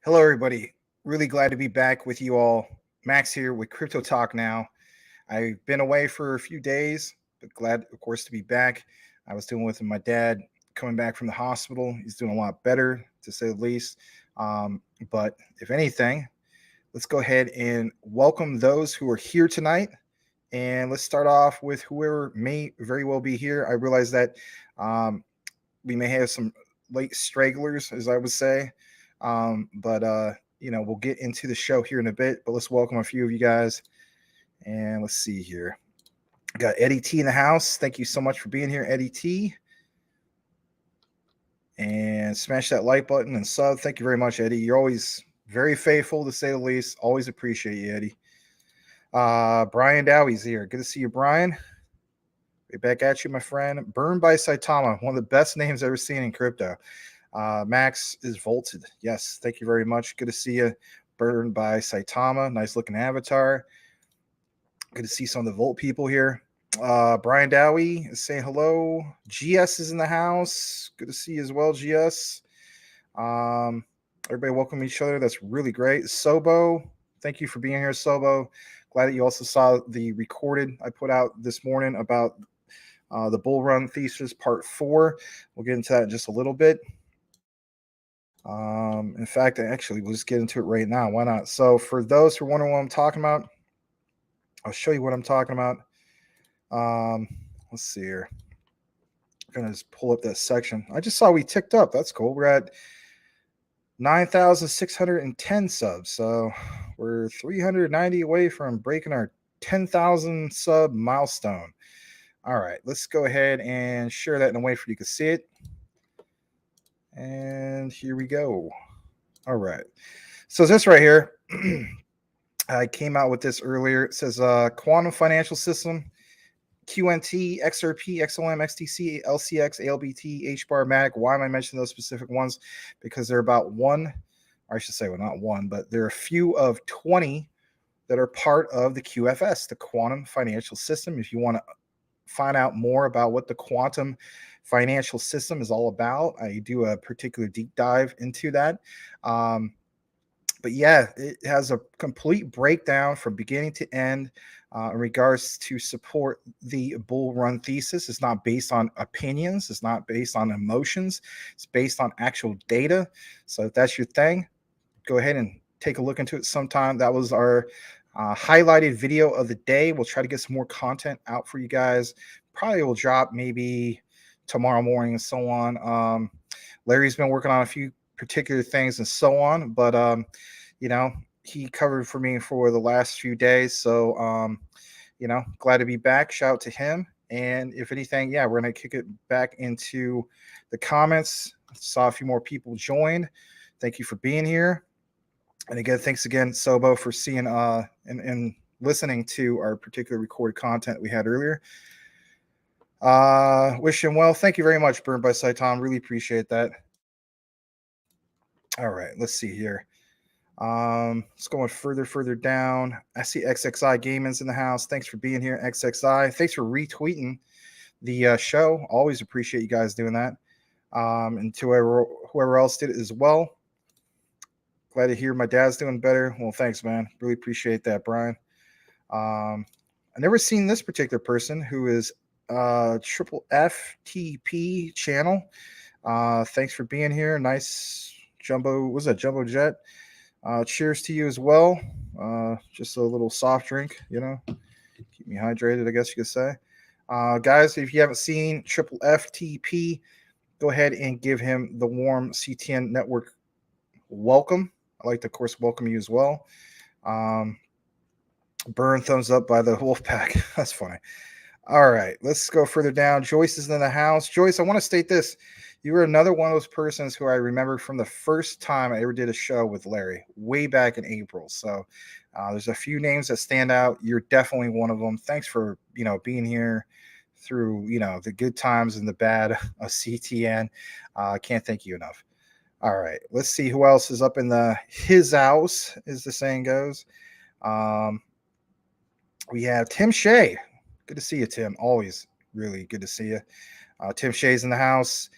Hello, everybody. Really glad to be back with you all. Max here with Crypto Talk now. I've been away for a few days, but glad, of course, to be back. I was dealing with my dad coming back from the hospital. He's doing a lot better, to say the least. But if anything, let's go ahead and welcome those who are here tonight. And let's start off with whoever may very well be here. I realize that um, we may have some late stragglers, as I would say. But we'll get into the show here in a bit. But let's welcome a few of you guys. And let's see here. Got Eddie T in the house. Thank you so much for being here, Eddie T. And smash that like button and sub. Thank you very much, Eddie. You're always very faithful, to say the least. Always appreciate you, Eddie. Brian Dowie's here. Good to see you, Brian. Right back at you, my friend. Burned by Saitama, one of the best names I've ever seen in crypto. Max is vaulted. Yes, thank you very much. Good to see you. Burned by Saitama. Nice looking avatar. Good to see some of the Volt people here. Brian Dowie is saying hello. GS is in the house. Good to see you as well, GS. Everybody welcome each other. That's really great. Sobo, thank you for being here, Sobo. Glad that you also saw the recorded I put out this morning about the bull run thesis part 4. We'll get into that in just a little bit. In fact, we'll just get into it right now. Why not? So for those who are wondering what I'm talking about, I'll show you what I'm talking about. Let's see here. I'm going to just pull up that section. I just saw we ticked up. That's cool. We're at 9,610 subs. So we're 390 away from breaking our 10,000 sub milestone. All right, let's go ahead and share that in a way for you to see it. And here we go. All right. So this right here, I came out with this earlier. It says quantum financial system, QNT, XRP, XLM, XTC, LCX, ALBT, HBAR, MATIC. Why am I mentioning those specific ones? Because they're about one, or I should say, well, not one, but there are a few of 20 that are part of the QFS, the quantum financial system. If you want to find out more about what the quantum financial system is all about, I do a particular deep dive into that. But yeah, it has a complete breakdown from beginning to end in regards to support the bull run thesis. It's not based on opinions. It's not based on emotions. It's based on actual data. So if that's your thing, go ahead and take a look into it sometime. That was our highlighted video of the day. We'll try to get some more content out for you guys. Probably will drop maybe tomorrow morning and so on. Larry's been working on a few particular things and so on, but he covered for me for the last few days. So glad to be back. Shout out to him. And if anything, yeah, we're gonna kick it back into the comments. Saw a few more people join. Thank you for being here. And again, thanks again, Sobo, for seeing and listening to our particular recorded content we had earlier. Wish him well. Thank you very much, Burned by Saitom. Really appreciate that. All right, let's see here. Let's go further down. I see XXI Gaming's in the house. Thanks for being here, XXI. Thanks for retweeting the show. Always appreciate you guys doing that. And to whoever else did it as well. Glad to hear my dad's doing better. Well, thanks, man. Really appreciate that, Brian. I never seen this particular person who is triple FTP channel. Thanks for being here. Nice jumbo. Was that jumbo jet? Cheers to you as well. Just a little soft drink, keep me hydrated, I guess you could say. Guys, if you haven't seen triple FTP, go ahead and give him the warm CTN network welcome. I'd like to, of course, welcome you as well. Burn thumbs up by the Wolfpack. That's funny. All right, let's go further down. Joyce is in the house. Joyce, I want to state this. You were another one of those persons who I remember from the first time I ever did a show with Larry, way back in April. So there's a few names that stand out. You're definitely one of them. Thanks for, being here through, the good times and the bad of CTN. I can't thank you enough. All right, let's see who else is up in his house, as the saying goes. We have Tim Shea. Good to see you, Tim. Always really good to see you. Tim Shea's in the house.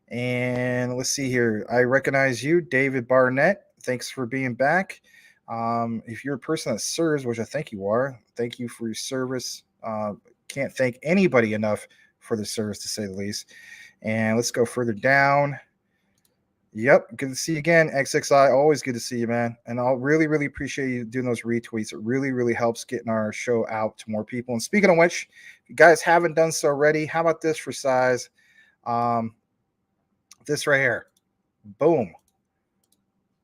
And let's see here. I recognize you, David Barnett. thanks for being back. If you're a person that serves, which I think you are, thank you for your service. Can't thank anybody enough for the service, to say the least. And let's go further down. Yep, good to see you again, XXI. Always good to see you, man. And I'll really, really appreciate you doing those retweets. It really, really helps getting our show out to more people. And speaking of which, if you guys haven't done so already, how about this for size? This right here. Boom.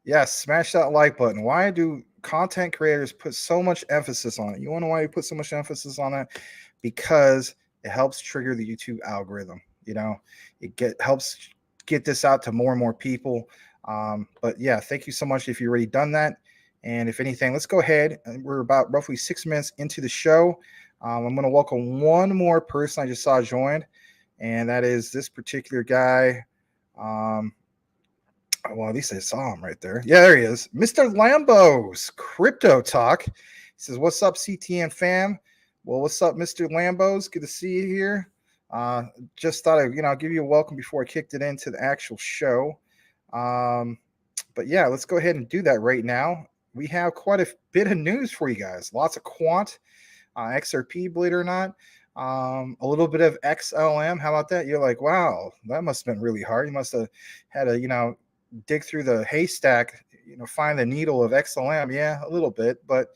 Yes, smash that like button. Why do content creators put so much emphasis on it? You want to know why you put so much emphasis on it? Because it helps trigger the YouTube algorithm. It helps get this out to more and more people. But yeah, thank you so much if you've already done that. And if anything, let's go ahead. We're about roughly 6 minutes into the show. I'm going to welcome one more person I just saw joined, and that is this particular guy. Well, at least I saw him right there. Yeah, there he is. Mr. Lambo's Crypto Talk. He says, what's up, CTN fam? Well, what's up, Mr. Lambos? Good to see you here. Just thought I'd give you a welcome before I kicked it into the actual show. But yeah, let's go ahead and do that right now. We have quite a bit of news for you guys. Lots of quant, XRP, believe it or not. A little bit of XLM. How about that? You're like, wow, that must have been really hard. You must have had to, dig through the haystack, find the needle of XLM. Yeah, a little bit, but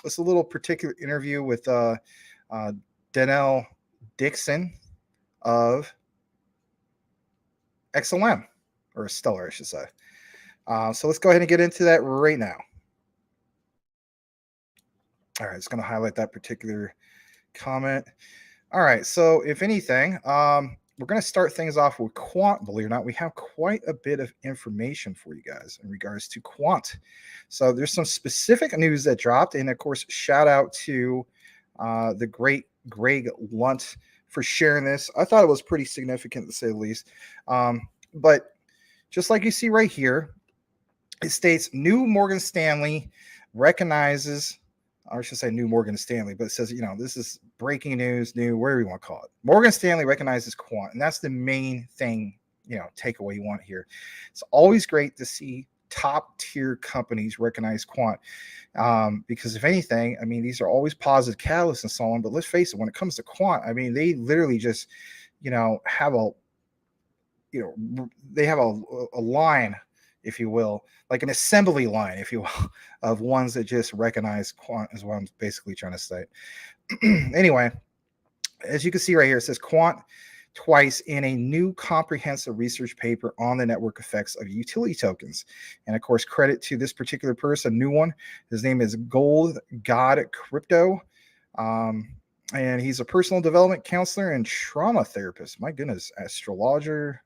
it's a little particular interview with Danielle Dixon of XLM, or Stellar, I should say. So let's go ahead and get into that right now. All right, it's going to highlight that particular comment. All right, so if anything, we're going to start things off with quant. Believe it or not, we have quite a bit of information for you guys in regards to quant. So there's some specific news that dropped, and of course, shout out to the great Greg Lunt for sharing this. I thought it was pretty significant, to say the least. But just like you see right here, it states new Morgan Stanley recognizes, or I should say new Morgan Stanley, but it says, this is breaking news, new, whatever you want to call it. Morgan Stanley recognizes quant, and that's the main thing, takeaway you want here. It's always great to see top tier companies recognize quant, because if anything, these are always positive catalysts and so on. But let's face it, when it comes to quant, they literally just, have they have a line, if you will, like an assembly line, if you will, of ones that just recognize quant, is what I'm basically trying to say. Anyway, as you can see right here, it says quant twice in a new comprehensive research paper on the network effects of utility tokens. And of course, credit to this particular person, new one. His name is Gold God Crypto. And he's a personal development counselor and trauma therapist. My goodness, astrologer,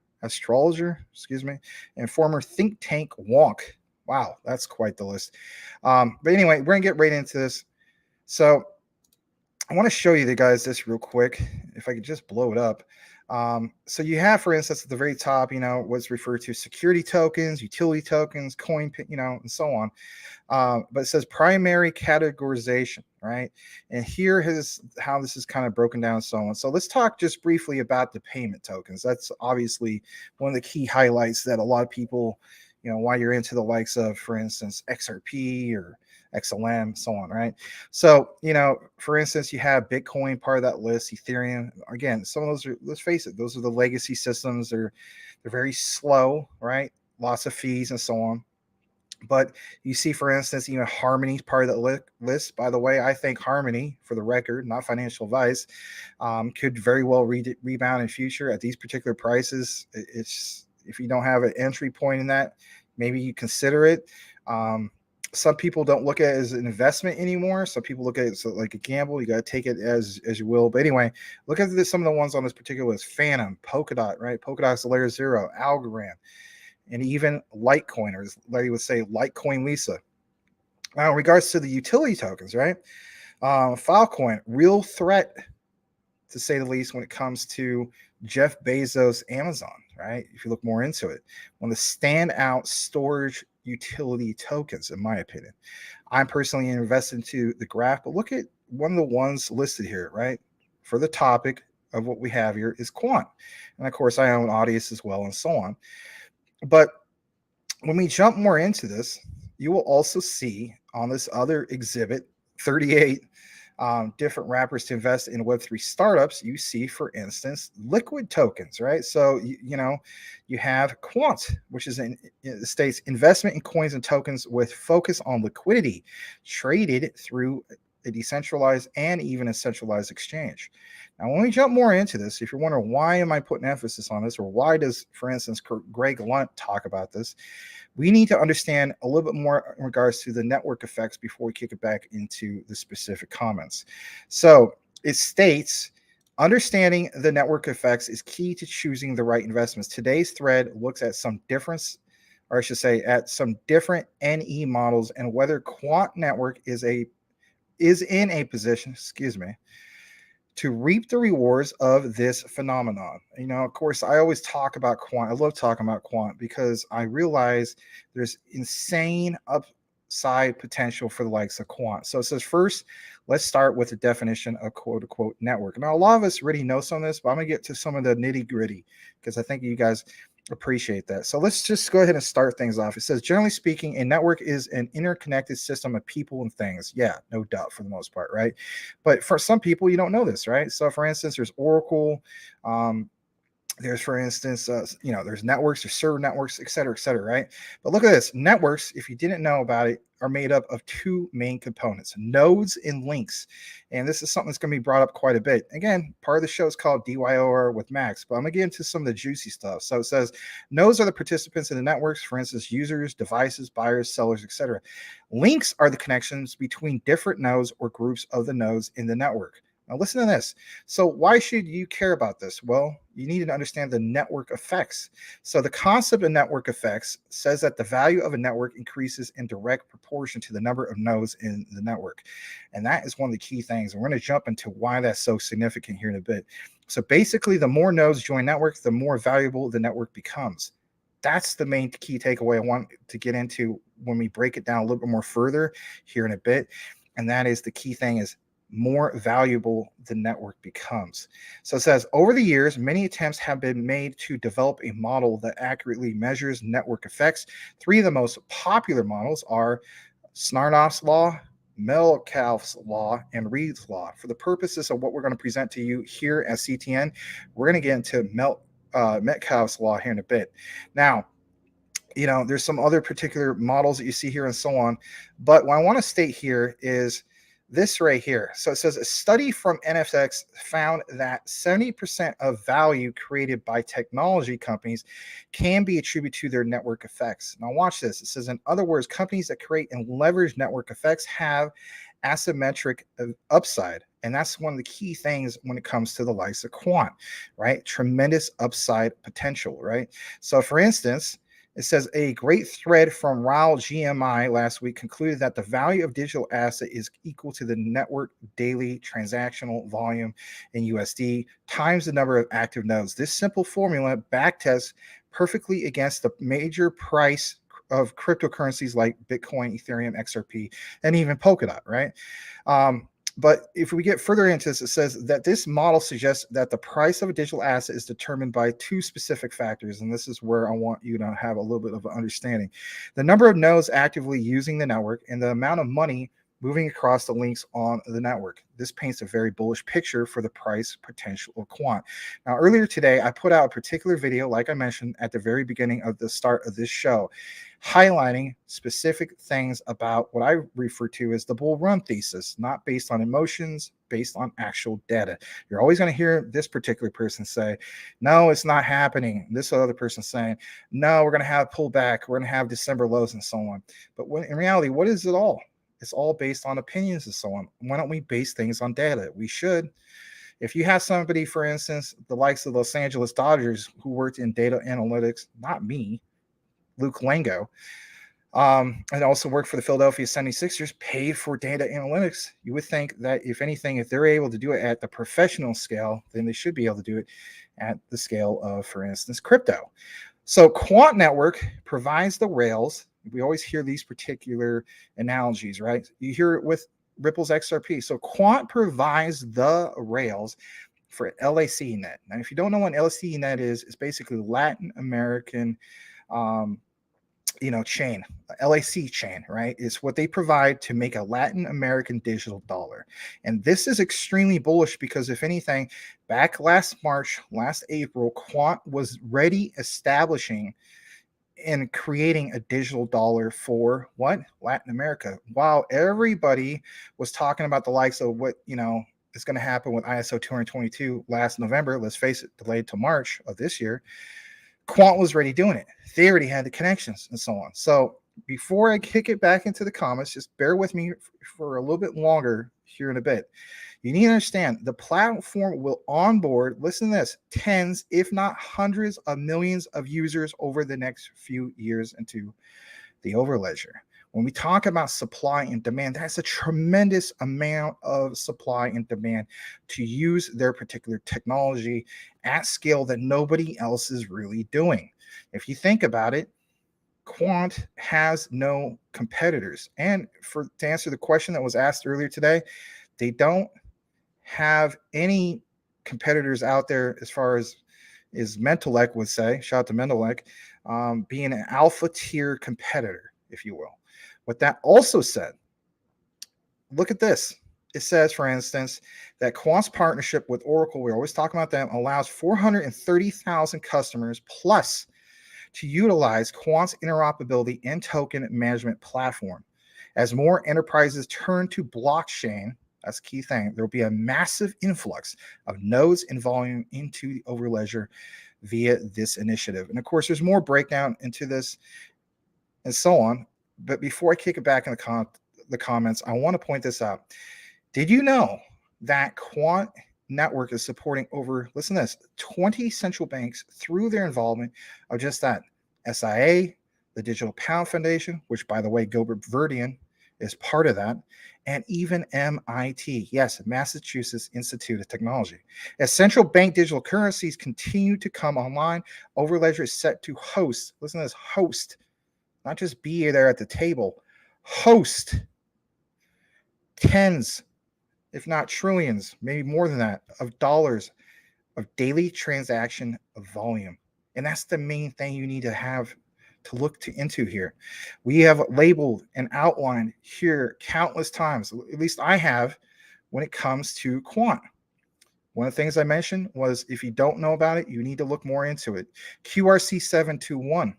excuse me, and former think tank wonk. Wow, that's quite the list. But anyway, we're gonna get right into this. So I want to show you guys this real quick, if I could just blow it up. So you have, for instance, at the very top, what's referred to security tokens, utility tokens, coin, and so on. But it says primary categorization, right? And here is how this is kind of broken down and so on. So let's talk just briefly about the payment tokens. That's obviously one of the key highlights that a lot of people, why you're into the likes of, for instance, XRP or XLM, so on, right? So, for instance, you have Bitcoin part of that list, Ethereum. Again, some of those are, let's face it, those are the legacy systems. They're very slow, right? Lots of fees and so on. But you see, for instance, even Harmony's part of that list. By the way, I think Harmony, for the record, not financial advice, could very well rebound in future at these particular prices. It's, if you don't have an entry point in that, maybe you consider it. Some people don't look at it as an investment anymore. Some people look at it like a gamble. You got to take it as you will. But anyway, look at some of the ones on this particular list: Phantom, Polkadot, right? Polkadot's Layer 0, Algorand, and even Litecoin, or Larry would say Litecoin Lisa. Now, in regards to the utility tokens, right? Filecoin, real threat, to say the least, when it comes to Jeff Bezos' Amazon, right? If you look more into it, one of the standout storage utility tokens, in my opinion. I'm personally invested into the graph, but look at one of the ones listed here, right? For the topic of what we have here is quant. And of course, I own Audius as well, and so on. But When we jump more into this, you will also see on this other exhibit 38 different wrappers to invest in Web3 startups. You see, for instance, liquid tokens, right? So, you have Quant, which is it states investment in coins and tokens with focus on liquidity, traded through a decentralized and even a centralized exchange. Now, when we jump more into this, if you're wondering why am I putting emphasis on this, or why does, for instance, Greg Lunt talk about this, we need to understand a little bit more in regards to the network effects before we kick it back into the specific comments. So it states, understanding the network effects is key to choosing the right investments. Today's thread looks at some difference, or I should say, at some different NE models and whether Quant Network is in a position, to reap the rewards of this phenomenon. Of course, I always talk about quant. I love talking about quant because I realize there's insane upside potential for the likes of quant. So it says, first, let's start with the definition of quote unquote network. Now, a lot of us already know some of this, but I'm going to get to some of the nitty gritty because I think you guys appreciate that. So let's just go ahead and start things off. It says, generally speaking, a network is an interconnected system of people and things. Yeah, no doubt for the most part, right? But for some people, you don't know this, right? So for instance, there's Oracle, there's, for instance, there's networks, there's server networks, et cetera, right? But look at this. Networks, if you didn't know about it, are made up of two main components, nodes and links. And this is something that's going to be brought up quite a bit. Again, part of the show is called Dyor with Max, but I'm going to get into some of the juicy stuff. So it says nodes are the participants in the networks, for instance, users, devices, buyers, sellers, etc. Links are the connections between different nodes or groups of the nodes in the network. Now, listen to this. So why should you care about this? Well, you need to understand the network effects. So the concept of network effects says that the value of a network increases in direct proportion to the number of nodes in the network. And that is one of the key things. And we're going to jump into why that's so significant here in a bit. So basically, the more nodes join networks, the more valuable the network becomes. That's the main key takeaway I want to get into when we break it down a little bit more further here in a bit. And that is the key thing is more valuable the network becomes. So it says, over the years, many attempts have been made to develop a model that accurately measures network effects. Three of the most popular models are Smirnov's law, Metcalfe's law, and Reed's law. For the purposes of what we're going to present to you here at CTN, we're going to get into Metcalfe's law here in a bit. Now, there's some other particular models that you see here and so on. But what I want to state here is this right here. So it says a study from NFX found that 70% of value created by technology companies can be attributed to their network effects. Now watch this. It says, in other words, companies that create and leverage network effects have asymmetric upside. And that's one of the key things when it comes to the likes of quant, right? Tremendous upside potential, right? So for instance, it says a great thread from Raul GMI last week concluded that the value of digital asset is equal to the network daily transactional volume in USD times the number of active nodes. This simple formula backtests perfectly against the major price of cryptocurrencies like Bitcoin, Ethereum, XRP, and even Polkadot, right? But if we get further into this, it says that this model suggests that the price of a digital asset is determined by two specific factors. And this is where I want you to have a little bit of an understanding. The number of nodes actively using the network and the amount of money moving across the links on the network. This paints a very bullish picture for the price potential of quant. Now, earlier today, I put out a particular video, like I mentioned at the very beginning of the start of this show, highlighting specific things about what I refer to as the bull run thesis, not based on emotions, based on actual data. You're always going to hear this particular person say, no, it's not happening. This other person saying, no, we're going to have pullback. We're going to have December lows and so on. But in reality, what is it all? It's all based on opinions and so on. Why don't we base things on data? We should. If you have somebody, for instance, the likes of Los Angeles Dodgers who worked in data analytics, not me, Luke Lango, and also worked for the Philadelphia 76ers, paid for data analytics, you would think that if anything, if they're able to do it at the professional scale, then they should be able to do it at the scale of, for instance, crypto. So Quant Network provides the rails. We always hear these particular analogies, right? You hear it with Ripple's XRP. So Quant provides the rails for LACNet. Now, if you don't know what LACNet is, it's basically Latin American chain, LAC chain, right? Is what they provide to make a Latin American digital dollar. And this is extremely bullish because, if anything, back last March, last April, Quant was ready establishing and creating a digital dollar for what? Latin America. While everybody was talking about the likes of what, is going to happen with ISO 222 last November, let's face it, delayed to March of this year, Quant was already doing it. They already had the connections and so on. So before I kick it back into the comments, just bear with me for a little bit longer here in a bit. You need to understand the platform will onboard, listen to this, tens, if not hundreds of millions of users over the next few years into the Overledger. When we talk about supply and demand, that's a tremendous amount of supply and demand to use their particular technology at scale that nobody else is really doing. If you think about it, Quant has no competitors. And to answer the question that was asked earlier today, they don't have any competitors out there as far as Mentalek would say, shout out to Mentalek, being an alpha tier competitor, if you will. What that also said, look at this. It says, for instance, that Quant's partnership with Oracle, we're always talking about them, allows 430,000 customers plus to utilize Quant's interoperability and token management platform. As more enterprises turn to blockchain, that's a key thing, there will be a massive influx of nodes and volume into the Overledger via this initiative. And of course, there's more breakdown into this and so on. But before I kick it back in the comments, I want to point this out. Did you know that Quant Network is supporting over, listen to this, 20 central banks through their involvement of just that? SIA, the Digital Pound Foundation, which, by the way, Gilbert Verdian is part of that, and even MIT, yes, Massachusetts Institute of Technology. As central bank digital currencies continue to come online, Overledger is set to host, listen to this, host, not just be there at the table, host tens, if not trillions, maybe more than that, of dollars of daily transaction volume. And that's the main thing you need to have to look into here. We have labeled and outlined here countless times, at least I have, when it comes to Quant. One of the things I mentioned was, if you don't know about it, you need to look more into it. QRC 721.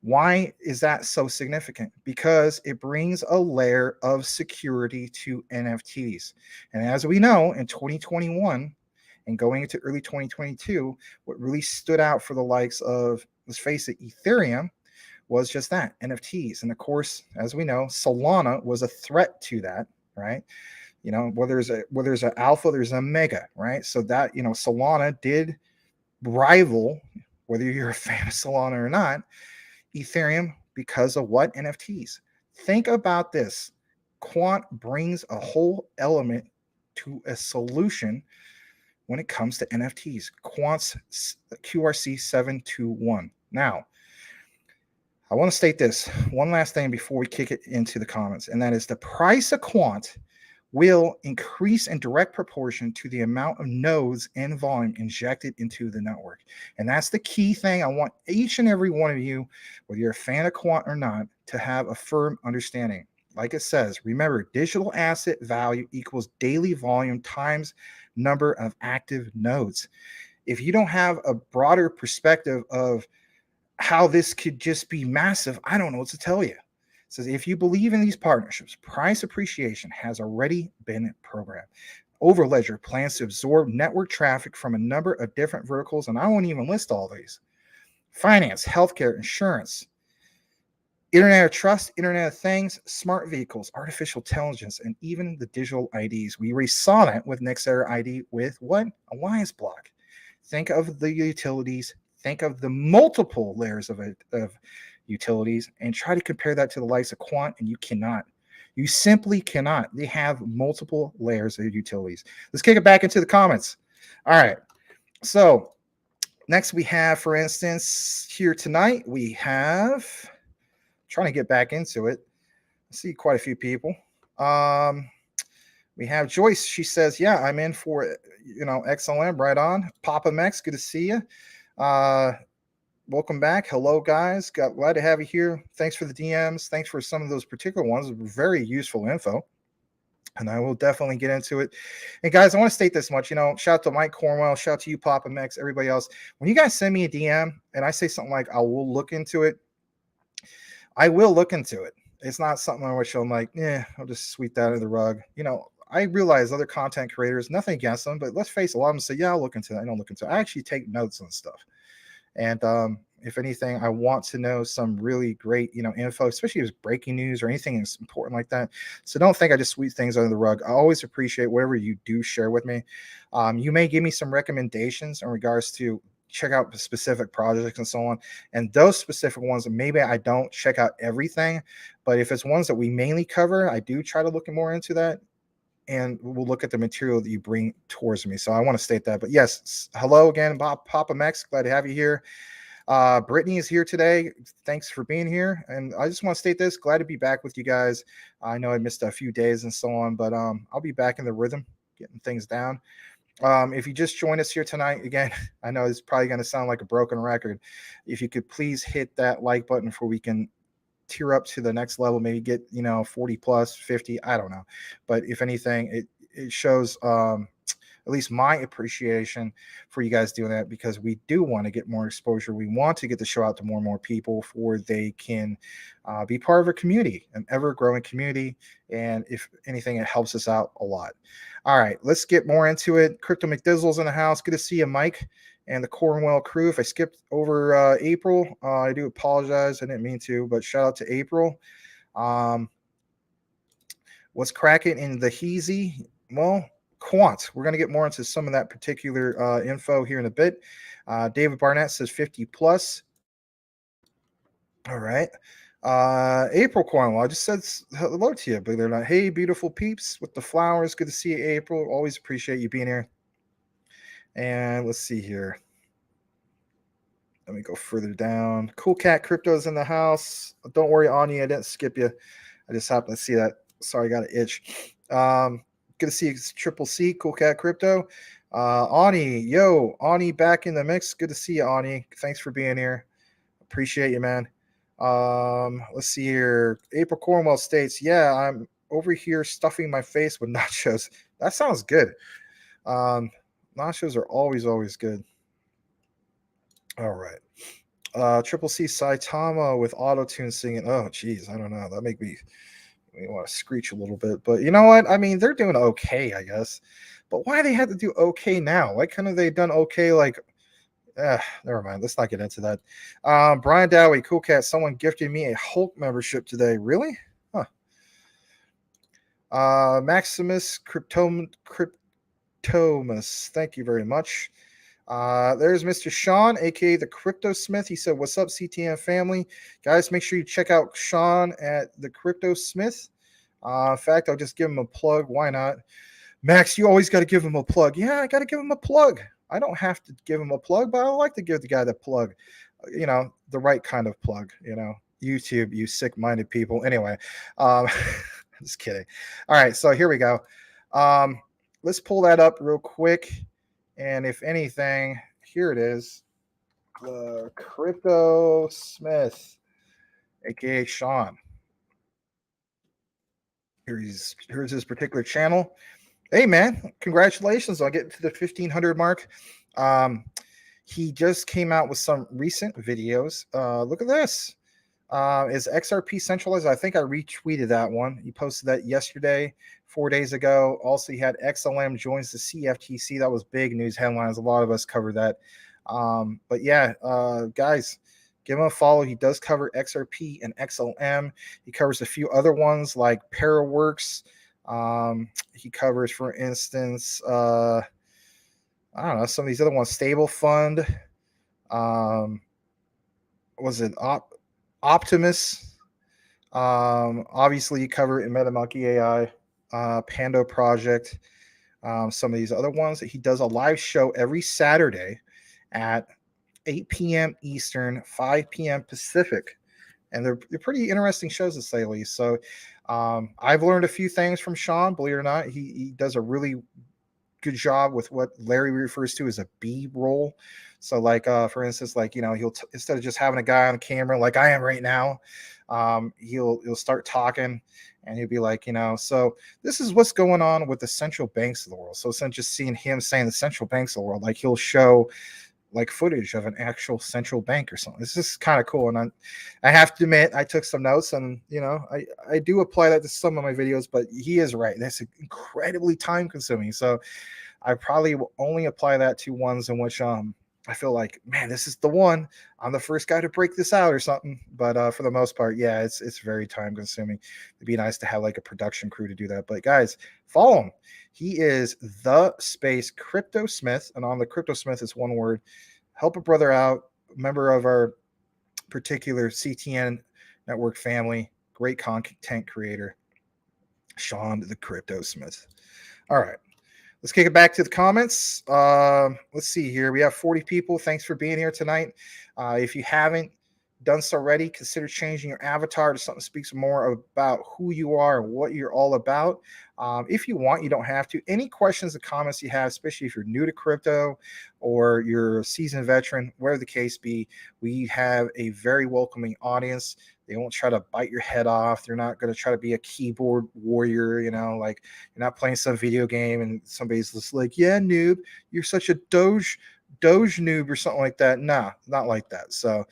Why is that so significant? Because it brings a layer of security to NFTs. And as we know, in 2021 and going into early 2022, what really stood out for the likes of, let's face it, Ethereum, was just that, NFTs. And of course, as we know, Solana was a threat to that, right? Where there's an alpha, there's a mega, right? So that, Solana did rival, whether you're a fan of Solana or not, Ethereum, because of what? NFTs. Think about this. Quant brings a whole element to a solution when it comes to NFTs. Quant's QRC 721. Now, I want to state this one last thing before we kick it into the comments, and that is the price of Quant will increase in direct proportion to the amount of nodes and volume injected into the network. And that's the key thing I want each and every one of you, whether you're a fan of Quant or not, to have a firm understanding. Like it says, remember, digital asset value equals daily volume times number of active nodes. If you don't have a broader perspective of how this could just be massive, I don't know what to tell you. It says, if you believe in these partnerships, price appreciation has already been programmed. Overledger plans to absorb network traffic from a number of different verticals, and I won't even list all these. Finance, healthcare, insurance, Internet of Trust, Internet of Things, smart vehicles, artificial intelligence, and even the digital IDs. We already saw that with Nextera ID with what? Alliance Block. Think of the utilities. Think of the multiple layers of utilities and try to compare that to the likes of Quant, and you cannot. You simply cannot. They have multiple layers of utilities. Let's kick it back into the comments. All right. So next we have, for instance, here tonight, we have, trying to get back into it. I see quite a few people. We have Joyce. She says, yeah, I'm in for, XLM, right on. Papa Max, good to see you. welcome back. Hello, guys. Glad to have you here. Thanks for the DMs. Thanks for some of those particular ones. Very useful info. And I will definitely get into it. And guys, I want to state this much. Shout out to Mike Cornwell. Shout out to you, Papa Max, everybody else. When you guys send me a DM and I say something like, I will look into it, I will look into it. It's not something on which I'm like, I'll just sweep that under the rug. I realize other content creators, nothing against them, but let's face it, a lot of them say, yeah, I'll look into it. I don't look into it. I actually take notes on stuff. And if anything, I want to know some really great, info, especially if it's breaking news or anything that's important like that. So don't think I just sweep things under the rug. I always appreciate whatever you do share with me. You may give me some recommendations in regards to check out specific projects and so on. And those specific ones, maybe I don't check out everything, but if it's ones that we mainly cover, I do try to look more into that. And we'll look at the material that you bring towards me. So I want to state that. But yes, hello again, Papa Max. Glad to have you here. Brittany is here today. Thanks for being here. And I just want to state this. Glad to be back with you guys. I know I missed a few days and so on, but I'll be back in the rhythm, getting things down. If you just joined us here tonight, again, I know it's probably going to sound like a broken record. If you could please hit that like button before we can tier up to the next level, maybe get 40 plus 50, I don't know, but if anything, it shows at least my appreciation for you guys doing that, because we do want to get more exposure. We want to get the show out to more and more people for they can be part of a community, an ever growing community, and if anything, it helps us out a lot. All right, let's get more into it. Crypto McDizzle's in the house. Good to see you, Mike, and the Cornwell crew. If I skipped over April, I do apologize. I didn't mean to, but shout out to April. What's cracking in the Heezy? Well, quant. We're going to get more into some of that particular info here in a bit. David Barnett says 50 plus. All right. April Cornwell, I just said hello to you, believe it or not. Hey, beautiful peeps with the flowers. Good to see you, April. Always appreciate you being here. And let's see here. Let me go further down. Cool Cat Crypto is in the house. Don't worry, Ani, I didn't skip you. I just happened to see that. Sorry, I got an itch. Good to see you, Triple C, Cool Cat Crypto. Ani, Ani back in the mix. Good to see you, Ani. Thanks for being here. Appreciate you, man. Let's see here. April Cornwell states, yeah, I'm over here stuffing my face with nachos. That sounds good. Nachos are always good. All right. Triple C Saitama with auto-tune singing. Oh, geez, I don't know. That make me want to screech a little bit. But you know what? I mean, they're doing okay, I guess. But why they had to do okay now? Why couldn't they done okay like never mind. Let's not get into that. Brian Dowie, Cool Cat, someone gifted me a Hulk membership today. Really? Huh. MaximusCrypto, thank you very much. There's Mr. Sean, aka the Crypto Smith. He said, "What's up, CTM family? Guys, make sure you check out Sean at the Crypto Smith. In fact, I'll just give him a plug. Why not? Max, you always got to give him a plug. Yeah, I got to give him a plug. I don't have to give him a plug, but I like to give the guy the plug. The right kind of plug. YouTube, you sick-minded people. Anyway, just kidding. All right, so here we go. Let's pull that up real quick. And if anything, here it is. The Crypto Smith, aka Sean. Here's his particular channel. Hey man, congratulations on getting to the 1,500 mark. He just came out with some recent videos. Look at this. Is XRP centralized? I think I retweeted that one. He posted that yesterday, 4 days ago. Also, he had XLM joins the CFTC. That was big news headlines. A lot of us covered that. But yeah, guys, give him a follow. He does cover XRP and XLM. He covers a few other ones like Paraworks. He covers, for instance, I don't know, some of these other ones. Stable Fund. Was it Optimus? Obviously, you cover in MetaMonkey AI, Pando Project, some of these other ones. He does a live show every Saturday at 8 p.m. Eastern, 5 p.m. Pacific. And they're pretty interesting shows, to say the least. So I've learned a few things from Sean, believe it or not. He does a really good job with what Larry refers to as a B roll. So like for instance, like he'll instead of just having a guy on camera like I am right now, he'll start talking and he'll be like, so this is what's going on with the central banks of the world. So instead of just seeing him saying the central banks of the world, like he'll show like footage of an actual central bank or something. This is kind of cool. And I have to admit, I took some notes and, I do apply that to some of my videos, but he is right. That's incredibly time consuming. So I probably will only apply that to ones in which, I feel like, man, this is the one. I'm the first guy to break this out or something. But for the most part, yeah, it's very time consuming. It'd be nice to have like a production crew to do that. But guys, follow him. He is the space Crypto Smith, and on the Crypto Smith is one word. Help a brother out, member of our particular CTN network family, great content creator, Sean the Crypto Smith. All right. Let's kick it back to the comments. Let's see here. We have 40 people. Thanks for being here tonight. If you haven't done so already, consider changing your avatar to something that speaks more about who you are and what you're all about. If you want, you don't have to. Any questions or comments you have, especially if you're new to crypto or you're a seasoned veteran, whatever the case be, we have a very welcoming audience. They won't try to bite your head off. They're not going to try to be a keyboard warrior, like you're not playing some video game and somebody's just like, yeah, noob, you're such a Doge noob or something like that. Nah, not like that. So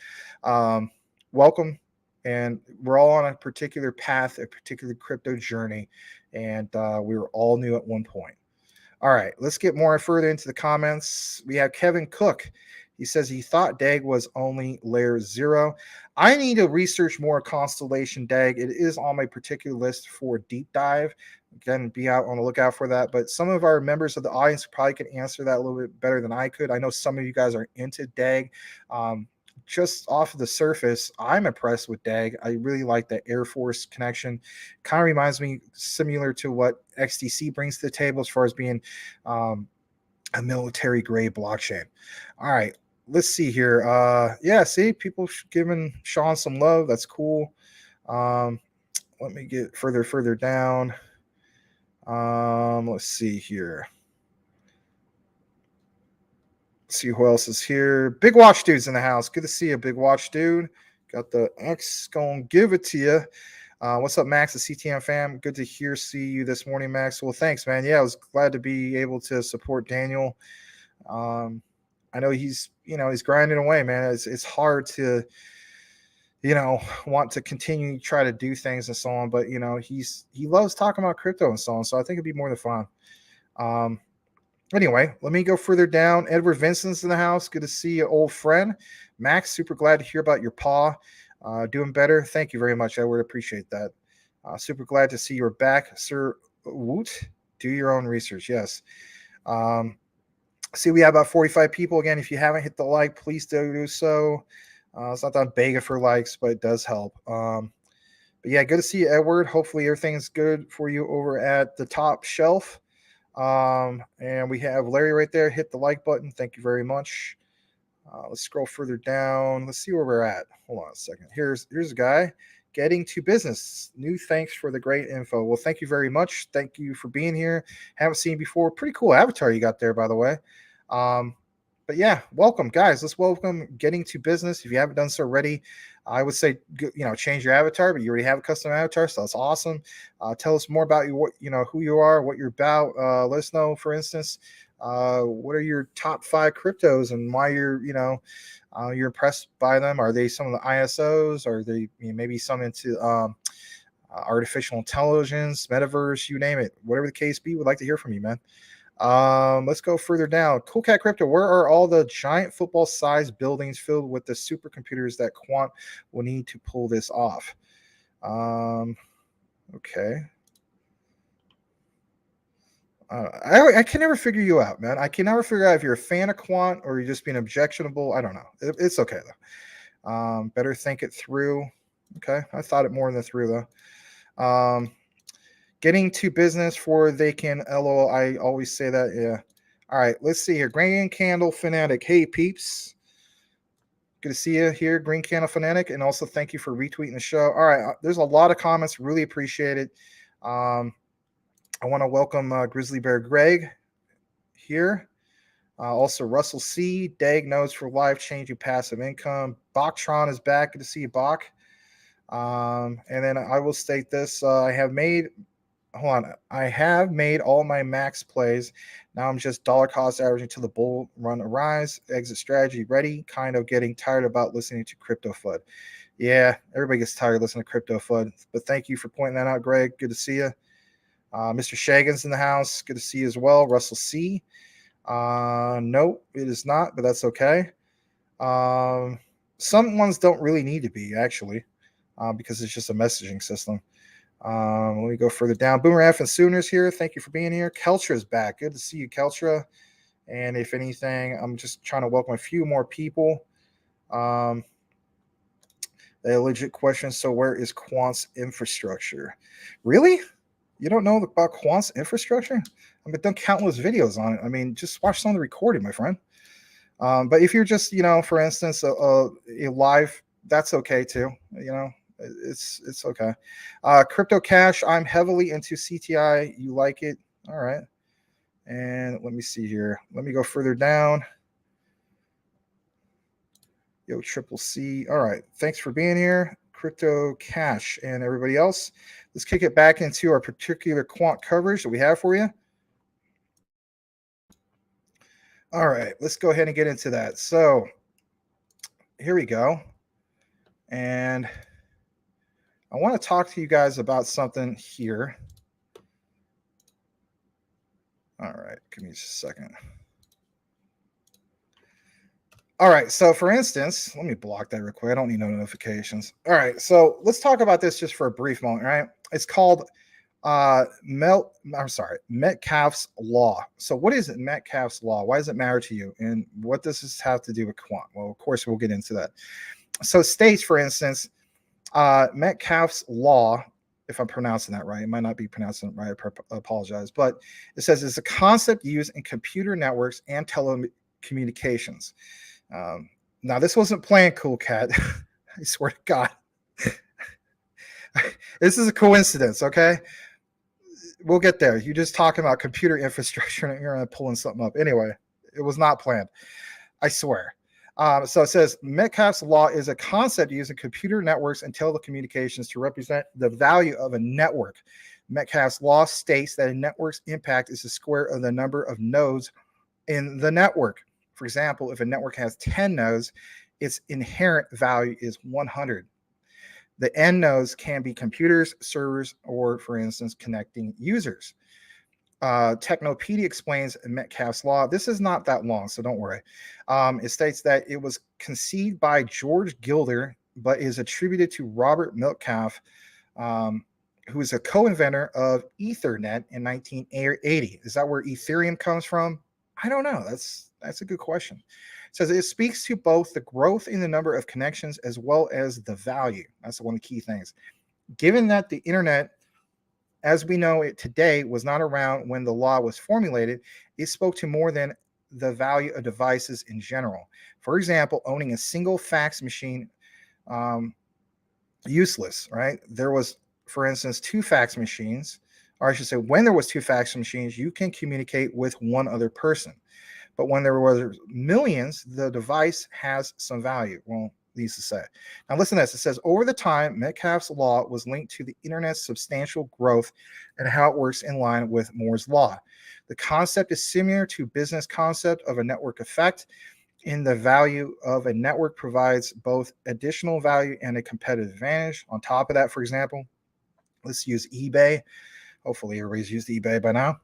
welcome. And we're all on a particular path, a particular crypto journey. And we were all new at one point. All right, let's get more further into the comments. We have Kevin Cook. He says he thought DAG was only layer 0. I need to research more Constellation DAG. It is on my particular list for a deep dive. Again, be out on the lookout for that. But some of our members of the audience probably could answer that a little bit better than I could. I know some of you guys are into DAG. Just off of the surface, I'm impressed with DAG. I really like the Air Force connection. Kind of reminds me similar to what XDC brings to the table as far as being a military grade blockchain. All right. Let's see here. Yeah, see, people giving Sean some love. That's cool. Let me get further down. Let's see here. Let's see who else is here. Big Watch Dude's in the house. Good to see you, Big Watch Dude. Got the X gonna give it to you. What's up, Max, the CTM fam? Good to see you this morning, Max. Well, thanks, man. Yeah, I was glad to be able to support Daniel. I know he's grinding away, man. It's hard to, want to continue to try to do things and so on, but he loves talking about crypto and so on. So I think it'd be more than fun. Anyway, let me go further down. Edward Vincent's in the house. Good to see you, old friend. Max, super glad to hear about your paw. Doing better. Thank you very much, Edward. Appreciate that. Super glad to see you're back, Sir Woot. Do your own research. Yes. See, we have about 45 people. Again, if you haven't hit the like, please do so. It's not that I'm begging for likes, but it does help. But yeah, good to see you, Edward. Hopefully everything's good for you over at the top shelf. And we have Larry right there. Hit the like button. Thank you very much. Let's scroll further down. Let's see where we're at. Hold on a second. Here's a guy getting to business. New thanks for the great info. Well, thank you very much. Thank you for being here. Haven't seen you before. Pretty cool avatar you got there, by the way. But yeah, welcome, guys. Let's welcome Getting to Business. If you haven't done so already, I would say, change your avatar, but you already have a custom avatar, so that's awesome. Tell us more about who you are, what you're about. Let us know, for instance, what are your top 5 cryptos and why you're impressed by them. Are they some of the ISOs? Are they maybe some into artificial intelligence, metaverse, you name it, whatever the case be? We'd like to hear from you, man. Let's go further down. Cool Cat Crypto, where are all the giant football sized buildings filled with the supercomputers that Quant will need to pull this off? Okay. I can never figure you out, man. I can never figure out if you're a fan of Quant or you're just being objectionable. I don't know. It's okay though. Better think it through. Okay. I thought it more than through though. Getting to business for they can LOL. I always say that. Yeah. All right. Let's see here. Green Candle Fanatic. Hey, peeps. Good to see you here, Green Candle Fanatic. And also thank you for retweeting the show. All right. There's a lot of comments. Really appreciate it. I want to welcome Grizzly Bear Greg. here. Also, Russell C. Dag nodes for life-changing passive income. Bachtron is back. Good to see you, Bach. And then I will state this: I have made all my max plays. Now I'm just dollar cost averaging till the bull run arrives. Exit strategy ready. Kind of getting tired about listening to Crypto FUD. Yeah, everybody gets tired of listening to Crypto FUD. But thank you for pointing that out, Greg. Good to see you. Mr. Shagan's in the house. Good to see you as well. Russell C. No, it is not, but that's okay. Some ones don't really need to be, actually, because it's just a messaging system. Let me go further down. Boomer F and Sooners here. Thank you for being here. Keltra is back. Good to see you, Keltra. And if anything, I'm just trying to welcome a few more people. A legit question. So where is Quant's infrastructure? Really? You don't know about Quant's infrastructure? I've done countless videos on it. I mean, just watch some of the recording, my friend. But if you're just, for instance, a live, that's okay too. It's okay. Crypto Cash, I'm heavily into CTI. You like it? All right. And let me see here. Let me go further down. Yo, Triple C. All right. Thanks for being here. Crypto Cash and everybody else. Let's kick it back into our particular quant coverage that we have for you. All right. Let's go ahead and get into that. So here we go. And I want to talk to you guys about something here. All right. Give me just a second. All right, so for instance, let me block that real quick. I don't need no notifications. All right, so let's talk about this just for a brief moment, right? It's called Metcalfe's Law. So what is it, Metcalfe's Law? Why does it matter to you? And what does this have to do with quant? Well, of course, we'll get into that. So it states, for instance, Metcalfe's Law, if I'm pronouncing that right, it might not be pronouncing it right, I apologize, but it says it's a concept used in computer networks and telecommunications. Now this wasn't planned, Cool Cat. I swear to God. This is a coincidence, okay? We'll get there. You're just talking about computer infrastructure and you're pulling something up. Anyway, it was not planned. I swear. So it says Metcalfe's Law is a concept used in computer networks and telecommunications to represent the value of a network. Metcalfe's Law states that a network's impact is the square of the number of nodes in the network. For example, if a network has 10 nodes, its inherent value is 100. The N nodes can be computers, servers, or, for instance, connecting users. Technopedia explains Metcalfe's Law. This is not that long, so don't worry. It states that it was conceived by George Gilder, but is attributed to Robert Metcalfe, who is a co-inventor of Ethernet in 1980. Is that where Ethereum comes from? I don't know. That's a good question. It says it speaks to both the growth in the number of connections as well as the value. That's one of the key things. Given that the internet, as we know it today, was not around when the law was formulated, it spoke to more than the value of devices in general. For example, owning a single fax machine, useless, right? There was, for instance, two fax machines, or I should say, when there was two fax machines, you can communicate with one other person. But when there were millions, the device has some value. Well, needs to say. Now listen to this. It says, over the time, Metcalfe's Law was linked to the internet's substantial growth and how it works in line with Moore's Law. The concept is similar to business concept of a network effect in the value of a network provides both additional value and a competitive advantage. On top of that, for example, let's use eBay. Hopefully everybody's used eBay by now.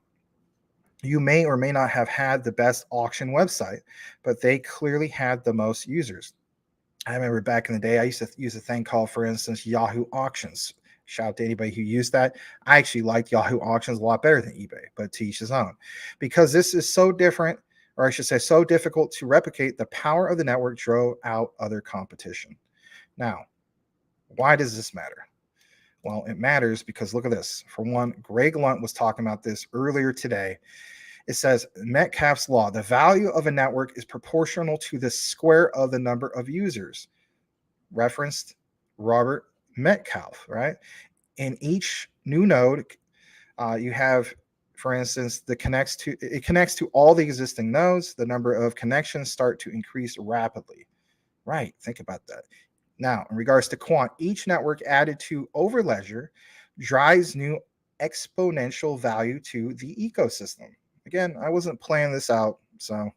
You may or may not have had the best auction website, but they clearly had the most users. I remember back in the day, I used to use a thing called, for instance, Yahoo Auctions. Shout out to anybody who used that. I actually liked Yahoo Auctions a lot better than eBay, but to each his own. Because this is so different, or I should say so difficult to replicate, the power of the network drove out other competition. Now, why does this matter? Well, it matters because look at this. For one, Greg Lunt was talking about this earlier today. It says Metcalfe's Law, the value of a network is proportional to the square of the number of users. Referenced Robert Metcalfe, right? In each new node, you have For instance, it connects to all the existing nodes. The number of connections start to increase rapidly. Right, think about that. Now, in regards to quant, each network added to over ledger drives new exponential value to the ecosystem. Again, I wasn't planning this out, so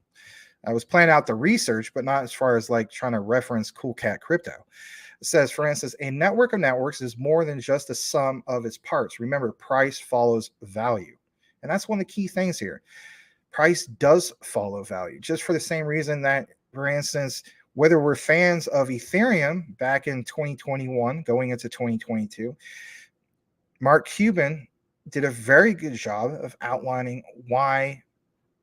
I was planning out the research, but not as far as like trying to reference Cool Cat Crypto. It says, for instance, a network of networks is more than just the sum of its parts. Remember, price follows value. And that's one of the key things here. Price does follow value, just for the same reason that, for instance, whether we're fans of Ethereum back in 2021 going into 2022, Mark Cuban did a very good job of outlining why,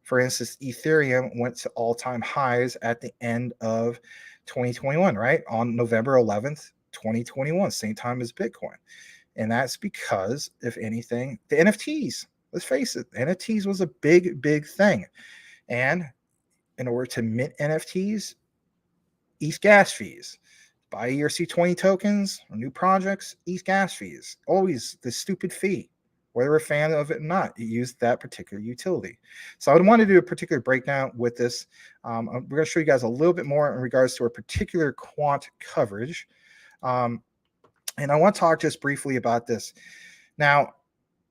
for instance, Ethereum went to all-time highs at the end of 2021, right? On November 11th, 2021, same time as Bitcoin. And that's because, if anything, the NFTs, let's face it, NFTs was a big, big thing. And in order to mint NFTs, ETH gas fees. Buy ERC20 tokens or new projects, ETH gas fees. Always the stupid fee. Whether we're a fan of it or not, you use that particular utility. So I would want to do a particular breakdown with this. We're going to show you guys a little bit more in regards to a particular quant coverage. And I want to talk just briefly about this. Now,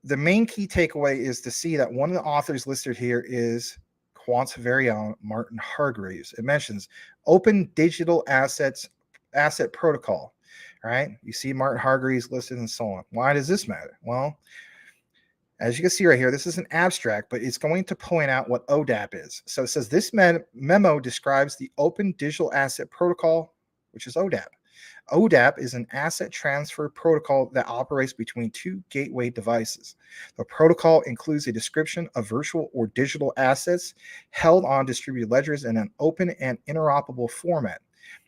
the main key takeaway is to see that one of the authors listed here is Quant's very own Martin Hargreaves. It mentions open digital asset protocol. All right, you see Martin Hargreaves listed and so on. Why does this matter? Well, as you can see right here, this is an abstract, but it's going to point out what ODAP is. So it says this memo describes the Open Digital Asset Protocol, which is ODAP. ODAP is an asset transfer protocol that operates between two gateway devices. The protocol includes a description of virtual or digital assets held on distributed ledgers in an open and interoperable format.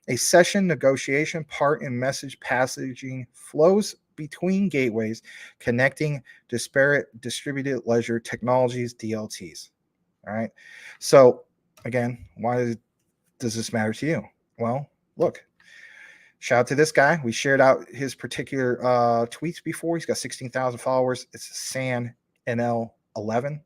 A session negotiation part and message passaging flows between gateways connecting disparate distributed ledger technologies, DLTs. All right. So again, why does this matter to you? Well, look, shout out to this guy. We shared out his particular tweets before. He's got 16,000 followers. It's San NL11.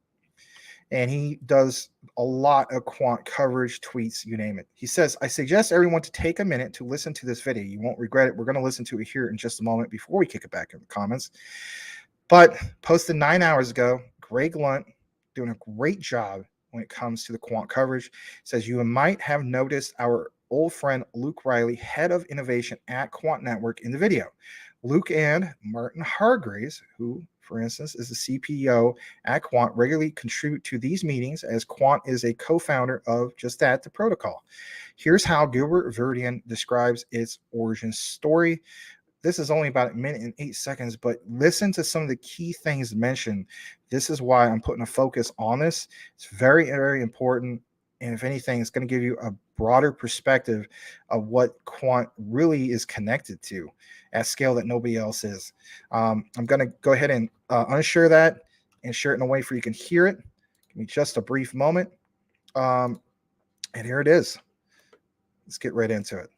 And he does a lot of quant coverage, tweets, you name it. He says, I suggest everyone to take a minute to listen to this video. You won't regret it. We're going to listen to it here in just a moment before we kick it back in the comments. But posted 9 hours ago, Greg Lunt doing a great job when it comes to the quant coverage. Says, you might have noticed our old friend Luke Riley, head of innovation at Quant Network, in the video. Luke and Martin Hargreaves, who, for instance, is the CPO at Quant, regularly contribute to these meetings, as Quant is a co-founder of just that, the protocol. Here's how Gilbert Verdian describes its origin story. This is only about a minute and 8 seconds, but listen to some of the key things mentioned. This is why I'm putting a focus on this. It's very, very important. And if anything, it's going to give you a broader perspective of what quant really is connected to at scale that nobody else is. I'm going to go ahead and unshare that and share it in a way where you can hear it. Give me just a brief moment. And here it is. Let's get right into it.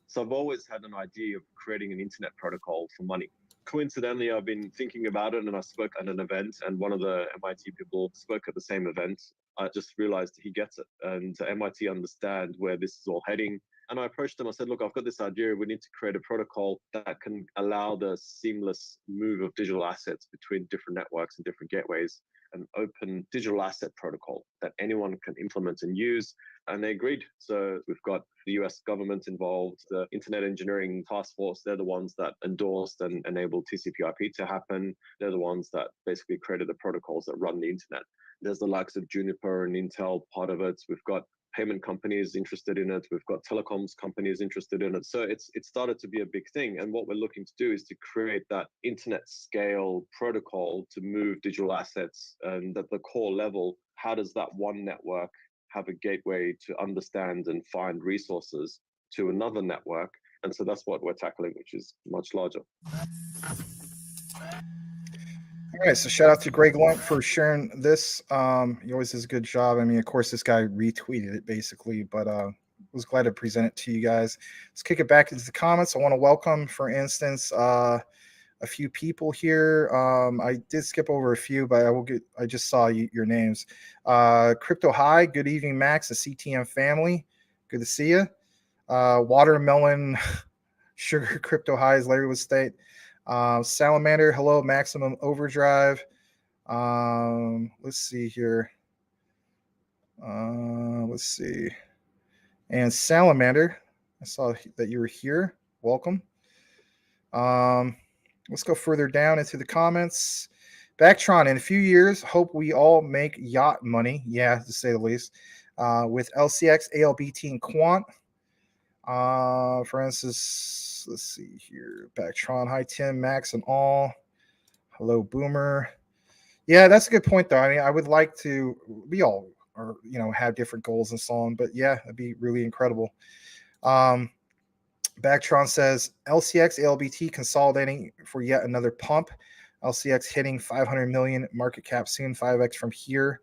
So I've always had an idea of creating an internet protocol for money. Coincidentally, I've been thinking about it, and I spoke at an event, and one of the MIT people spoke at the same event. I just realized he gets it, and MIT understand where this is all heading. And I approached him. I said, look, I've got this idea. We need to create a protocol that can allow the seamless move of digital assets between different networks and different gateways, an open digital asset protocol that anyone can implement and use. And they agreed. So we've got the US government involved, the Internet Engineering Task Force. They're the ones that endorsed and enabled TCP/IP to happen. They're the ones that basically created the protocols that run the internet. There's the likes of Juniper and Intel part of it. We've got payment companies interested in it. We've got telecoms companies interested in it. So it started to be a big thing. And what we're looking to do is to create that internet scale protocol to move digital assets. And at the core level, how does that one network have a gateway to understand and find resources to another network? And so that's what we're tackling, which is much larger. All right, so shout out to Greg Lunt for sharing this. He always does a good job. I mean, of course, this guy retweeted it basically, but was glad to present it to you guys. Let's kick it back into the comments. I want to welcome, for instance, a few people here. I did skip over a few, but I just saw your names. Crypto High, good evening, Max, the CTM family. Good to see you. Watermelon Sugar Crypto Highs, Larry would state. Salamander, hello, Maximum Overdrive. Let's see here. Let's see. And Salamander, I saw that you were here. Welcome. Let's go further down into the comments. Backtron, in a few years, hope we all make yacht money. Yeah, to say the least. With LCX, ALBT, and Quant. For instance, let's see here. Backtron, hi Tim, Max, and all. Hello, Boomer. Yeah, that's a good point, though. I mean, I would like to. We all are, have different goals and so on. But yeah, it'd be really incredible. Backtron says LCX ALBT consolidating for yet another pump. LCX hitting 500 million market cap soon, 5x from here.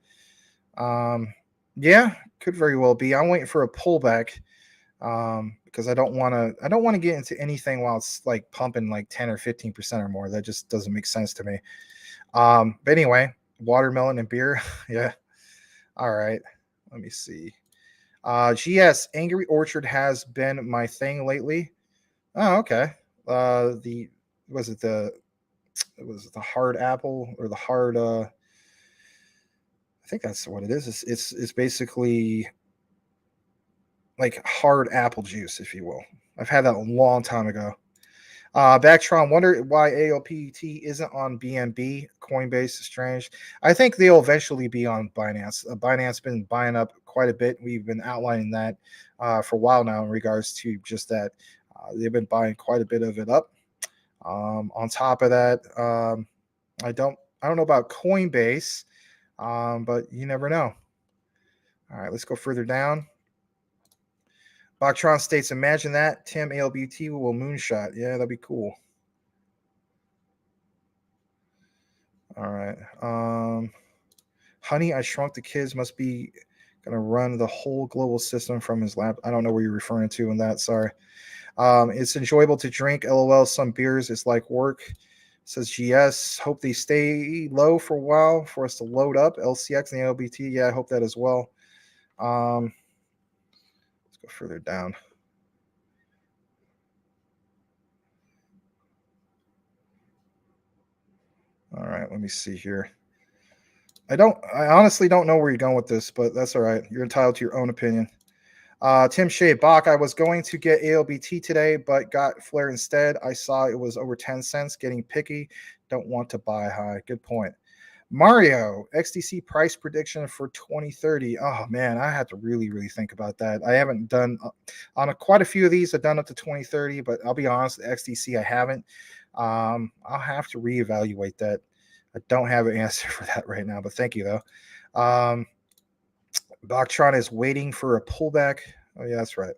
Yeah, could very well be. I'm waiting for a pullback because I don't want to get into anything while it's like pumping like 10 or 15% or more. That just doesn't make sense to me. But anyway, watermelon and beer. Yeah. All right. Let me see. GS Angry Orchard has been my thing lately. Oh, okay. The hard apple or the hard I think that's what it is. It's basically like hard apple juice, if you will. I've had that a long time ago. Backtron, wonder why ALPT isn't on BNB. Coinbase is strange. I think they'll eventually be on Binance. Binance been buying up quite a bit. We've been outlining that for a while now in regards to just that. They've been buying quite a bit of it up. On top of that, I don't know about Coinbase, but you never know. All right, let's go further down. Backtron states, imagine that Tim ALBT will moonshot. Yeah, that'd be cool. All right. Honey, I Shrunk the Kids must be going to run the whole global system from his lap. I don't know what you're referring to in that. Sorry. It's enjoyable to drink. LOL, some beers is like work. Says GS. Hope they stay low for a while for us to load up. LCX and the LBT. Yeah, I hope that as well. Let's go further down. All right, let me see here. I honestly don't know where you're going with this, but that's all right. You're entitled to your own opinion. Tim Shea, Bach, I was going to get ALBT today, but got Flare instead. I saw it was over 10 cents, getting picky. Don't want to buy high. Good point. Mario, XDC price prediction for 2030. Oh, man, I have to really, really think about that. I haven't done on quite a few of these. I've done up to 2030, but I'll be honest, XDC I haven't. I'll have to reevaluate that. I don't have an answer for that right now, but thank you, though. Backtron is waiting for a pullback. Oh, yeah, that's right.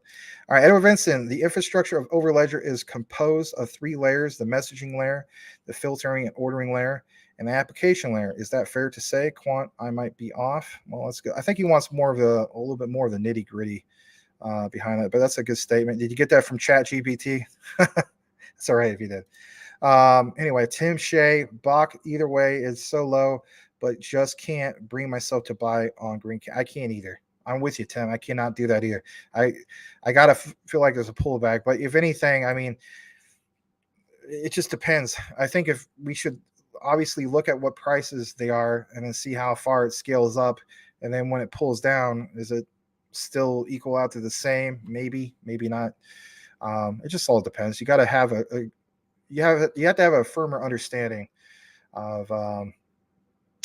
All right, Edward Vincent, the infrastructure of Overledger is composed of 3 layers, the messaging layer, the filtering and ordering layer, and the application layer. Is that fair to say? Quant, I might be off. Well, let's go. I think he wants more of a little bit more of the nitty gritty behind that, but that's a good statement. Did you get that from ChatGPT? It's all right if you did. Anyway, Tim Shea, Bach, either way is so low, but just can't bring myself to buy on green. I can't either. I'm with you, Tim. I cannot do that either. I gotta feel like there's a pullback, but if anything, I mean, it just depends. I think if we should obviously look at what prices they are and then see how far it scales up, and then when it pulls down, is it still equal out to the same? Maybe not. It just all depends. You got to have you have to have a firmer understanding of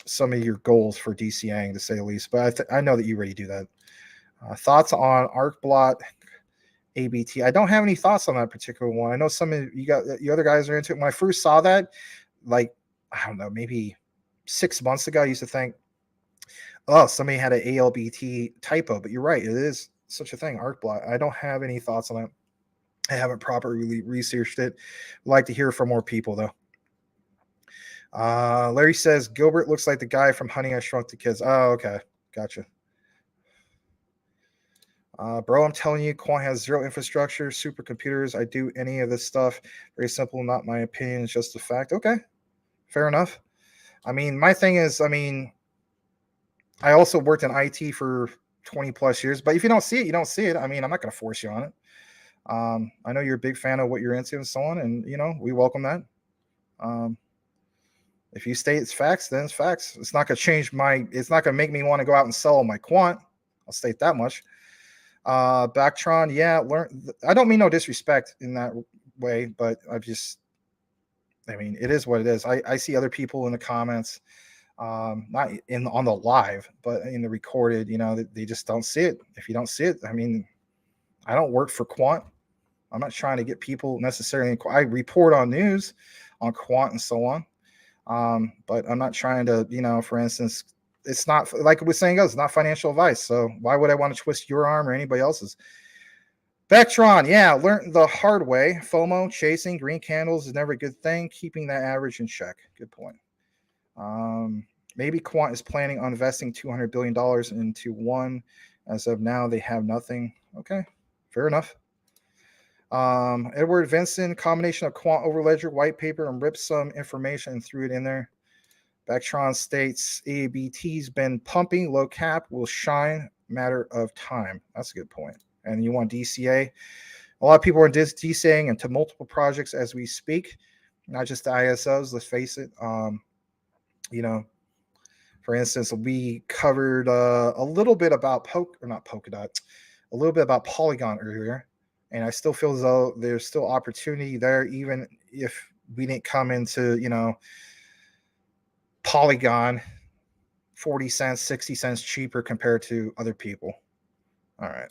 some of your goals for DCAing, to say the least. But I know that you already do that. Thoughts on ArcBlot ABT? I don't have any thoughts on that particular one. I know some of you got the other guys are into it. When I first saw that, like, I don't know, maybe 6 months ago, I used to think, oh, somebody had an ALBT typo. But you're right, it is such a thing, ArcBlot. I don't have any thoughts on it. I haven't properly researched it. I'd like to hear from more people, though. Larry says Gilbert looks like the guy from Honey, I Shrunk the Kids. Oh, okay, gotcha. Bro, I'm telling you, Quant has zero infrastructure, supercomputers. I do any of this stuff. Very simple, not my opinion, it's just a fact. Okay, fair enough. I mean, my thing is, I mean, I also worked in IT for 20 plus years, but if you don't see it, you don't see it. I mean, I'm not going to force you on it. I know you're a big fan of what you're into and so on, and we welcome that. Um, if you state it's facts, then it's facts. It's not going to change it's not going to make me want to go out and sell my quant. I'll state that much. Backtron, yeah, I don't mean no disrespect in that way, but I mean, it is what it is. I see other people in the comments, not on the live, but in the recorded, they just don't see it. If you don't see it, I mean, I don't work for Quant. I'm not trying to get people necessarily. I report on news on Quant and so on, but I'm not trying to, for instance, it's not like we're saying goes, it's not financial advice. So why would I want to twist your arm or anybody else's? Vectron, yeah, learned the hard way. FOMO, chasing green candles is never a good thing. Keeping that average in check. Good point. Maybe Quant is planning on investing $200 billion into one. As of now, they have nothing. Okay, fair enough. Edward Vincent, combination of Quant Overledger white paper and ripped some information and threw it in there. Vectron states ABT's been pumping, low cap will shine, matter of time. That's a good point. And you want DCA. A lot of people are DCAing into multiple projects as we speak, not just the ISOs, let's face it. For instance, we covered a little bit about a little bit about Polygon earlier, and I still feel as though there's still opportunity there, even if we didn't come into, Polygon 40 cents, 60 cents cheaper compared to other people. All right.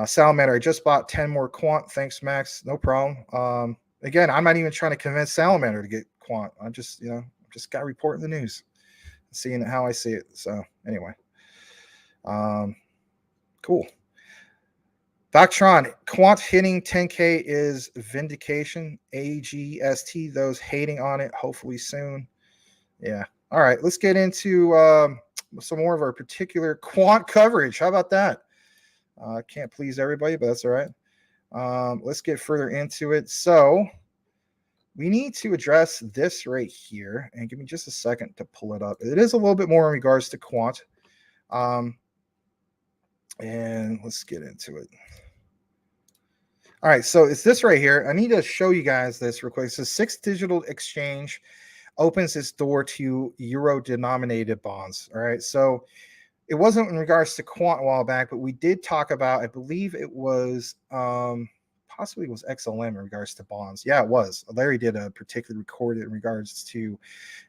Salamander, I just bought 10 more quant. Thanks, Max. No problem. Again, I'm not even trying to convince Salamander to get quant. I just, just got reporting the news, seeing how I see it. So anyway, cool. Doctron, quant hitting 10K is vindication. AGST, those hating on it, hopefully soon. Yeah. All right, let's get into some more of our particular quant coverage. How about that? Can't please everybody, but that's all right. Let's get further into it. So we need to address this right here, and give me just a second to pull it up. It is a little bit more in regards to quant. And let's get into it. All right, so it's this right here. I need to show you guys this real quick. So 6 Digital Exchange opens its door to euro-denominated bonds. All right, so it wasn't in regards to quant a while back, but we did talk about, I believe it was possibly it was XLM in regards to bonds. Yeah, it was. Larry did a particular recorded in regards to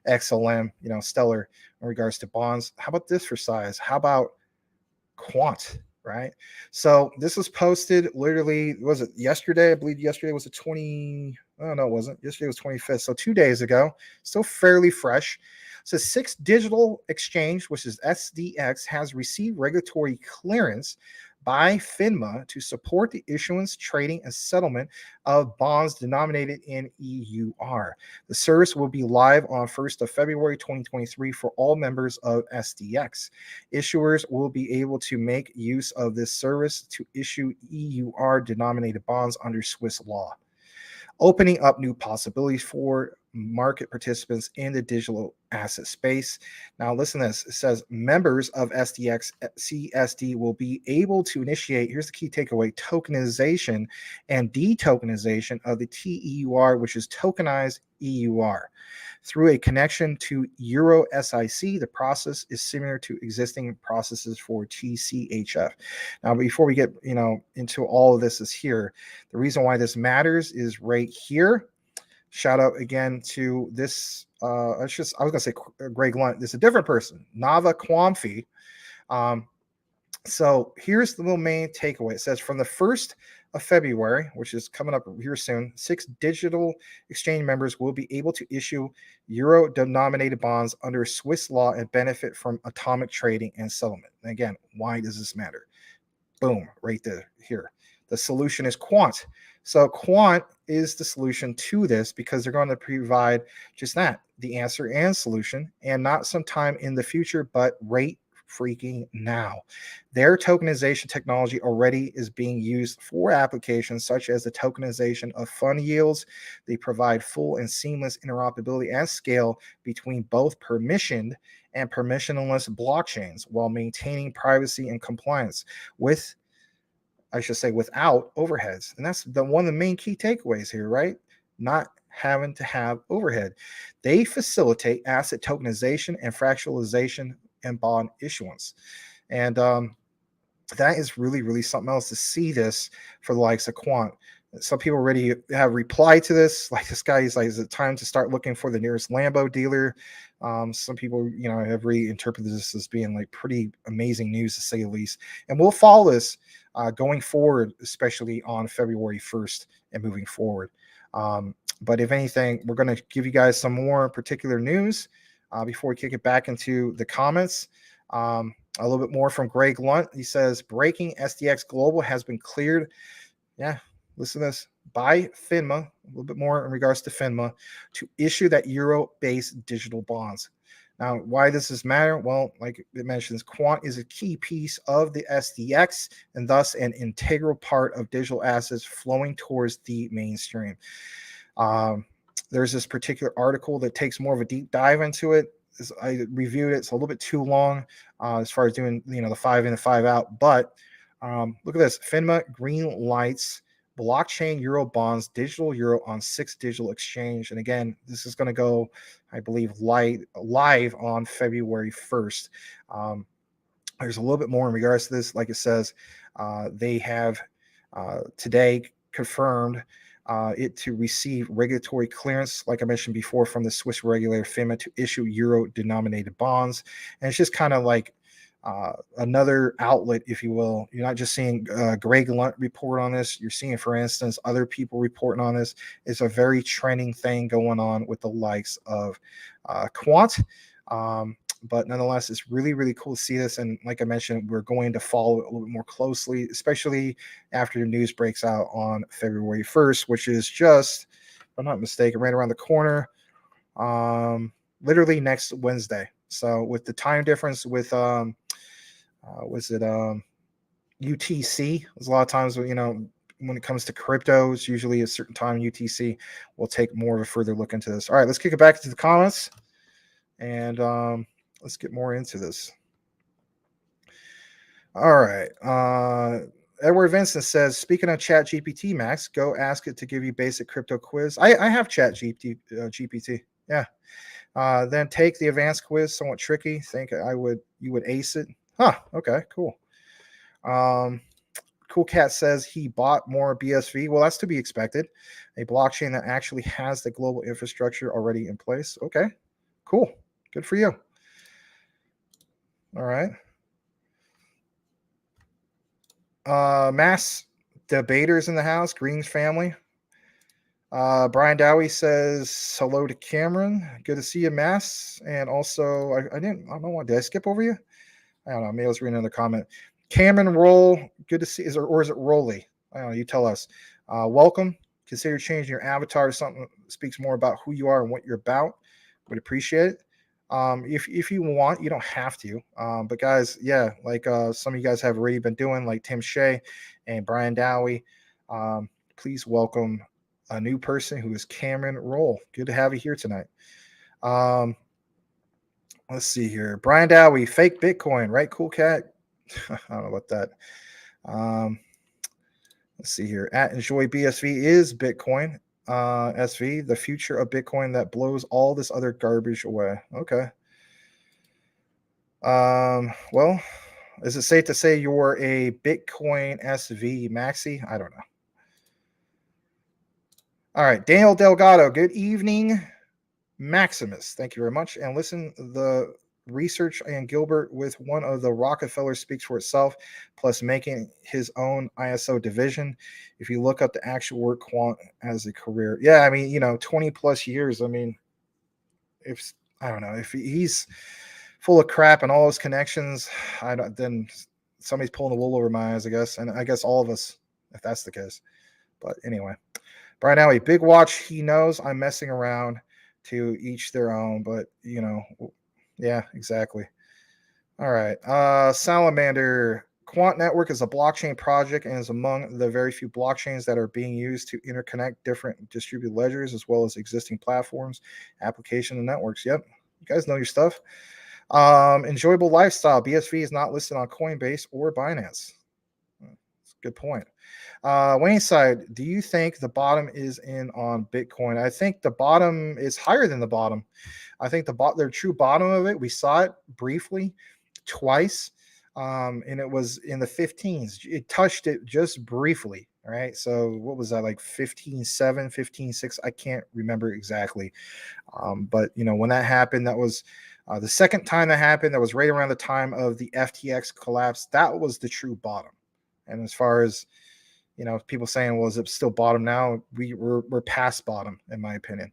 XLM, Stellar in regards to bonds. How about this for size? How about quant? Right. So this was posted literally, was it yesterday? I believe yesterday was the 20. Oh, no, it wasn't. Yesterday was 25th. So 2 days ago, still fairly fresh. So 6 Digital Exchange, which is SDX, has received regulatory clearance by FINMA to support the issuance, trading, and settlement of bonds denominated in EUR. The service will be live on 1st of February 2023 for all members of SDX. Issuers will be able to make use of this service to issue EUR-denominated bonds under Swiss law, opening up new possibilities for market participants in the digital asset space. Now, listen to this. It says members of SDX CSD will be able to initiate, here's the key takeaway, tokenization and detokenization of the TEUR, which is tokenized EUR. Through a connection to Euro SIC, the process is similar to existing processes for TCHF. Now, before we get into all of this is here, the reason why this matters is right here. Shout out again to this. I was gonna say Greg Lunt. This is a different person, Nava Kwamfi. So here's the little main takeaway. It says from the 1st of February, which is coming up here soon, 6 Digital Exchange members will be able to issue euro-denominated bonds under Swiss law and benefit from atomic trading and settlement. And again, why does this matter? Boom, right there, here. The solution is quant. So quant is the solution to this because they're going to provide just that, the answer and solution, and not sometime in the future, but right freaking now. Their tokenization technology already is being used for applications such as the tokenization of fund yields. They provide full and seamless interoperability and scale between both permissioned and permissionless blockchains while maintaining privacy and compliance with, I should say, without overheads. And that's one of the main key takeaways here, right? Not having to have overhead. They facilitate asset tokenization and fractionalization and bond issuance. And that is really, really something else to see this for the likes of Quant. Some people already have replied to this. Like this guy is like, is it time to start looking for the nearest Lambo dealer? Some people, have reinterpreted this as being like pretty amazing news to say the least. And we'll follow this going forward, especially on February 1st and moving forward. But if anything, we're going to give you guys some more particular news before we kick it back into the comments. A little bit more from Greg Lunt. He says, breaking SDX Global has been cleared. Yeah, listen to this. By FINMA, a little bit more in regards to FINMA, to issue that euro-based digital bonds. Now, why does this matter? Well, like it mentions, Quant is a key piece of the SDX and thus an integral part of digital assets flowing towards the mainstream. There's this particular article that takes more of a deep dive into it. I reviewed it. It's a little bit too long as far as doing, the 5 in and 5 out. But look at this. FINMA green lights blockchain euro bonds, digital euro on 6 digital exchange. And again, this is going to go, I believe, live on February 1st. There's a little bit more in regards to this. Like it says, they have today confirmed it to receive regulatory clearance, like I mentioned before, from the Swiss regulator FINMA to issue euro-denominated bonds. And it's just kind of like another outlet, if you will. You're not just seeing Greg Lunt report on this. You're seeing, for instance, other people reporting on this. It's a very trending thing going on with the likes of Quant. But nonetheless, it's really, really cool to see this. And like I mentioned, we're going to follow it a little bit more closely, especially after the news breaks out on February 1st, which is just, if I'm not mistaken, right around the corner, literally next Wednesday. So with the time difference with, UTC, there's a lot of times, when it comes to crypto, it's usually a certain time UTC. We'll take more of a further look into this. All right, let's kick it back to the comments. And let's get more into this. All right. Edward Vincent says, speaking of Chat GPT, Max, go ask it to give you basic crypto quiz. I have Chat GPT. Yeah. Then take the advanced quiz, somewhat tricky. Think you would ace it. Huh. Okay, cool. Cool Cat says he bought more BSV. Well, that's to be expected. A blockchain that actually has the global infrastructure already in place. Okay, cool. Good for you. All right. Mass debaters in the house, Green's family. Brian Dowie says hello to Cameron. Good to see you, Mass. And also, I don't know what, did I skip over you? I don't know. Maybe I was reading another comment. Cameron Roll, good to see. Is it Rolly? I don't know. You tell us. Welcome. Consider changing your avatar to something that speaks more about who you are and what you're about. Would appreciate it. If you want, you don't have to. But guys, yeah, like some of you guys have already been doing, like Tim Shea and Brian Dowie. Please welcome a new person who is Cameron Roll. Good to have you here tonight. Let's see here. Brian Dowie, fake Bitcoin, right? Cool Cat. I don't know about that. Let's see here. At Enjoy BSV is Bitcoin. SV, the future of Bitcoin that blows all this other garbage away. Okay. Well, is it safe to say you're a Bitcoin SV Maxi? I don't know. All right. Daniel Delgado, good evening. Maximus, thank you very much. And listen, the research and Gilbert with one of the Rockefeller speaks for itself, plus making his own ISO division. If you look up the actual word quant as a career, yeah, I mean, 20 plus years. I mean, I don't know if he's full of crap and all his connections, then somebody's pulling the wool over my eyes, I guess. And I guess all of us, if that's the case. But anyway, Brian Alley, big watch. He knows I'm messing around. To each their own, but yeah, exactly. All right. Salamander Quant Network is a blockchain project and is among the very few blockchains that are being used to interconnect different distributed ledgers as well as existing platforms, application, and networks. Yep. You guys know your stuff. Enjoyable lifestyle. BSV is not listed on Coinbase or Binance. That's a good point. Wayne side, do you think the bottom is in on Bitcoin? I think the bottom is higher than the bottom. I think their true bottom of it, we saw it briefly twice, and it was in the 15s. It touched it just briefly, right? So what was that, like 15.7, 15.6? I can't remember exactly. But when that happened, that was the second time that happened. That was right around the time of the FTX collapse. That was the true bottom. And as far as people saying, well, is it still bottom now? We're past bottom, in my opinion.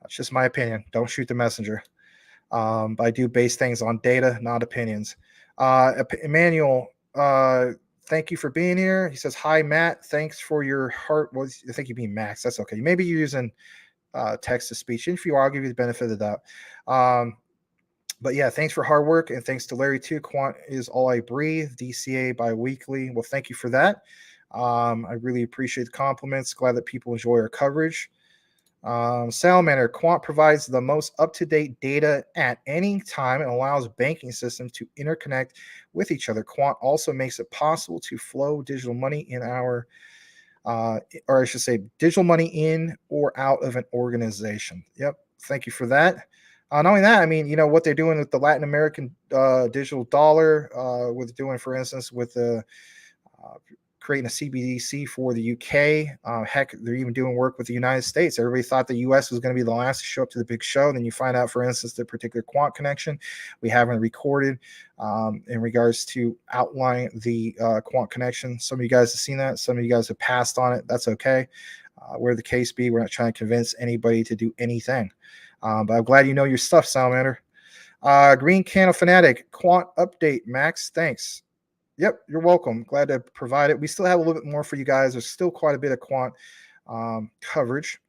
That's just my opinion. Don't shoot the messenger. But I do base things on data, not opinions. Emmanuel, thank you for being here. He says, hi, Matt. Thanks for your heart. Well, I think you mean Max. That's okay. Maybe you're using text to speech. And if you are, I'll give you the benefit of that. But yeah, thanks for hard work. And thanks to Larry, too. Quant is all I breathe. DCA bi-weekly. Well, thank you for that. I really appreciate the compliments. Glad that people enjoy our coverage. Salamander Quant provides the most up-to-date data at any time and allows banking systems to interconnect with each other. Quant also makes it possible to flow digital money in or I should say, digital money in or out of an organization. Yep. Thank you for that. Not only that, I mean, what they're doing with the Latin American digital dollar, with doing, for instance, with the creating a CBDC for the UK. Heck, they're even doing work with the United States. Everybody thought the US was going to be the last to show up to the big show. Then you find out, for instance, the particular quant connection we haven't recorded in regards to outlining the quant connection. Some of you guys have seen that. Some of you guys have passed on it. That's okay. Where the case be, we're not trying to convince anybody to do anything. But I'm glad you know your stuff, Salamander. Green Candle Fanatic, quant update, Max. Thanks. Yep, you're welcome. Glad to provide it. We still have a little bit more for you guys. There's still quite a bit of quant coverage.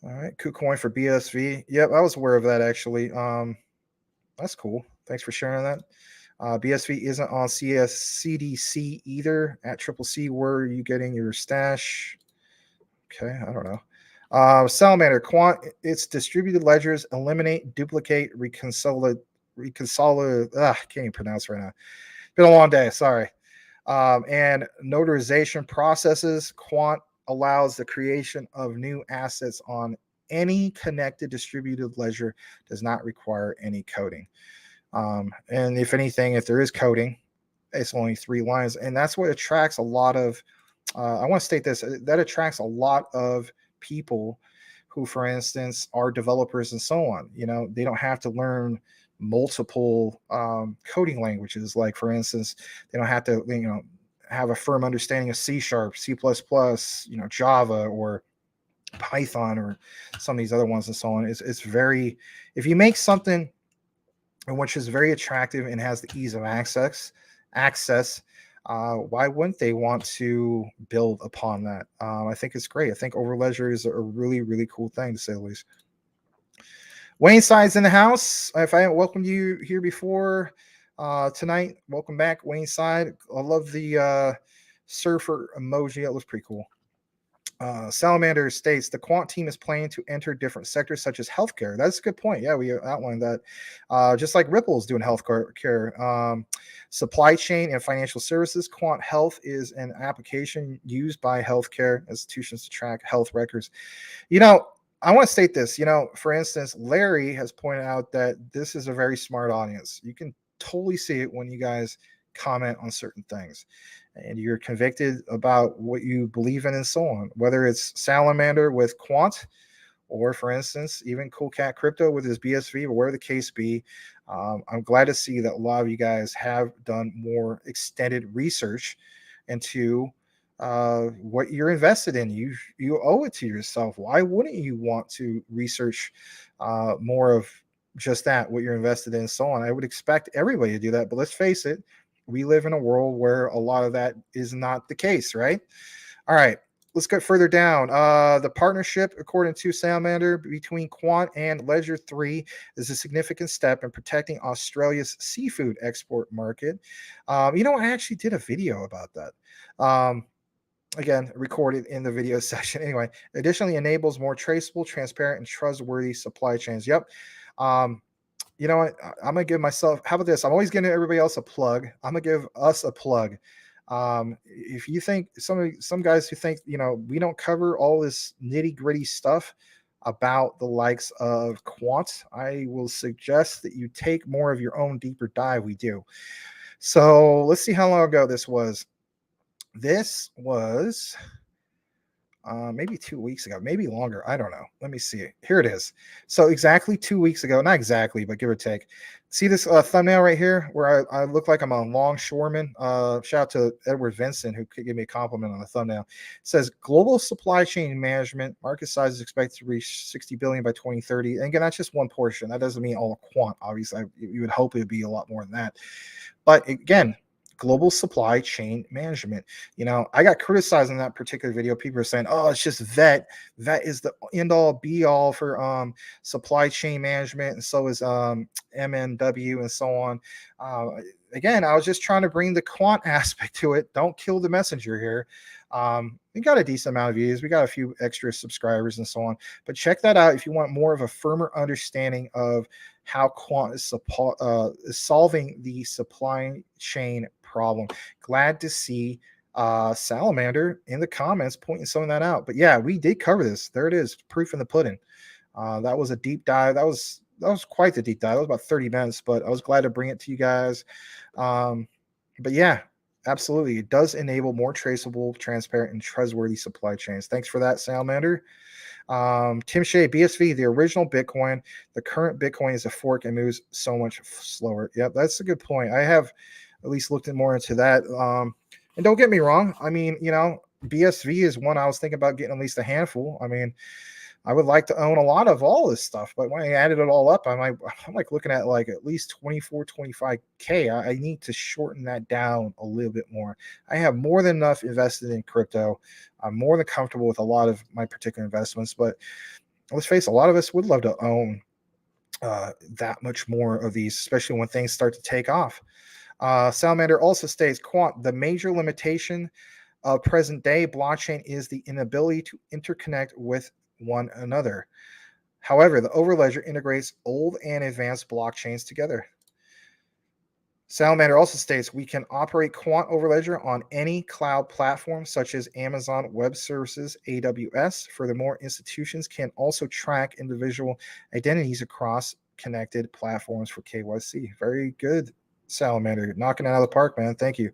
All right, KuCoin for BSV. Yep, I was aware of that actually. That's cool. Thanks for sharing that. BSV isn't on CDC either. At Triple C, where are you getting your stash? Okay, I don't know. Salamander Quant, its distributed ledgers eliminate, duplicate, reconcile. I can't even pronounce right now. It's been a long day. Sorry. And notarization processes. Quant allows the creation of new assets on any connected distributed ledger. Does not require any coding. And if anything, if there is coding, it's only 3 lines, and that's what attracts a lot of. I want to state this: that attracts a lot of people who, for instance, are developers and so on. They don't have to learn multiple coding languages. Like, for instance, they don't have to have a firm understanding of C#, C++, Java, or Python, or some of these other ones and so on. It's very, if you make something which is very attractive and has the ease of access, why wouldn't they want to build upon that? I think it's great. I think Overledger is a really, really cool thing, to say the least. Wayne Side's in the house. If I haven't welcomed you here before tonight, welcome back, Wayne Side. I love the surfer emoji. That was pretty cool. Salamander states the quant team is planning to enter different sectors such as healthcare. That's a good point. Yeah, we outlined that. Just like Ripple is doing healthcare, supply chain and financial services. Quant Health is an application used by healthcare institutions to track health records. I want to state this. For instance, Larry has pointed out that this is a very smart audience. You can totally see it when you guys comment on certain things and you're convicted about what you believe in and so on, whether it's Salamander with Quant or, for instance, even Cool Cat Crypto with his BSV, or whatever the case be. I'm glad to see that a lot of you guys have done more extended research into what you're invested in. You owe it to yourself. Why wouldn't you want to research more of just that, what you're invested in and so on? I would expect everybody to do that, but let's face it, we live in a world where a lot of that is not the case, right? All right. let's get further down. The partnership, according to Salamander, between Quant and Ledger 3 is a significant step in protecting Australia's seafood export market. I actually did a video about that. Again, recorded in the video section. Anyway, additionally enables more traceable, transparent, and trustworthy supply chains. Yep. You know what? I'm gonna give myself. How about this? I'm always giving everybody else a plug. I'm gonna give us a plug. If you think some guys who think we don't cover all this nitty gritty stuff about the likes of Quant, I will suggest that you take more of your own deeper dive. We do. So let's see how long ago this was. This was maybe 2 weeks ago, maybe longer. I don't know. Let me see. Here it is. So exactly 2 weeks ago, not exactly, but give or take. See this thumbnail right here where I look like I'm a longshoreman. Shout out to Edward Vincent who could give me a compliment on the thumbnail. It says global supply chain management market size is expected to reach 60 billion by 2030. And again, that's just one portion. That doesn't mean all Quant. Obviously, you would hope it would be a lot more than that. But again, global supply chain management. I got criticized in that particular video. People are saying, "Oh, it's just vet. Vet is the end all be all for supply chain management, and so is MNW and so on." Again, I was just trying to bring the quant aspect to it. Don't kill the messenger here. We got a decent amount of views. We got a few extra subscribers and so on. But check that out if you want more of a firmer understanding of how quant is solving the supply chain problem. Glad to see Salamander in the comments pointing some of that out. But yeah, we did cover this. There it is, proof in the pudding. That was a deep dive. That was quite the deep dive. That was about 30 minutes, but I was glad to bring it to you guys. But yeah, absolutely, it does enable more traceable, transparent, and trustworthy supply chains. Thanks for that, Salamander. Tim Shea, BSV, the original Bitcoin. The current Bitcoin is a fork and moves so much slower. Yep, that's a good point. I have at least looked more into that. And don't get me wrong. I mean, BSV is one I was thinking about getting at least a handful. I mean, I would like to own a lot of all this stuff, but when I added it all up, I'm like looking at like at least 24, 25K. I need to shorten that down a little bit more. I have more than enough invested in crypto. I'm more than comfortable with a lot of my particular investments, but let's face it, a lot of us would love to own that much more of these, especially when things start to take off. Salamander also states, Quant, the major limitation of present day blockchain is the inability to interconnect with one another. However, the Overledger integrates old and advanced blockchains together. Salamander also states we can operate Quant Overledger on any cloud platform such as Amazon Web Services, AWS. Furthermore, institutions can also track individual identities across connected platforms for KYC. Very good, Salamander. Knocking it out of the park, man. Thank you.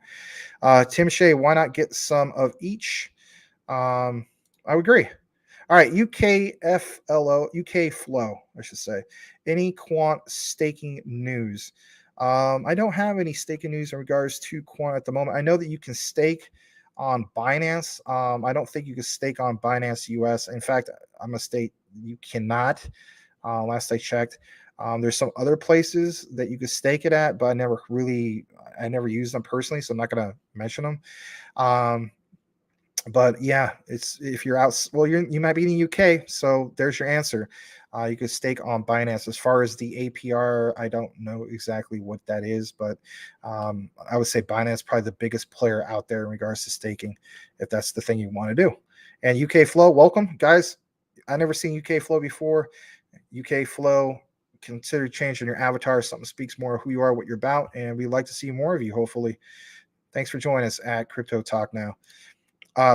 Tim Shea, why not get some of each? I would agree. All right, UK Flow, I should say. Any quant staking news? I don't have any staking news in regards to quant at the moment. I know that you can stake on Binance. I don't think you can stake on Binance US. In fact, I'm a state you cannot. Last I checked. There's some other places that you could stake it at, but I never used them personally, so I'm not going to mention them. But yeah, it's if you're out, well, you might be in the UK, so there's your answer. You could stake on Binance. As far as the APR, I don't know exactly what that is, but I would say Binance is probably the biggest player out there in regards to staking, if that's the thing you want to do. And UK Flow, welcome, guys. I never seen UK Flow before. UK Flow, consider changing your avatar. Something speaks more of who you are, what you're about, and we'd like to see more of you, hopefully. Thanks for joining us at Crypto Talk Now.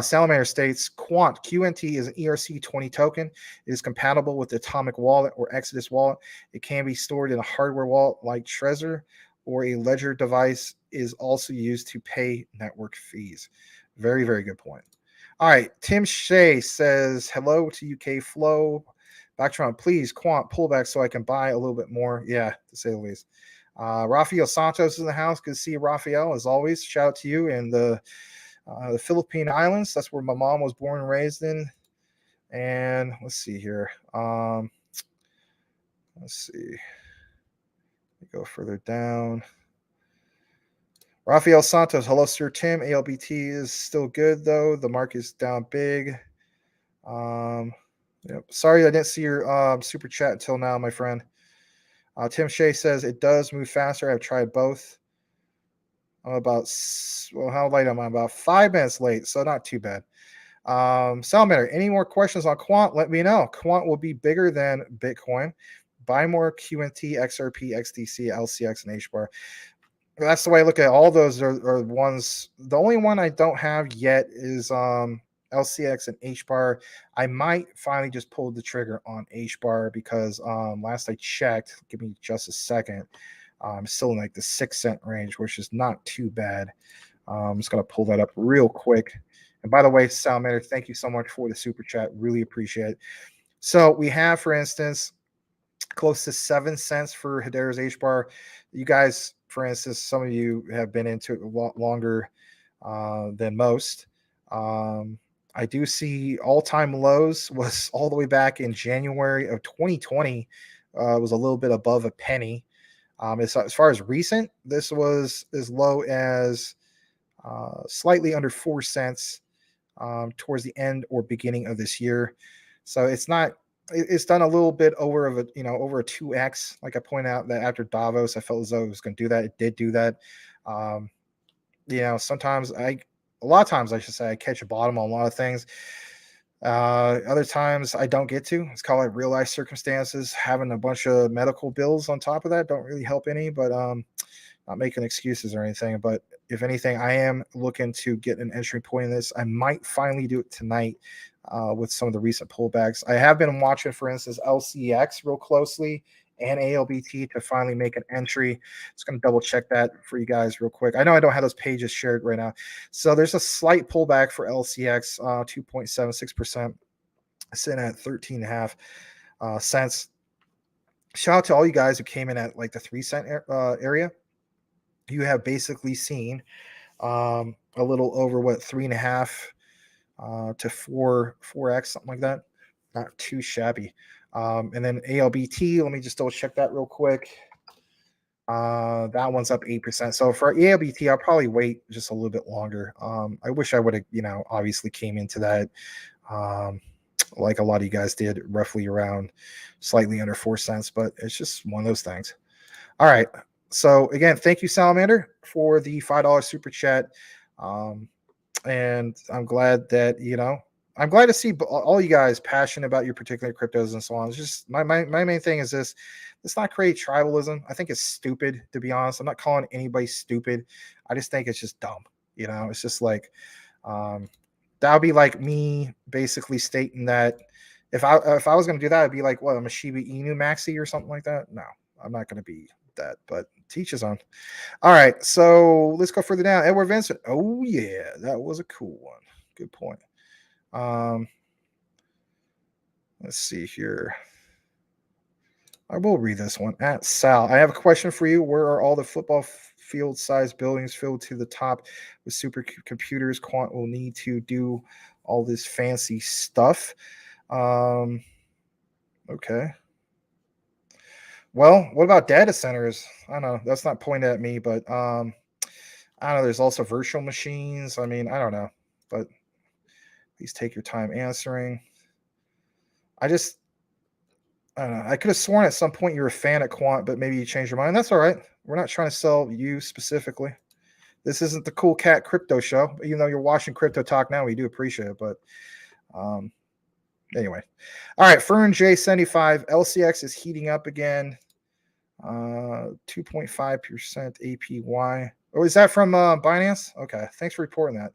Salamander states, Quant, QNT is an ERC20 token. It is compatible with the Atomic Wallet or Exodus Wallet. It can be stored in a hardware wallet like Trezor, or a ledger device is also used to pay network fees. Very, very good point. All right, Tim Shea says, hello to UK Flow. Backtrump, please, Quant, pull back so I can buy a little bit more. Yeah, to say the least. Rafael Santos is in the house. Good to see you, Rafael, as always. Shout out to you and the Philippine Islands. That's where my mom was born and raised in. And let's see here. Let's see. Go further down. Rafael Santos, hello, Sir Tim. ALBT is still good though. The market is down big. Yep. Sorry, I didn't see your super chat until now, my friend. Tim Shea says it does move faster. I've tried both. I'm about how late am I? About 5 minutes late, so not too bad. Salamander, any more questions on Quant? Let me know. Quant will be bigger than Bitcoin. Buy more QNT, XRP, XDC, LCX, and HBAR. That's the way I look at it. All those are ones. The only one I don't have yet is LCX and HBAR. I might finally just pull the trigger on HBAR because last I checked, give me just a second, I'm still in like the 6 cent range, which is not too bad. I'm just going to pull that up real quick. And by the way, Salamander, thank you so much for the super chat. Really appreciate it. So we have, for instance, close to 7 cents for Hedera's HBAR. You guys, for instance, some of you have been into it a lot longer than most. I do see all-time lows was all the way back in January of 2020. It was a little bit above a penny. As far as recent, this was as low as slightly under 4 cents towards the end or beginning of this year. So it's not. It's done a little bit over a 2x. Like I point out that after Davos, I felt as though it was going to do that. It did do that. Sometimes a lot of times I should say I catch a bottom on a lot of things. Other times I don't get to. It's called like real life circumstances. Having a bunch of medical bills on top of that don't really help any. But not making excuses or anything. But if anything, I am looking to get an entry point in this. I might finally do it tonight with some of the recent pullbacks. I have been watching, for instance, LCX real closely and ALBT to finally make an entry. Just going to double check that for you guys real quick. I know I don't have those pages shared right now. So there's a slight pullback for LCX, 2.76%, sitting at 13.5 cents. Shout out to all you guys who came in at like the 3 cent area. You have basically seen a little over 3.5 to 4x, something like that. Not too shabby. And then ALBT, let me just double check that real quick. That one's up 8%. So for ALBT, I'll probably wait just a little bit longer. I wish I would have, obviously came into that like a lot of you guys did, roughly around slightly under 4 cents, but it's just one of those things. All right. So again, thank you, Salamander, for the $5 super chat. And I'm glad that, I'm glad to see all you guys passionate about your particular cryptos and so on. It's just my main thing is this. Let's not create tribalism. I think it's stupid, to be honest. I'm not calling anybody stupid. I just think it's just dumb. It's just like that would be like me basically stating that if I was going to do that, I'd be like, what, I'm a Shiba Inu maxi or something like that. No, I'm not going to be that, but teach his own. All right, so let's go further down. Edward Vincent. Oh yeah, that was a cool one. Good point. Let's see here. I will read this one. At Sal, I have a question for you. Where are all the football field sized buildings filled to the top with supercomputers? Quant will need to do all this fancy stuff. Okay. Well, what about data centers? I don't know. That's not pointed at me, but I don't know. There's also virtual machines. I mean, I don't know, but please take your time answering. I don't know. I could have sworn at some point you're a fan of Quant, but maybe you changed your mind. That's all right. We're not trying to sell you specifically. This isn't the Cool Cat Crypto Show. Even though you're watching Crypto Talk now, we do appreciate it. But anyway. All right. Fern J75. LCX is heating up again. 2.5% APY. Oh, is that from Binance? Okay. Thanks for reporting that.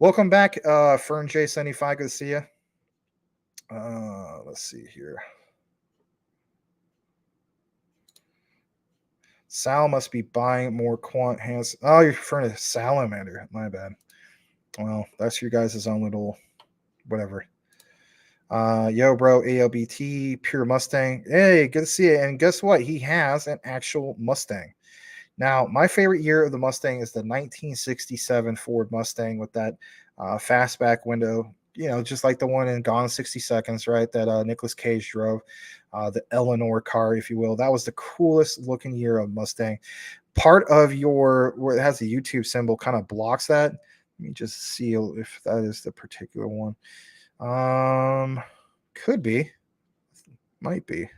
Welcome back, Fern J75. Good to see you. Let's see here. Sal must be buying more quant hands. Oh, you're referring to Salamander. My bad. Well, that's your guys' own little whatever. Yo, bro, ALBT, pure Mustang. Hey, good to see you. And guess what? He has an actual Mustang. Now, my favorite year of the Mustang is the 1967 Ford Mustang with that fastback window. Just like the one in Gone 60 Seconds, right? That Nicolas Cage drove, the Eleanor car, if you will. That was the coolest looking year of Mustang. part of your where it has the YouTube symbol kind of blocks that. Let me just see if that is the particular one. Could be, might be.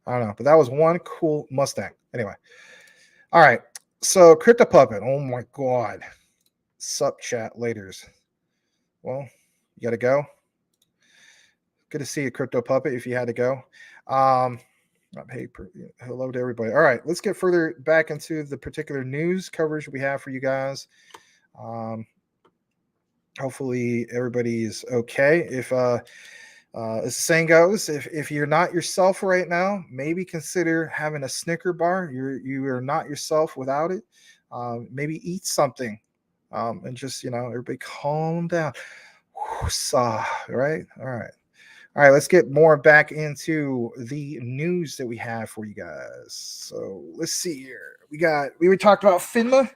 I don't know, but that was one cool Mustang. Anyway, all right. So Crypto Puppet. Oh my god. Sup chat laters. Well, you got to go. Good to see you, Crypto Puppet. If you had to go. Hey, hello to everybody. All right, let's get further back into the particular news coverage we have for you guys. Hopefully everybody's okay. If as the saying goes, if you're not yourself right now, maybe consider having a Snicker bar. You are not yourself without it. Maybe eat something, and just everybody calm down. Right? All right. All right, let's get more back into the news that we have for you guys. So let's see here. We talked about FINMA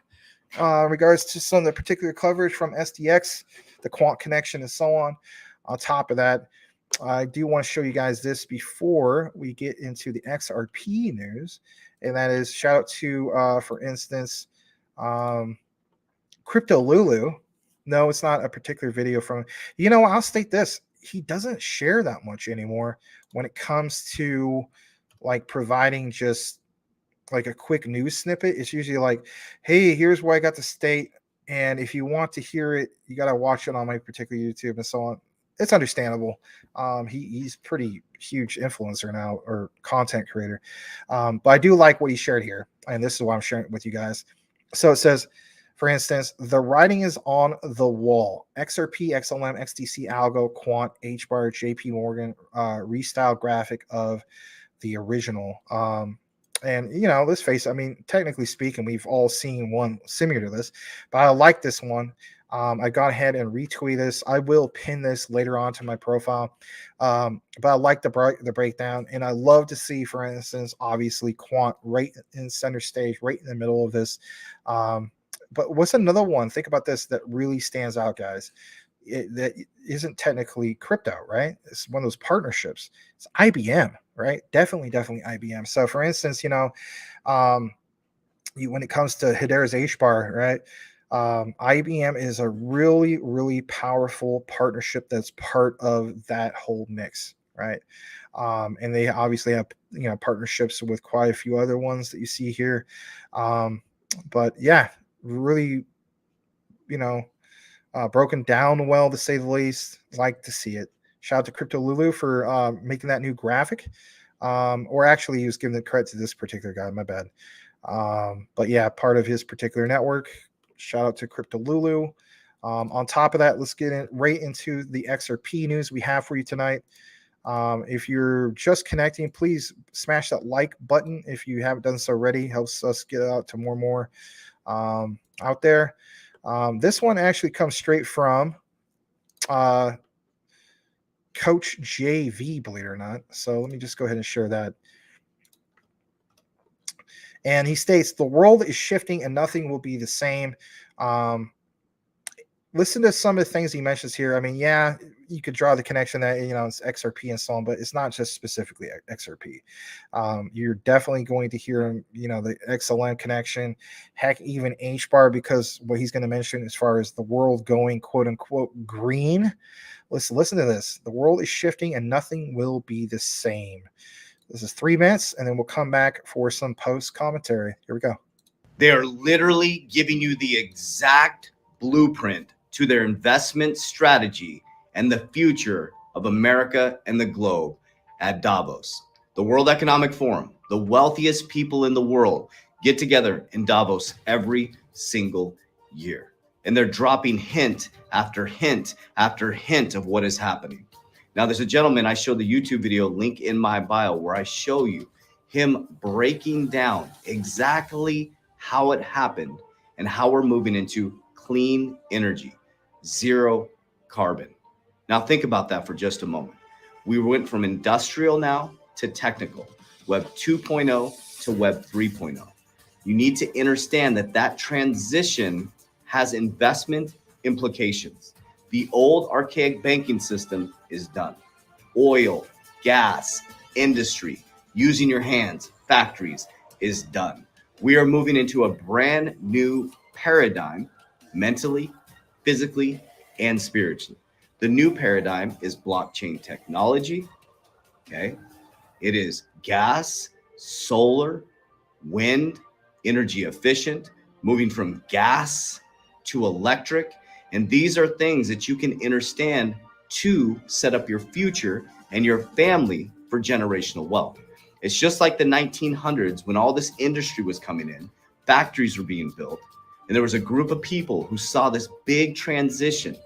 in regards to some of the particular coverage from SDX, the quant connection, and so on. On top of that, I do want to show you guys this before we get into the XRP news, and that is shout out to, for instance, Crypto Lulu. No, it's not a particular video from. I'll state this. He doesn't share that much anymore when it comes to like providing just like a quick news snippet. It's usually like, hey, here's what I got to state. And if you want to hear it, you got to watch it on my particular YouTube and so on. It's understandable. He's pretty huge influencer now, or content creator. But I do like what he shared here. And this is why I'm sharing it with you guys. So it says, for instance, the writing is on the wall. XRP, XLM, XDC, Algo, Quant, HBAR, JP Morgan, restyle graphic of the original. And let's face it, I mean, technically speaking, we've all seen one similar to this, but I like this one. I got ahead and retweet this. I will pin this later on to my profile. But I like the breakdown, and I love to see, for instance, obviously Quant right in center stage, right in the middle of this. But what's another one? Think about this that really stands out, guys. That isn't technically crypto, right? It's one of those partnerships. It's IBM, right? Definitely IBM. So, for instance, when it comes to Hedera's HBAR, right? IBM is a really, really powerful partnership that's part of that whole mix, right? And they obviously have partnerships with quite a few other ones that you see here. But yeah, really, broken down well, to say the least. Like to see it. Shout out to Crypto Lulu for making that new graphic. Or actually, he was giving the credit to this particular guy. My bad. But yeah, part of his particular network. Shout out to Crypto Lulu. On top of that, let's get right into the XRP news we have for you tonight. If you're just connecting, please smash that like button if you haven't done so already. Helps us get out to more out there. This one actually comes straight from Coach JV, believe it or not. So let me just go ahead and share that. And he states, the world is shifting and nothing will be the same. Listen to some of the things he mentions here. I mean, yeah, you could draw the connection that, it's XRP and so on, but it's not just specifically XRP. You're definitely going to hear, the XLM connection, heck, even HBAR, because what he's going to mention as far as the world going, quote unquote, green. Listen to this. The world is shifting and nothing will be the same. This is 3 minutes, and then we'll come back for some post commentary. Here we go. They are literally giving you the exact blueprint to their investment strategy and the future of America and the globe at Davos. The World Economic Forum, the wealthiest people in the world get together in Davos every single year. And they're dropping hint after hint after hint of what is happening. Now, there's a gentleman, I show the YouTube video link in my bio where I show you him breaking down exactly how it happened and how we're moving into clean energy, zero carbon. Now, think about that for just a moment. We went from industrial now to technical, Web 2.0 to Web 3.0. You need to understand that transition has investment implications. The old archaic banking system is done. Oil, gas, industry, using your hands, factories is done. We are moving into a brand new paradigm, mentally, physically, and spiritually. The new paradigm is blockchain technology. Okay. It is gas, solar, wind, energy efficient, moving from gas to electric. And these are things that you can understand to set up your future and your family for generational wealth. It's just like the 1900s when all this industry was coming in, factories were being built, and there was a group of people who saw this big transition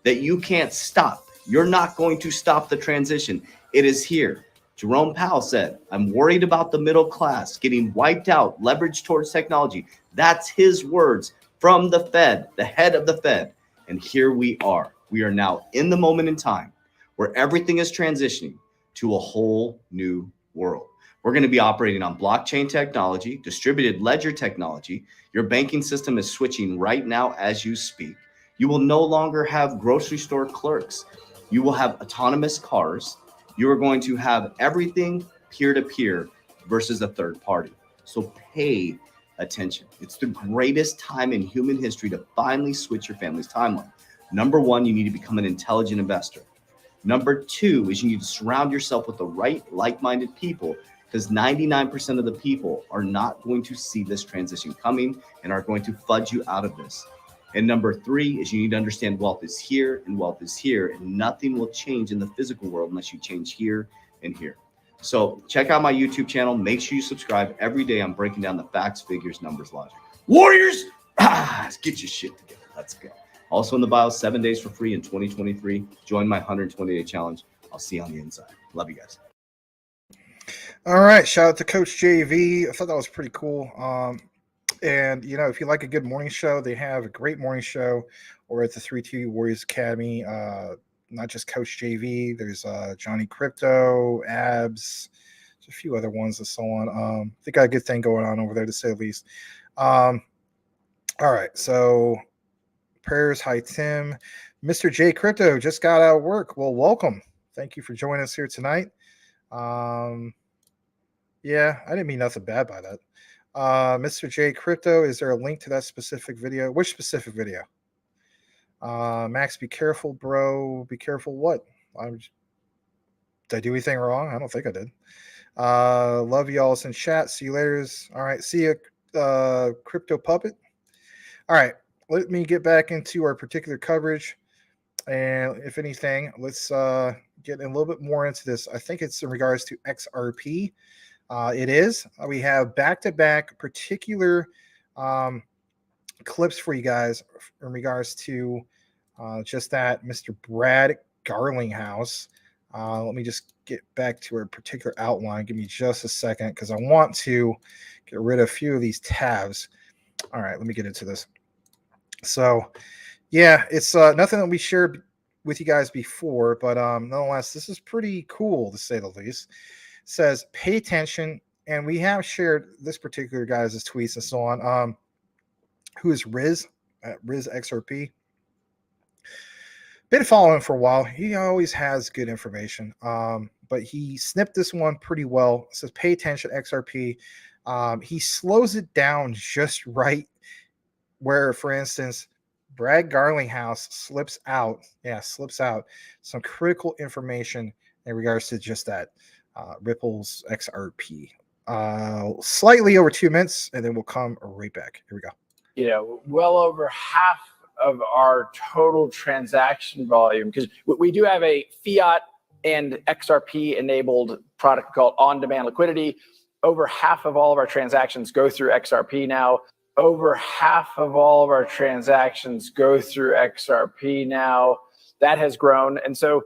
that you can't stop. You're not going to stop the transition. It is here. Jerome Powell said, I'm worried about the middle class getting wiped out, leveraged towards technology. That's his words from the Fed, the head of the Fed. And here we are. We are now in the moment in time where everything is transitioning to a whole new world. We're going to be operating on blockchain technology, distributed ledger technology. Your banking system is switching right now as you speak. You will no longer have grocery store clerks. You will have autonomous cars. You are going to have everything peer-to-peer versus a third party. So pay attention. It's the greatest time in human history to finally switch your family's timeline. Number one, you need to become an intelligent investor. Number two is you need to surround yourself with the right like-minded people, because 99% of the people are not going to see this transition coming and are going to fudge you out of this. And number three is you need to understand wealth is here and wealth is here, and nothing will change in the physical world unless you change here and here. So check out my YouTube channel. Make sure you subscribe. Every day I'm breaking down the facts, figures, numbers, logic. Warriors, let's get your shit together. Let's go. Also in the bio, 7 days for free in 2023. Join my 120-day challenge. I'll see you on the inside. Love you guys. All right. Shout out to Coach JV. I thought that was pretty cool. And, you know, if you like a good morning show, they have a great morning show over at the 3T Warriors Academy. Not just Coach JV. There's Johnny Crypto, Abs, a few other ones and so on. They got a good thing going on over there, to say the least. All right. So prayers. Hi, Tim. Mr. J Crypto just got out of work. Well, welcome. Thank you for joining us here tonight. Yeah, I didn't mean nothing bad by that. Mr. J Crypto, is there a link to that specific video? Which specific video? Max, be careful, bro. Be careful. What? Did I do anything wrong? I don't think I did. Love y'all. It's in chat. See you later. All right. See you, Crypto Puppet. All right. Let me get back into our particular coverage. And if anything, let's get a little bit more into this. I think it's in regards to XRP. It is. We have back-to-back particular clips for you guys in regards to just that, Mr. Brad Garlinghouse. Let me just get back to our particular outline. Give me just a second because I want to get rid of a few of these tabs. All right, let me get into this. So, yeah, it's nothing that we shared with you guys before, but nonetheless, this is pretty cool to say the least. Says pay attention, and we have shared this particular guy's tweets and so on. Who is Riz at Riz XRP? Been following him for a while. He always has good information, but he snipped this one pretty well. It says pay attention, XRP. He slows it down just right, where, for instance, Brad Garlinghouse slips out some critical information in regards to just that. Ripple's XRP. Slightly over 2 minutes, and then we'll come right back. Here we go. You know, well over half of our total transaction volume, because we do have a fiat and XRP enabled product called on-demand liquidity. Over half of all of our transactions go through XRP now. Over half of all of our transactions go through XRP now. That has grown. And so,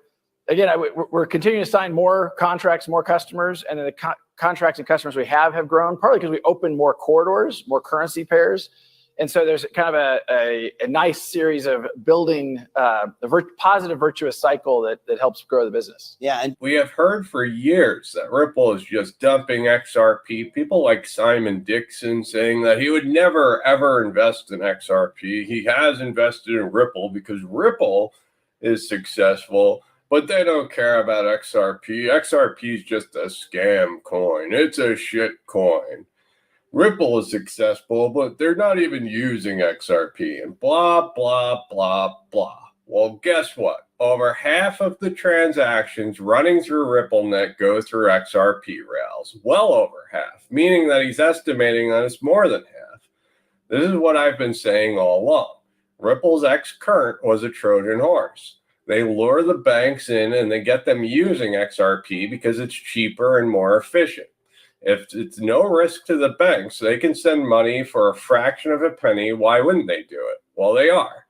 again, we're continuing to sign more contracts, more customers, and then the contracts and customers we have grown, partly because we opened more corridors, more currency pairs. And so there's kind of a nice series of building the positive virtuous cycle that helps grow the business. Yeah, and we have heard for years that Ripple is just dumping XRP. People like Simon Dixon saying that he would never, ever invest in XRP. He has invested in Ripple because Ripple is successful, but they don't care about XRP. XRP is just a scam coin. It's a shit coin. Ripple is successful, but they're not even using XRP and blah, blah, blah, blah. Well, guess what? Over half of the transactions running through RippleNet go through XRP rails. Well over half, meaning that he's estimating that it's more than half. This is what I've been saying all along. Ripple's X-Current was a Trojan horse. They lure the banks in and they get them using XRP because it's cheaper and more efficient. If it's no risk to the banks, they can send money for a fraction of a penny. Why wouldn't they do it? Well, they are.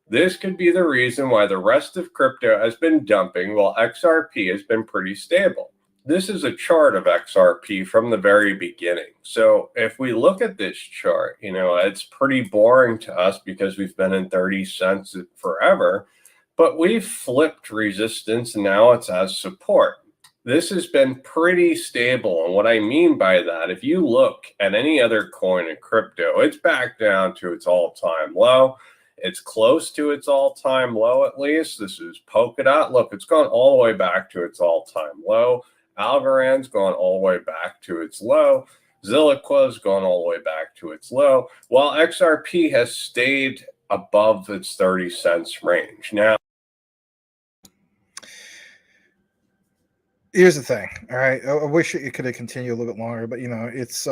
This could be the reason why the rest of crypto has been dumping while XRP has been pretty stable. This is a chart of XRP from the very beginning. So if we look at this chart, it's pretty boring to us because we've been in 30 cents forever, but we've flipped resistance and now it's as support. This has been pretty stable. And what I mean by that, if you look at any other coin in crypto, it's back down to its all-time low. It's close to its all-time low, at least. This is Polkadot. Look, it's gone all the way back to its all-time low. Algorand's gone all the way back to its low. Zilliqua's gone all the way back to its low, while XRP has stayed above its 30 cents range. Now, here's the thing. All right. I wish it could have continued a little bit longer, but it's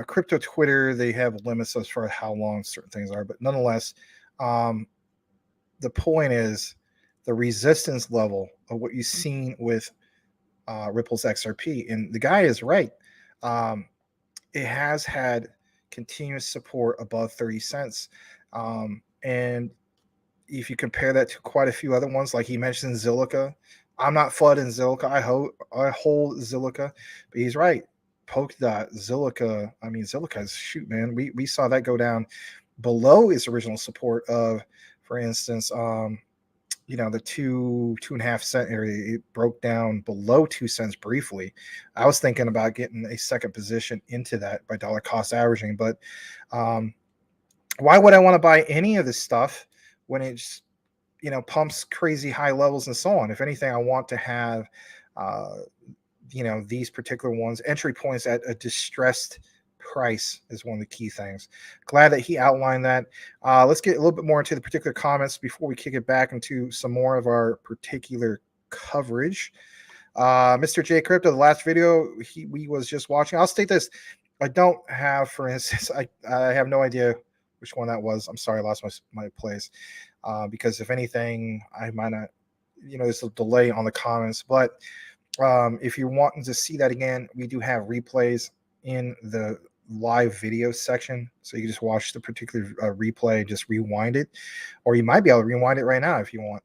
crypto Twitter, they have limits as far as how long certain things are, but nonetheless, the point is the resistance level of what you've seen with Ripple's XRP, and the guy is right. It has had continuous support above 30 cents. And if you compare that to quite a few other ones, like he mentioned Zilliqa, I'm not flooding Zilliqa. I hold Zilliqa, but he's right. Polkadot, Zilliqa. I mean, Zilliqa's shoot, man. We saw that go down below its original support of, for instance, the 2.5 cent area. It broke down below 2 cents briefly. I was thinking about getting a second position into that by dollar cost averaging, but why would I want to buy any of this stuff when it's pumps crazy high levels and so on? If anything, I want to have these particular ones, entry points at a distressed price is one of the key things. Glad that he outlined that. Let's get a little bit more into the particular comments before we kick it back into some more of our particular coverage. Mr. J Crypto, the last video we was just watching, I'll state this. I don't have, for instance, I have no idea which one that was. I'm sorry, I lost my place. Because if anything, I might not, there's a delay on the comments, but if you're wanting to see that again, we do have replays in the live video section. So you can just watch the particular replay, just rewind it, or you might be able to rewind it right now if you want.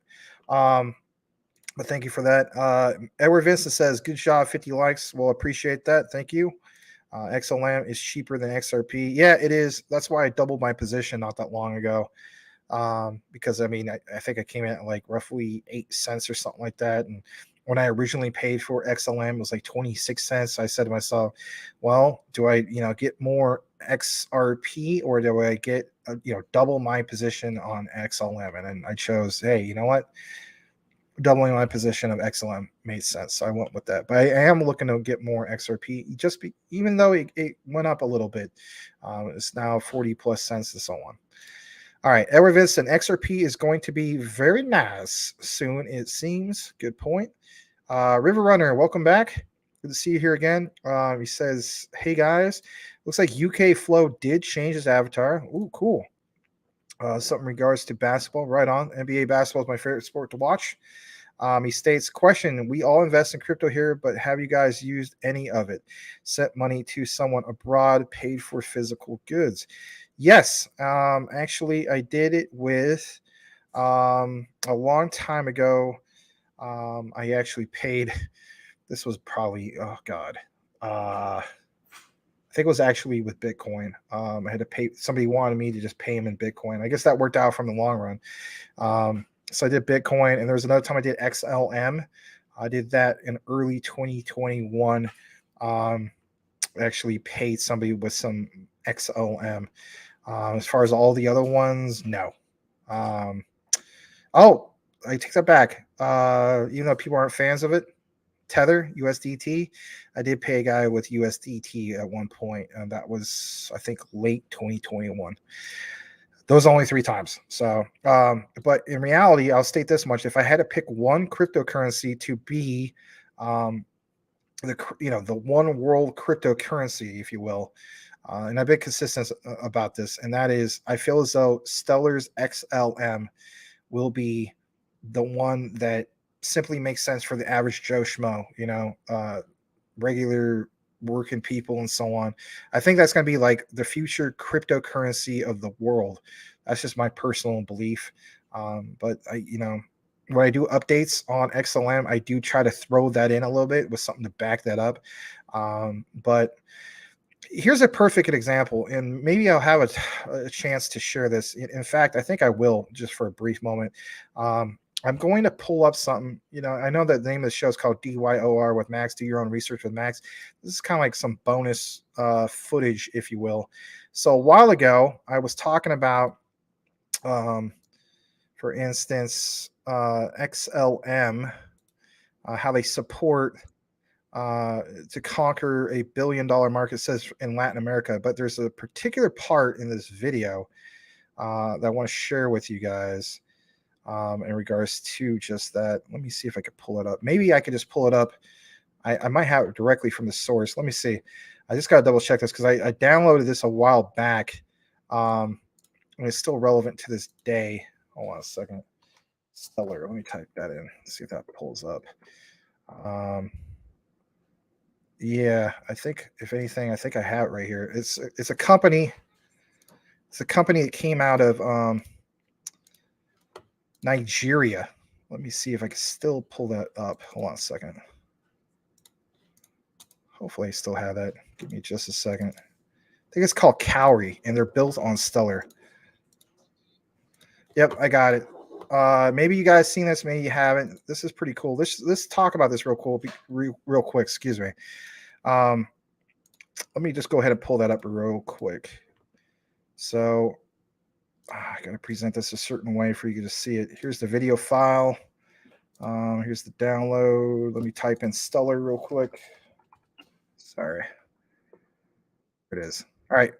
But thank you for that. Edward Vincent says, good job, 50 likes. Well, appreciate that. Thank you. XLM is cheaper than XRP. Yeah, it is. That's why I doubled my position not that long ago. Because I think I came in at like roughly 8 cents or something like that. And when I originally paid for XLM, it was like 26 cents. I said to myself, well, do I, get more XRP or do I get, double my position on XLM? And then I chose, hey, you know what? Doubling my position of XLM made sense. So I went with that. But I am looking to get more XRP, even though it went up a little bit. It's now 40 plus cents and so on. All right, Edward Vincent, XRP is going to be very nice soon, it seems. Good point. River Runner, welcome back. Good to see you here again. He says, hey guys, looks like UK Flow did change his avatar. Ooh, cool. Something in regards to basketball, right on. NBA basketball is my favorite sport to watch. He states, question, we all invest in crypto here, but have you guys used any of it? Sent money to someone abroad, paid for physical goods? Yes, actually, I did it with a long time ago. I actually paid. This was probably, oh God, I think it was actually with Bitcoin. I had to pay. Somebody wanted me to just pay him in Bitcoin. I guess that worked out from the long run. So I did Bitcoin, and there was another time I did XLM. I did that in early 2021. Actually paid somebody with some XLM. As far as all the other ones, no. Oh, I take that back. Even though people aren't fans of it, Tether, USDT. I did pay a guy with USDT at one point, and that was, I think, late 2021. Those only 3 times. So, but in reality, I'll state this much: if I had to pick one cryptocurrency to be, the one world cryptocurrency, if you will, and I've been consistent about this, and that is, I feel as though Stellar's XLM will be the one that simply makes sense for the average Joe Schmo, regular working people and so on. I think that's going to be like the future cryptocurrency of the world. That's just my personal belief. But when I do updates on XLM, I do try to throw that in a little bit with something to back that up. But here's a perfect example, and maybe I'll have a chance to share this. In fact, I think I will, just for a brief moment. I'm going to pull up something. I know that the name of the show is called Dyor with Max. Do your own research with Max. This is kind of like some bonus footage, if you will. So a while ago, I was talking about, for instance, XLM, how they support to conquer a $1 billion market, says in Latin America. But there's a particular part in this video that I want to share with you guys. In regards to just that. Let me see if I could pull it up. Maybe I could just pull it up. I might have it directly from the source. Let me see. I just got to double check this because I downloaded this a while back. And it's still relevant to this day. Hold on a second. Stellar. Let me type that in. See if that pulls up. Yeah, I think if anything, I think I have it right here. It's a company. It's a company that came out of Nigeria. Let me see if I can still pull that up. Hold on a second. Hopefully I still have that. Give me just a second. I think it's called Cowrie, and they're built on Stellar. Yep, I got it. Maybe you guys seen this, maybe you haven't. This is pretty cool. Let's talk about this real quick. Excuse me. Let me just go ahead and pull that up real quick. So I got to present this a certain way for you to see it. Here's the video file. Here's the download. Let me type in Stellar real quick. Sorry. Here it is. All right.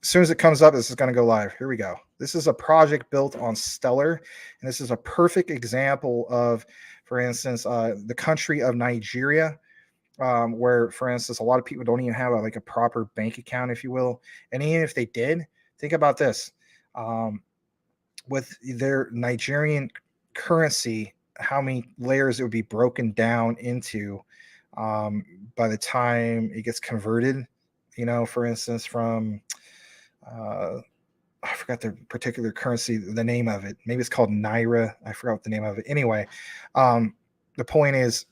As soon as it comes up, this is going to go live. Here we go. This is a project built on Stellar, and this is a perfect example of, for instance, the country of Nigeria, where, for instance, a lot of people don't even have a proper bank account, if you will. And even if they did, think about this. With their Nigerian currency, how many layers it would be broken down into by the time it gets converted, for instance, from I forgot the particular currency, the name of it. Maybe it's called Naira. I forgot what the name of it. Anyway, the point is,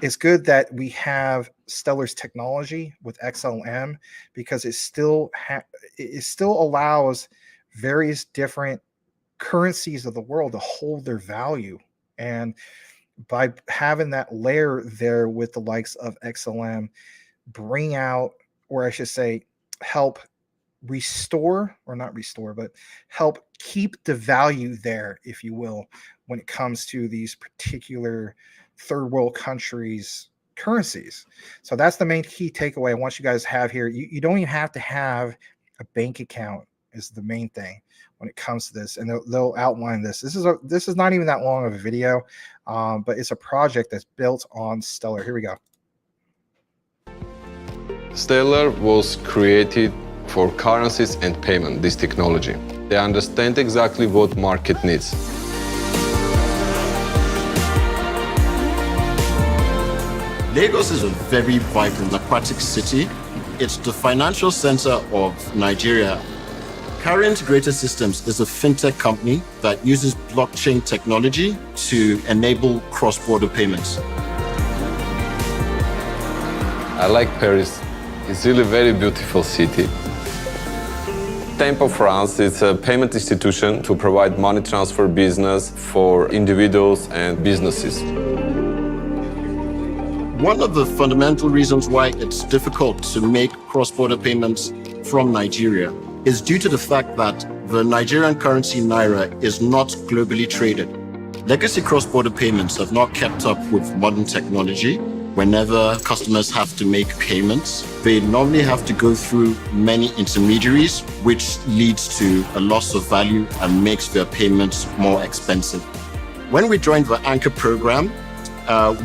it's good that we have Stellar's technology with XLM, because it still allows various different currencies of the world to hold their value. And by having that layer there with the likes of XLM, bring out, or I should say, help restore, or not restore, but help keep the value there, if you will, when it comes to these particular third world countries' currencies. So that's the main key takeaway I want you guys to have here. You don't even have to have a bank account, is the main thing when it comes to this, and they'll outline this. This is not even that long of a video, but it's a project that's built on Stellar. Here we go. Stellar was created for currencies and payment, this technology. They understand exactly what market needs. Lagos is a very vibrant, aquatic city. It's the financial center of Nigeria. Carrier Integrated Systems is a fintech company that uses blockchain technology to enable cross-border payments. I like Paris. It's really a very beautiful city. Tempo France is a payment institution to provide money transfer business for individuals and businesses. One of the fundamental reasons why it's difficult to make cross-border payments from Nigeria is due to the fact that the Nigerian currency Naira is not globally traded. Legacy cross-border payments have not kept up with modern technology. Whenever customers have to make payments, they normally have to go through many intermediaries, which leads to a loss of value and makes their payments more expensive. When we joined the Anchor program,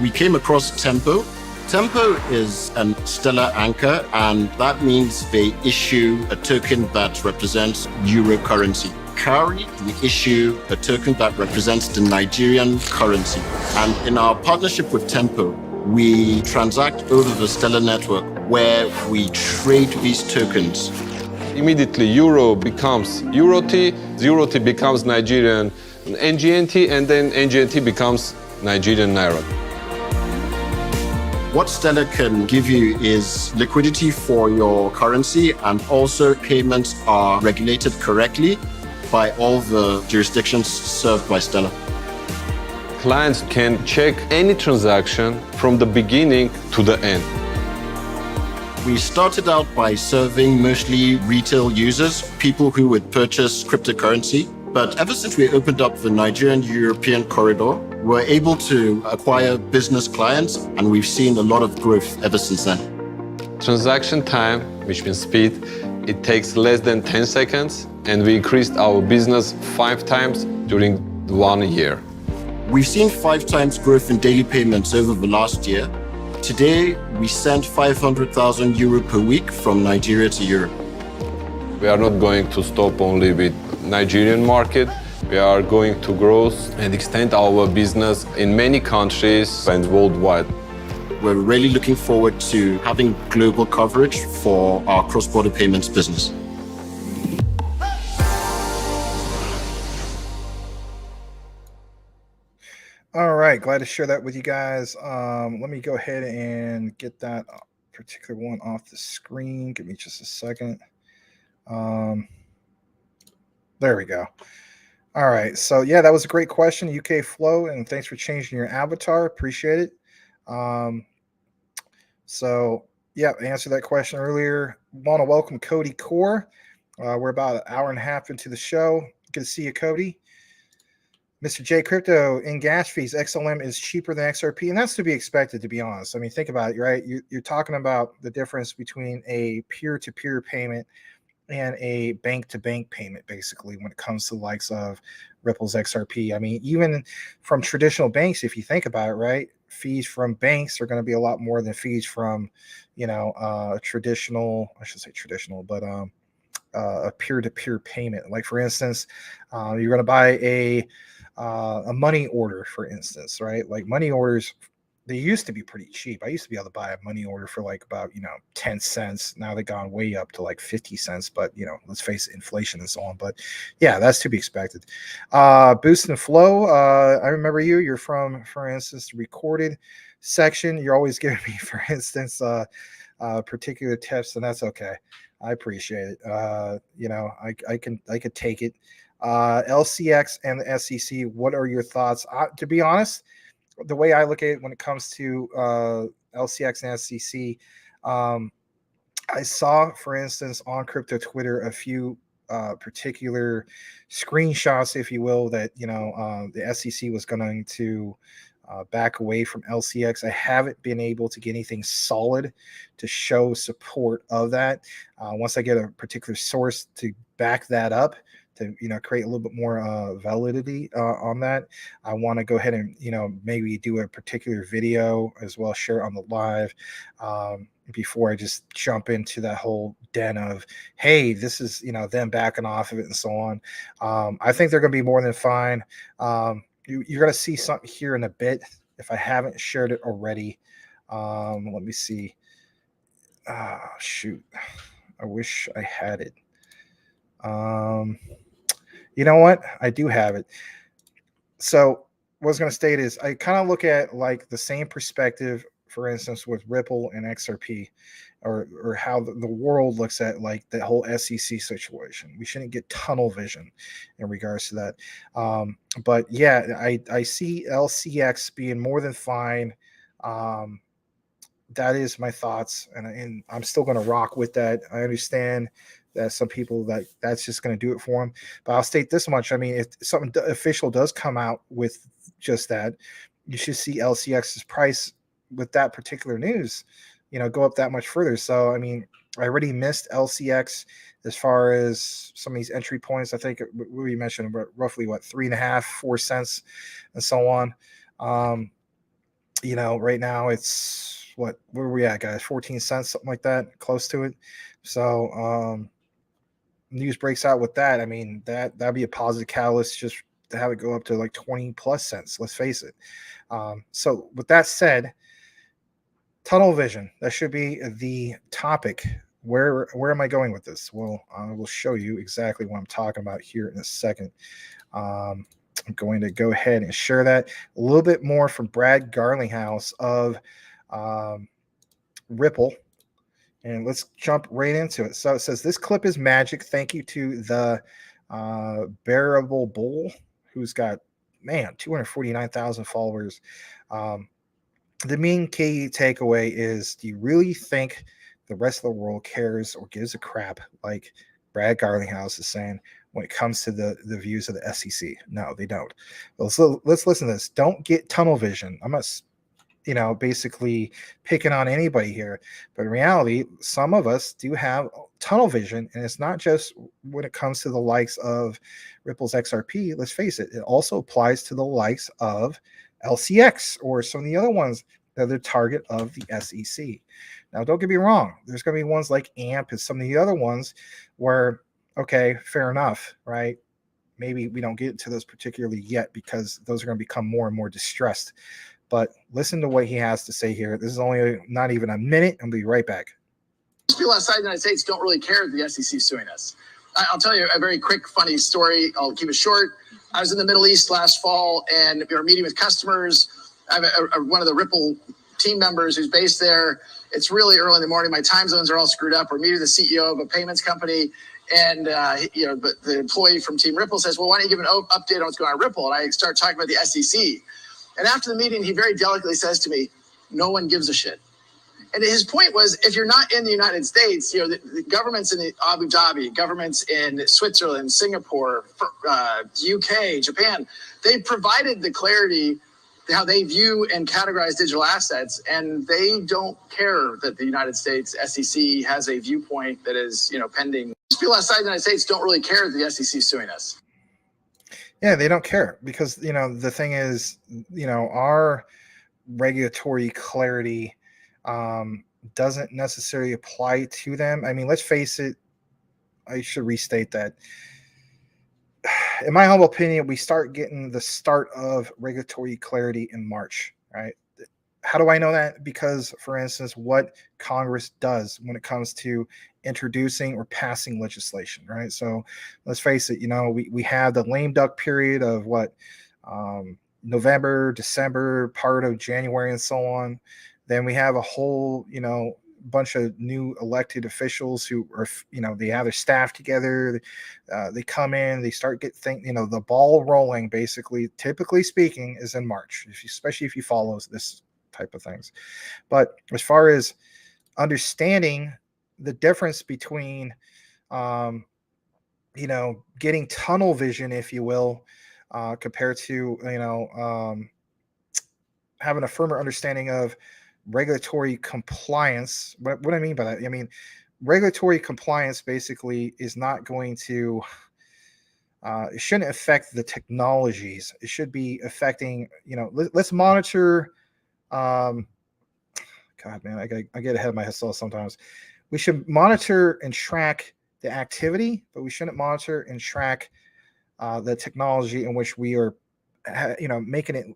we came across Tempo. Tempo is a stellar anchor, and that means they issue a token that represents euro currency. Cowry, we issue a token that represents the Nigerian currency. And in our partnership with Tempo, we transact over the Stellar network where we trade these tokens. Immediately, Euro becomes EUROT, EUROT becomes Nigerian NGNT, and then NGNT becomes Nigerian Naira. What Stellar can give you is liquidity for your currency, and also payments are regulated correctly by all the jurisdictions served by Stellar. Clients can check any transaction from the beginning to the end. We started out by serving mostly retail users, people who would purchase cryptocurrency. But ever since we opened up the Nigerian-European corridor, we're able to acquire business clients, and we've seen a lot of growth ever since then. Transaction time, which means speed, it takes less than 10 seconds, and we increased our business 5 times during 1 year. We've seen 5 times growth in daily payments over the last year. Today, we send 500,000 euro per week from Nigeria to Europe. We are not going to stop only with Nigerian market. We are going to grow and extend our business in many countries and worldwide. We're really looking forward to having global coverage for our cross-border payments business. All right, glad to share that with you guys. Let me go ahead and get that particular one off the screen. Give me just a second. There we go. All right, so yeah, that was a great question, UK Flow, and thanks for changing your avatar. Appreciate it. So yeah, I answered that question earlier. Want to welcome Cody Core. We're about an hour and a half into the show. Good to see you, Cody. Mr. J Crypto, in gas fees, XLM is cheaper than XRP, and that's to be expected, to be honest. I mean, think about it, right? You're talking about the difference between a peer-to-peer payment and a bank-to-bank payment, basically, when it comes to the likes of Ripple's XRP. I mean, even from traditional banks, if you think about it, right, fees from banks are going to be a lot more than fees from, traditional, I should say traditional, but a peer-to-peer payment. Like, for instance, you're going to buy a money order, for instance, right? Like money orders, they used to be pretty cheap. I used to be able to buy a money order for like about, 10 cents. Now they've gone way up to like 50 cents, but let's face it, inflation and so on. But yeah, that's to be expected. Boost and Flow. I remember you're from, for instance, the recorded section. You're always giving me, for instance, particular tips, and that's okay. I appreciate it. I could take it. LCX and the SEC, what are your thoughts? To be honest, the way I look at it when it comes to LCX and SEC, I saw, for instance, on crypto Twitter a few particular screenshots, if you will, that the SEC was going to back away from LCX. I haven't been able to get anything solid to show support of that. Once I get a particular source to back that up, to create a little bit more validity on that, I want to go ahead and maybe do a particular video as well, share it on the live, before I just jump into that whole den of, hey, this is them backing off of it and so on. I think they're going to be more than fine. You're going to see something here in a bit if I haven't shared it already. Let me see. Shoot, I wish I had it. You know what? I do have it. So what I was going to state is I kind of look at like the same perspective, for instance, with Ripple and XRP, or how the world looks at like the whole SEC situation. We shouldn't get tunnel vision in regards to that. But yeah, I see LCX being more than fine. that is my thoughts, and I'm still going to rock with that. I understand that some people that's just going to do it for them, but I'll state this much. I mean, if something official does come out with just that, you should see LCX's price with that particular news, go up that much further. So, I mean, I already missed LCX as far as some of these entry points. I think we mentioned roughly 3.5, 4 cents, and so on. Right now it's where are we at, guys? 14 cents, something like that, close to it. So, news breaks out with that. I mean, that'd be a positive catalyst just to have it go up to like 20 plus cents. Let's face it. So with that said, tunnel vision, that should be the topic. Where am I going with this? Well, I will show you exactly what I'm talking about here in a second. I'm going to go ahead and share that a little bit more from Brad Garlinghouse of Ripple. And let's jump right into it. So it says, this clip is magic. Thank you to the Bearable Bull, who's got, 249,000 followers. The main key takeaway is, do you really think the rest of the world cares or gives a crap, like Brad Garlinghouse is saying, when it comes to the views of the SEC? No, they don't. So let's listen to this. Don't get tunnel vision. I'm not basically picking on anybody here, but in reality, some of us do have tunnel vision, and it's not just when it comes to the likes of Ripple's XRP. Let's face it, it also applies to the likes of LCX or some of the other ones that are the target of the SEC. Now, don't get me wrong, there's going to be ones like AMP and some of the other ones where, okay, fair enough, right? Maybe we don't get to those particularly yet because those are going to become more and more distressed. But listen to what he has to say here. This is only not even a minute. I'll be right back. Most people outside the United States don't really care that the SEC is suing us. I'll tell you a very quick, funny story. I'll keep it short. I was in the Middle East last fall, and we were meeting with customers. I have one of the Ripple team members who's based there. It's really early in the morning. My time zones are all screwed up. We're meeting the CEO of a payments company. And, but the employee from Team Ripple says, well, why don't you give an update on what's going on at Ripple? And I start talking about the SEC. And after the meeting, he very delicately says to me, no one gives a shit. And his point was, if you're not in the United States, the governments in the Abu Dhabi, governments in Switzerland, Singapore, UK, Japan, they provided the clarity how they view and categorize digital assets, and they don't care that the United States SEC has a viewpoint that is, pending. People outside the United States don't really care that the SEC is suing us. Yeah, they don't care because, the thing is, our regulatory clarity doesn't necessarily apply to them. I mean, let's face it. I should restate that. In my humble opinion, we start getting the start of regulatory clarity in March, right? How do I know that? Because, for instance, what Congress does when it comes to introducing or passing legislation, right? So let's face it, we have the lame duck period of November, December, part of January, and so on. Then we have a whole, bunch of new elected officials who are, they have their staff together. They come in, they start the ball rolling, basically, typically speaking, is in March, especially if you follow this type of things. But as far as understanding the difference between, getting tunnel vision, if you will, compared to, having a firmer understanding of regulatory compliance. What I mean by that, I mean, regulatory compliance basically is not going to, it shouldn't affect the technologies. It should be affecting, let's monitor, God, man, I get ahead of myself sometimes. We should monitor and track the activity, but we shouldn't monitor and track the technology in which we are, making it,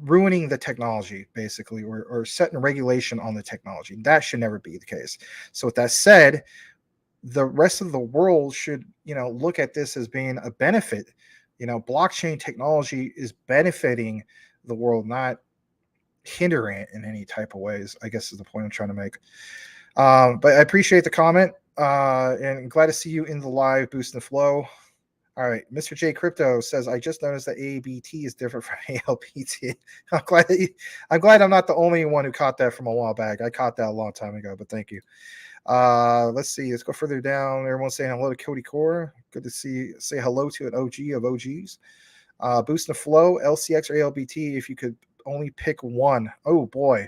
ruining the technology, basically, or setting regulation on the technology. That should never be the case. So with that said, the rest of the world should, look at this as being a benefit. Blockchain technology is benefiting the world, not hindering it in any type of ways, I guess is the point I'm trying to make. But I appreciate the comment, and glad to see you in the live, boosting the flow. All right, Mr. J Crypto says, I just noticed that ABT is different from ALPT. I'm glad I'm not the only one who caught that from a while back. I caught that a long time ago, but thank you. Let's see. Let's go further down. Everyone's saying hello to Cody Core. Good to see. Say hello to an OG of OGs. Boost the flow, LCX or ALBT. If you could only pick one. Oh boy.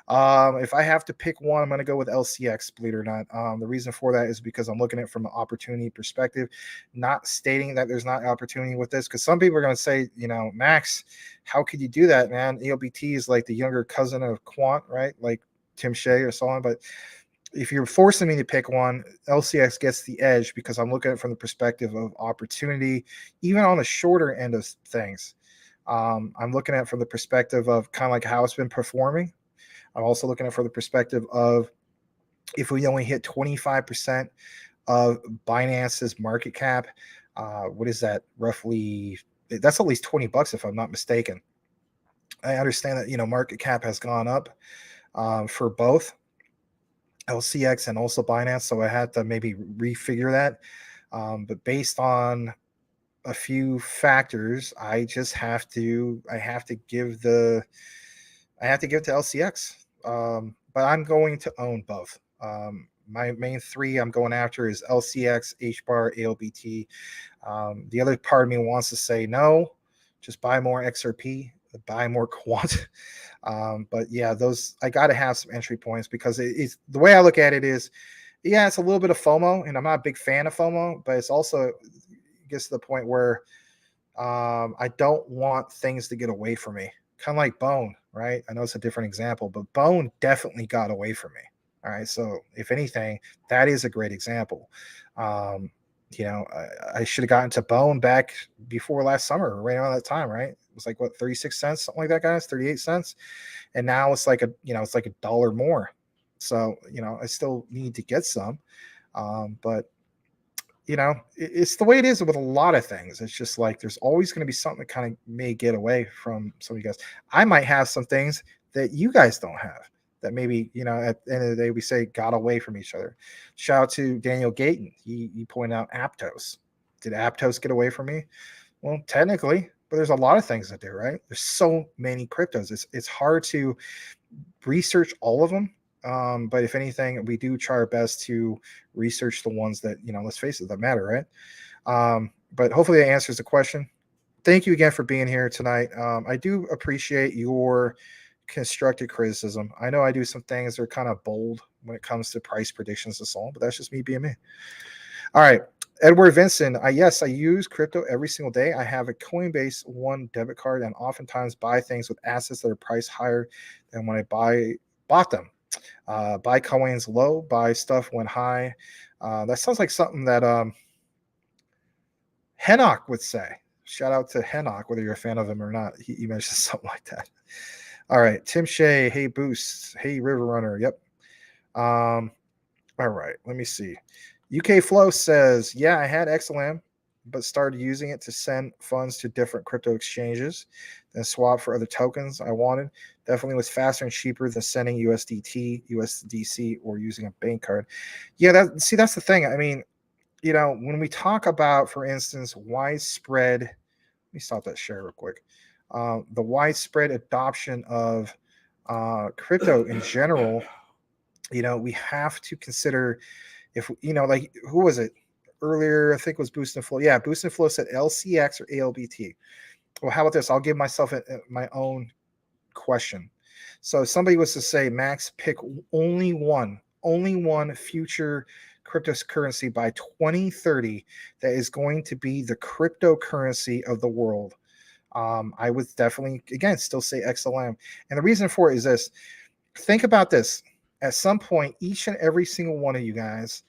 If I have to pick one, I'm going to go with LCX, believe it or not. The reason for that is because I'm looking at it from an opportunity perspective, not stating that there's not opportunity with this. Because some people are going to say, Max, how could you do that, man? ALBT is like the younger cousin of Quant, right? Like Tim Shea or so on. But if you're forcing me to pick one, LCX gets the edge because I'm looking at it from the perspective of opportunity, even on the shorter end of things. I'm looking at it from the perspective of kind of like how it's been performing. I'm also looking at it from the perspective of if we only hit 25% of Binance's market cap, what is that roughly? That's at least $20 if I'm not mistaken. I understand that, market cap has gone up for both LCX and also Binance, so I had to maybe refigure that. But based on a few factors, I have to give to LCX. But I'm going to own both. My main three I'm going after is LCX, HBAR, ALBT. The other part of me wants to say no, just buy more XRP, buy more Quant. But yeah, those I got to have some entry points because it's the way I look at it is, yeah, it's a little bit of FOMO, and I'm not a big fan of FOMO, but it's also gets to the point where I don't want things to get away from me. Kind of like Bone, right? I know it's a different example, but Bone definitely got away from me. All right. So if anything, that is a great example. I should have gotten to Bone back before last summer, right around that time, right? It was like what, 36 cents, something like that, guys, 38 cents. And now it's like it's like $1 more. So, I still need to get some. But it's the way it is with a lot of things. It's just like there's always going to be something that kind of may get away from some of you guys. I might have some things that you guys don't have that maybe, at the end of the day, we say got away from each other. Shout out to Daniel Gayton. He pointed out Aptos. Did Aptos get away from me? Well, technically, but there's a lot of things that do, right? There's so many cryptos. It's hard to research all of them. But if anything, we do try our best to research the ones that, let's face it, that matter, right? But hopefully that answers the question. Thank you again for being here tonight. I do appreciate your constructive criticism. I know I do some things that are kind of bold when it comes to price predictions and so on, but that's just me being me. All right. Edward Vincent, yes, I use crypto every single day. I have a Coinbase One debit card and oftentimes buy things with assets that are priced higher than when I bought them. Buy coins low, buy stuff when high. That sounds like something that Henoch would say. Shout out to Henoch, whether you're a fan of him or not. He mentioned something like that. All right, Tim Shea, hey Boost, hey River Runner. Yep. All right, let me see. UK Flow says, yeah, I had XLM, but started using it to send funds to different crypto exchanges, then swap for other tokens I wanted. Definitely was faster and cheaper than sending USDT, USDC, or using a bank card. Yeah, that's the thing. I mean, when we talk about, for instance, widespread, let me stop that share real quick. The widespread adoption of crypto in general, we have to consider if, like, who was it earlier? I think it was Boost and Flow. Yeah, Boost and Flow said LCX or ALBT. Well, how about this? I'll give myself my own question. So if somebody was to say, Max, pick only one future cryptocurrency by 2030 that is going to be the cryptocurrency of the world, I would definitely, again, still say XLM. And the reason for it is this. Think about this. At some point, each and every single one of you guys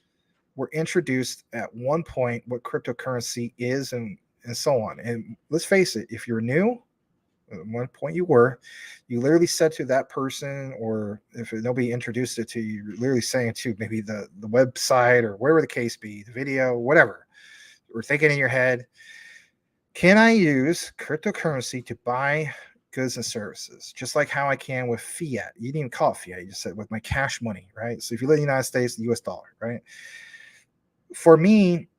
were introduced at one point what cryptocurrency is and so on. And let's face it, if you're new, at one point you literally said to that person, or if nobody introduced it to you, you're literally saying to maybe the website or wherever the case be, the video, whatever, or thinking in your head, can I use cryptocurrency to buy goods and services, just like how I can with fiat? You didn't even call it fiat. You just said with my cash money, right? So if you live in the United States, the US dollar, right? For me,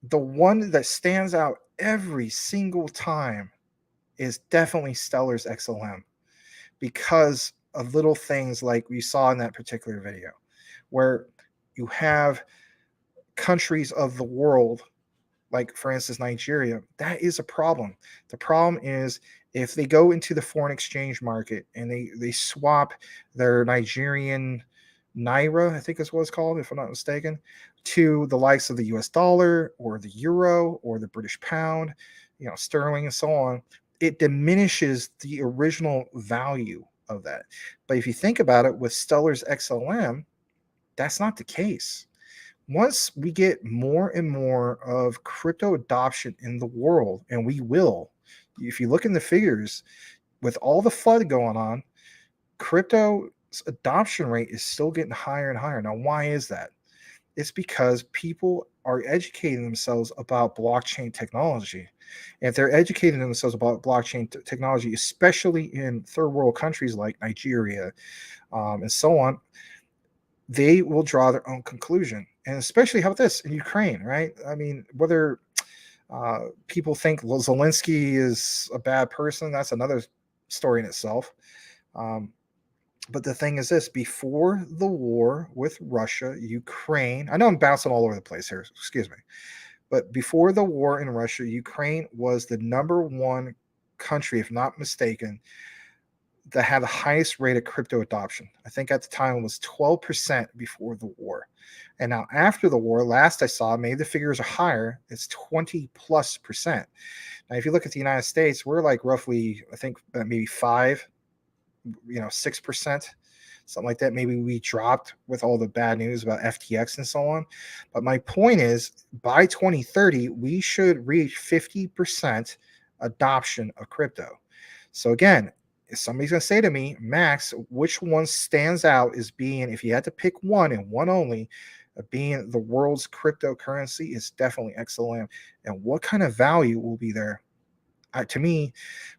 the one that stands out every single time is definitely Stellar's XLM, because of little things like we saw in that particular video, where you have countries of the world, like for instance Nigeria. That is a problem. The problem is if they go into the foreign exchange market and they swap their Nigerian naira, I think is what it's called, if I'm not mistaken, to the likes of the US dollar or the euro or the British pound, sterling and so on, it diminishes the original value of that. But if you think about it, with Stellar's XLM, that's not the case. Once we get more and more of crypto adoption in the world, and we will, if you look in the figures, with all the FUD going on, crypto adoption rate is still getting higher and higher. Now, why is that? It's because people are educating themselves about blockchain technology. And if they're educating themselves about blockchain technology, especially in third world countries like Nigeria and so on, they will draw their own conclusion. And especially, how about this, in Ukraine, right? I mean, whether people think Zelensky is a bad person, that's another story in itself. But the thing is this: before the war with Russia, Ukraine, I know I'm bouncing all over the place here, excuse me, but before the war in Russia, Ukraine was the #1 country, if not mistaken, that had the highest rate of crypto adoption. I think at the time it was 12% before the war. And now after the war, last I saw, maybe the figures are higher, it's 20+%. Now, if you look at the United States, we're like roughly, I think maybe 6%, something like that. Maybe we dropped with all the bad news about FTX and so on. But my point is, by 2030, we should reach 50% adoption of crypto. So again, if somebody's going to say to me, Max, which one stands out as being, if you had to pick one and one only, being the world's cryptocurrency, is definitely XLM. And what kind of value will be there? To me,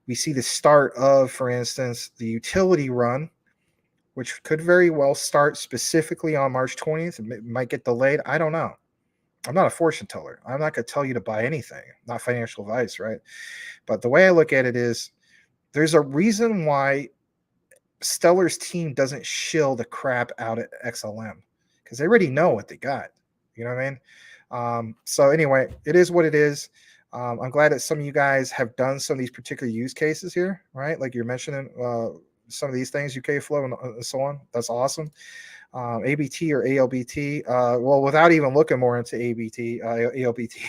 we see the start of, for instance, the utility run, which could very well start specifically on March 20th. It might get delayed. I don't know. I'm not a fortune teller. I'm not going to tell you to buy anything, not financial advice, right? But the way I look at it is, there's a reason why Stellar's team doesn't shill the crap out at XLM, because they already know what they got. You know what I mean? So anyway, it is what it is. I'm glad that some of you guys have done some of these particular use cases here, right? Like you're mentioning some of these things, UK Flow and so on. That's awesome. ABT or ALBT. Well, without even looking more into ABT, ALBT.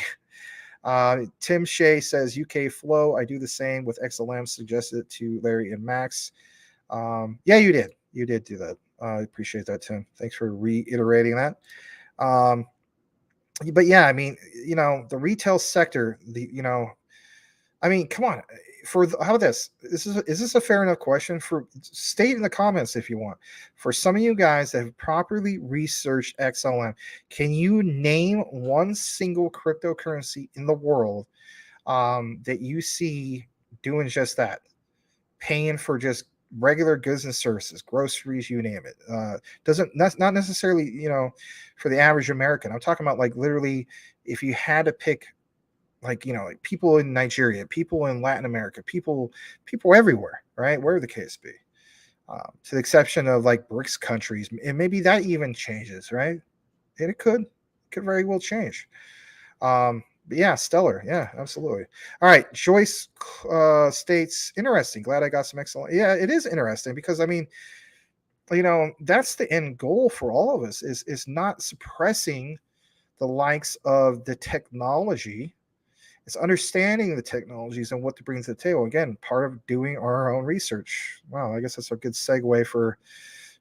Tim Shea says UK Flow. I do the same with XLM. Suggested it to Larry and Max. Yeah, you did. You did do that. I appreciate that, Tim. Thanks for reiterating that. But yeah, I mean, the retail sector, I mean, come on. How about this? Is this a fair enough question? State in the comments if you want. For some of you guys that have properly researched XLM, can you name one single cryptocurrency in the world that you see doing just that, paying for just regular goods and services, groceries, you name it? That's not necessarily for the average American. I'm talking about like literally, if you had to pick, like people in Nigeria, people in Latin America, people everywhere, right? Wherever the case be, to the exception of like BRICS countries, and maybe that even changes, right? And it could very well change. But yeah, Stellar, yeah, absolutely. All right, Joyce states, interesting. Glad I got some excellent. Yeah, it is interesting because I mean, that's the end goal for all of us is not suppressing the likes of the technology. It's understanding the technologies and what to bring to the table. Again, part of doing our own research. Wow, I guess that's a good segue for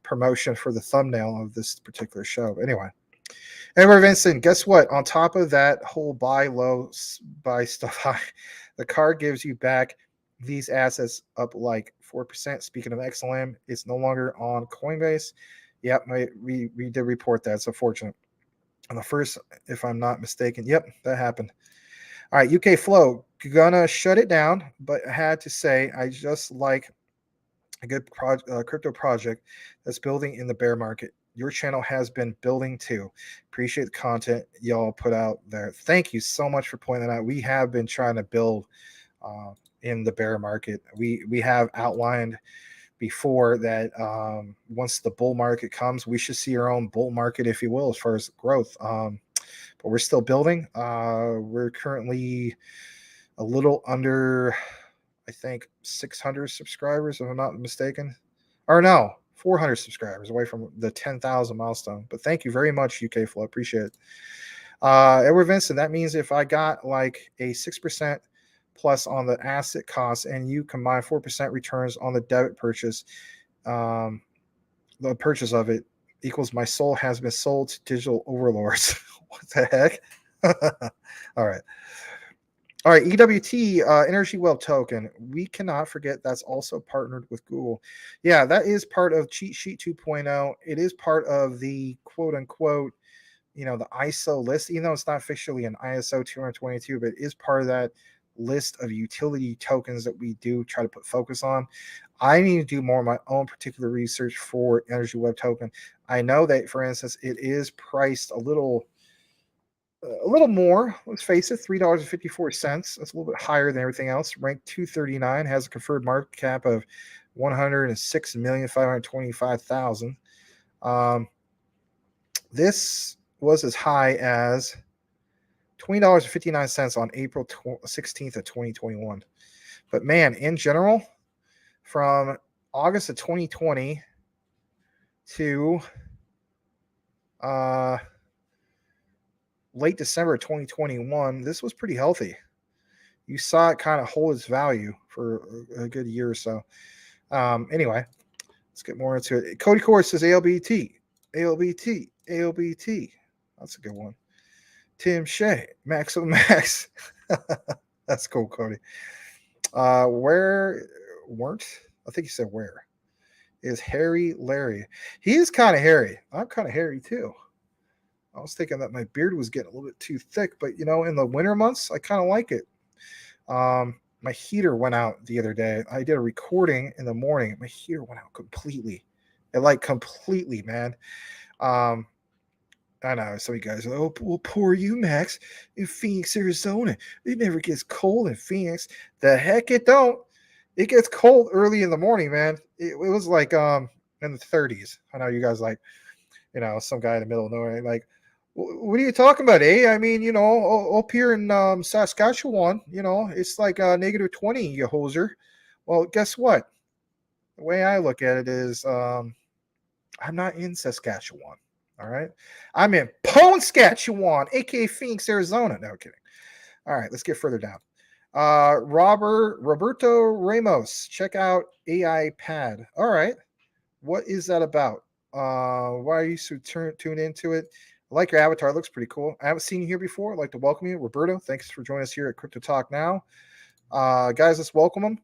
promotion for the thumbnail of this particular show. But anyway, Vincent, guess what? On top of that whole buy low, buy stuff high, the card gives you back these assets up like 4%. Speaking of XLM, it's no longer on Coinbase. Yep, we did report that. It's unfortunate. On the first, if I'm not mistaken, yep, that happened. All right, UK Flow, gonna shut it down, but I had to say I just like a good crypto project that's building in the bear market. your channel has been building too. Appreciate the content y'all put out there. Thank you so much for pointing that out. We have been trying to build in the bear market. We have outlined before that once the bull market comes, we should see our own bull market, if you will, as far as growth. But we're still building. We're currently a little under, I think, 600 subscribers, if I'm not mistaken. Or no, 400 subscribers away from the 10,000 milestone. But thank you very much, UK Flow. Appreciate it. Edward Vincent, that means if I got like a 6% plus on the asset cost and you combine 4% returns on the debit purchase, the purchase of it equals my soul has been sold to digital overlords. What the heck? All right. All right, EWT, Energy Web Token. We cannot forget that's also partnered with Google. Yeah, that is part of Cheat Sheet 2.0. It is part of the quote unquote, the ISO list, even though it's not officially an ISO 222, but it is part of that list of utility tokens that we do try to put focus on. I need to do more of my own particular research for Energy Web Token. I know that, for instance, it is priced a little more, let's face it, $3.54. That's a little bit higher than everything else. Ranked 239, has a conferred market cap of 106,525,000. This was as high as $20.59 on April 16th of 2021. But man, in general, from August of 2020 to late December of 2021, this was pretty healthy. You saw it kind of hold its value for a good year or so. Anyway, let's get more into it. Cody Core says ALBT. That's a good one. Tim Shea, MaximusMax. That's cool, Cody. I think he said where is Harry Larry? He is kind of hairy. I'm kind of hairy too. I was thinking that my beard was getting a little bit too thick, but in the winter months, I kind of like it. My heater went out the other day. I did a recording in the morning. My heater went out completely. Completely, man. I know some of you guys are like, oh, well, poor you, Max, in Phoenix, Arizona. It never gets cold in Phoenix. The heck it don't. It gets cold early in the morning, man. It was like in the 30s. I know you guys like, some guy in the middle of nowhere, like, what are you talking about, eh? I mean, up here in Saskatchewan, it's like -20, you hoser. Well, guess what? The way I look at it is I'm not in Saskatchewan, all right? I'm in Saskatchewan, aka Phoenix, Arizona. No kidding. All right, let's get further down. Roberto Ramos, check out AI Pad. All right, what is that about? Why are you so tuned into it? I like your avatar. It looks pretty cool. I haven't seen you here before. I'd like to welcome you. Roberto, thanks for joining us here at Crypto Talk Now. Guys, let's welcome them.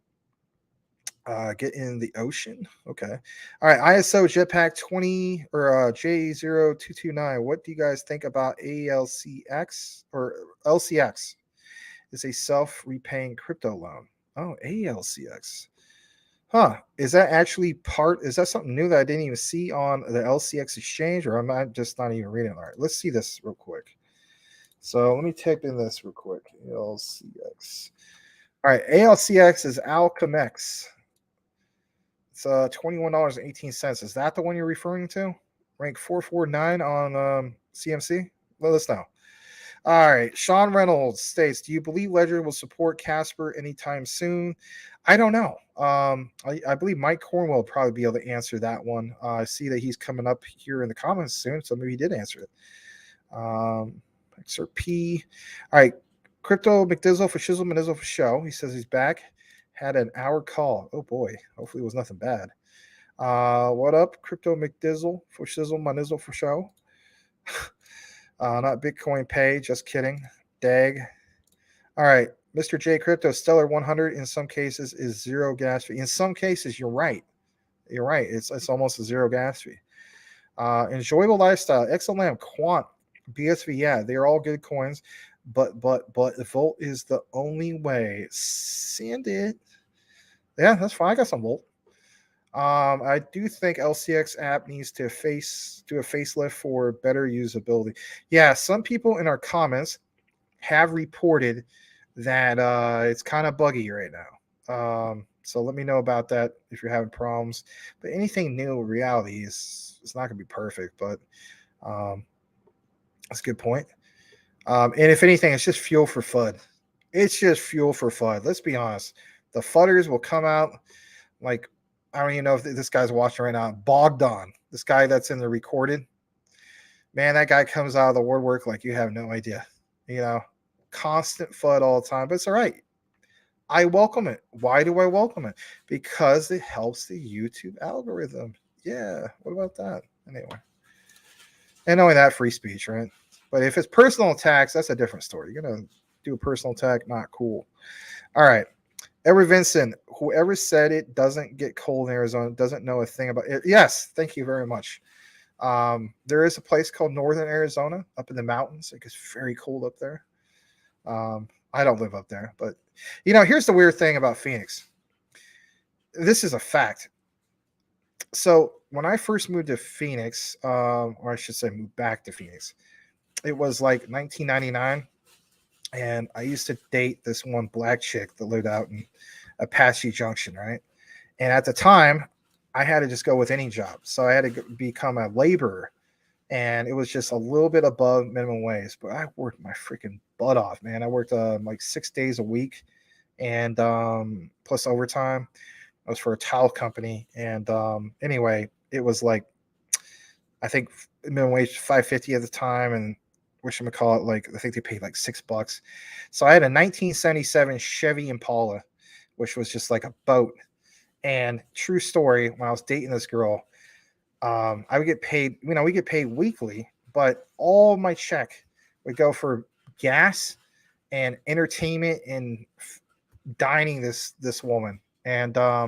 Get in the ocean. Okay. All right. ISO Jetpack 20 or J0229. What do you guys think about ALCX or LCX? It's a self-repaying crypto loan. Oh, ALCX. Huh. Is that actually is that something new that I didn't even see on the LCX exchange, or am I just not even reading it? All right, let's see this real quick. So let me type in this real quick. ALCX. All right, ALCX is Alchemex. It's $21.18. Is that the one you're referring to? Rank 449 on CMC? Let us know. All right. Sean Reynolds states, do you believe Ledger will support Casper anytime soon? I don't know. I believe Mike Cornwell will probably be able to answer that one. I see that he's coming up here in the comments soon, so maybe he did answer it. XRP. All right. Crypto McDizzle for Shizzle Manizzle for show. He says he's back. Had an hour call. Oh boy. Hopefully it was nothing bad. What up? Crypto McDizzle for Shizzle Manizzle for show. Not Bitcoin Pay. Just kidding. Dag. All right. Mr. J Crypto Stellar 100 in some cases is zero gas fee. In some cases, you're right. You're right. It's almost a zero gas fee. Enjoyable Lifestyle, XLM, Quant, BSV. Yeah, they're all good coins, but Volt is the only way. Send it. Yeah, that's fine. I got some Volt. I do think LCX app needs to do a facelift for better usability. Yeah, some people in our comments have reported that it's kind of buggy right now. So let me know about that if you're having problems. But anything new, reality is it's not going to be perfect, but that's a good point. And if anything, it's just fuel for FUD. It's just fuel for FUD. Let's be honest. The FUDders will come out like, I don't even know if this guy's watching right now. Bogdan, this guy that's in the recorded, man, that guy comes out of the woodwork like you have no idea. You know, constant FUD all the time, but it's all right. I welcome it. Why do I welcome it? Because it helps the YouTube algorithm. Yeah, what about that? Anyway. And knowing that, free speech, right? But if it's personal attacks, that's a different story. You're going to do a personal attack, not cool. All right. Edward Vincent, whoever said it doesn't get cold in Arizona doesn't know a thing about it. Yes, thank you very much. There is a place called Northern Arizona up in the mountains. It gets very cold up there. I don't live up there, but you know, here's the weird thing about Phoenix. This is a fact. So when I first moved to Phoenix, or I should say moved back to Phoenix, it was like 1999. And I used to date this one black chick that lived out in Apache Junction, right? And at the time, I had to just go with any job. So I had to become a laborer. And it was just a little bit above minimum wage. But I worked my freaking butt off, man. I worked like 6 days a week and plus overtime. I was for a towel company. And anyway, it was like, I think minimum wage $5.50 at the time. And whatchamacallit, like I think they paid like $6. So I had a 1977 Chevy Impala, which was just like a boat. And true story, when I was dating this girl, I would get paid, you know, we get paid weekly, but all my check would go for gas and entertainment and dining this woman. And I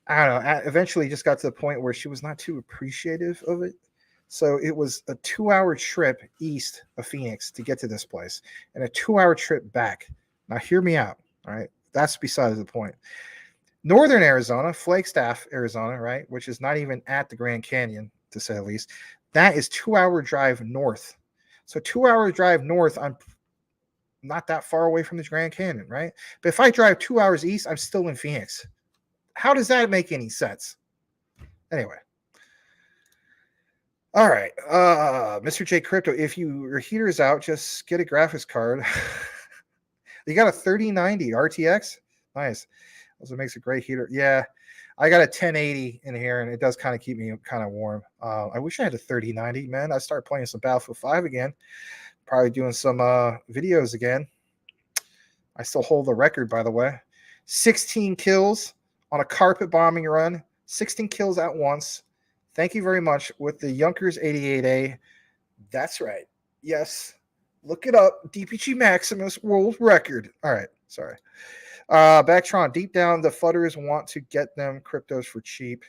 don't know, eventually just got to the point where she was not too appreciative of it. So it was a 2-hour trip east of Phoenix to get to this place and a 2-hour trip back. Now, hear me out. All right. That's besides the point. Northern Arizona, Flagstaff, Arizona, right, which is not even at the Grand Canyon, to say the least, that is 2-hour drive north. So 2-hour drive north, I'm not that far away from the Grand Canyon, right? But if I drive 2 hours east, I'm still in Phoenix. How does that make any sense? Anyway. All right, Mr. J Crypto, if your heater is out, just get a graphics card. You got a 3090 RTX? Nice. Also makes a great heater. Yeah, I got a 1080 in here, and it does kind of keep me kind of warm. I wish I had a 3090, man. I start playing some Battlefield 5 again. Probably doing some videos again. I still hold the record, by the way. 16 kills on a carpet bombing run. 16 kills at once. Thank you very much with the Junkers 88A. That's right. Yes. Look it up. DPGmaximus world record. All right. Sorry. Backtron, deep down, the fudders want to get them cryptos for cheap.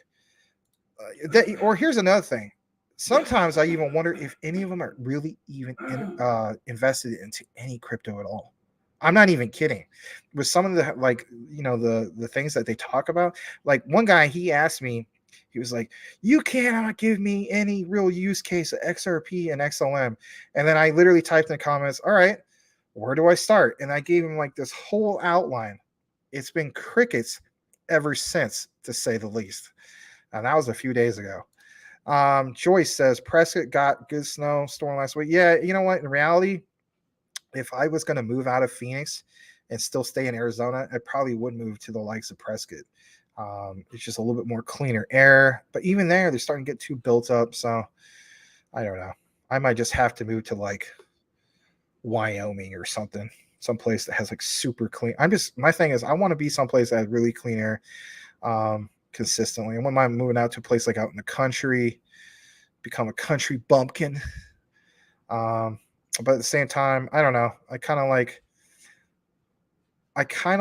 Or here's another thing. Sometimes I even wonder if any of them are really even invested into any crypto at all. I'm not even kidding. With some of the, like, you know, the things that they talk about, like one guy, he asked me, he was like, you cannot give me any real use case of XRP and XLM. And then I literally typed in the comments, all right, where do I start? And I gave him like this whole outline. It's been crickets ever since, to say the least. And that was a few days ago. Joyce says, Prescott got good snowstorm last week. Yeah, you know what? In reality, if I was going to move out of Phoenix and still stay in Arizona, I probably would move to the likes of Prescott. It's just a little bit more cleaner air, but even there, they're starting to get too built up. So I don't know. I might just have to move to like Wyoming or something, someplace that has like super clean. My thing is, I want to be someplace that has really clean air consistently. I wouldn't mind moving out to a place like out in the country, become a country bumpkin. But at the same time, I don't know. I kind of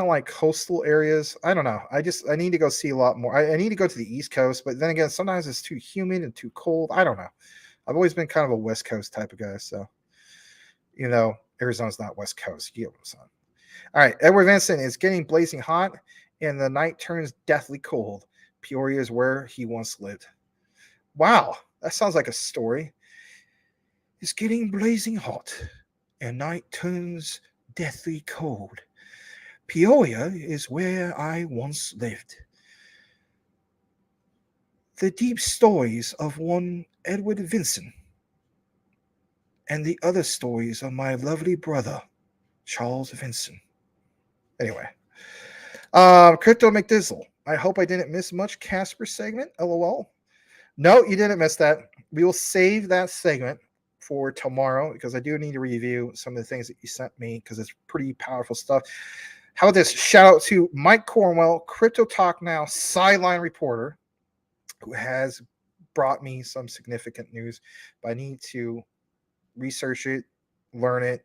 like coastal areas. I don't know. I need to go see a lot more. I need to go to the East Coast, but then again, sometimes it's too humid and too cold. I don't know. I've always been kind of a West Coast type of guy. So, you know, Arizona's not West Coast. You get what I'm saying. All right. Edward Vincent is getting blazing hot and the night turns deathly cold. Peoria is where he once lived. Wow, that sounds like a story. It's getting blazing hot, and night turns deathly cold. Peoria is where I once lived. The deep stories of one Edward Vincent, and the other stories of my lovely brother, Charles Vincent. Anyway, Crypto McDizzle. I hope I didn't miss much Casper segment. LOL. No, you didn't miss that. We will save that segment for tomorrow because I do need to review some of the things that you sent me because it's pretty powerful stuff. How about this? Shout out to Mike Cornwell, Crypto Talk Now sideline reporter, who has brought me some significant news, but I need to research it, learn it,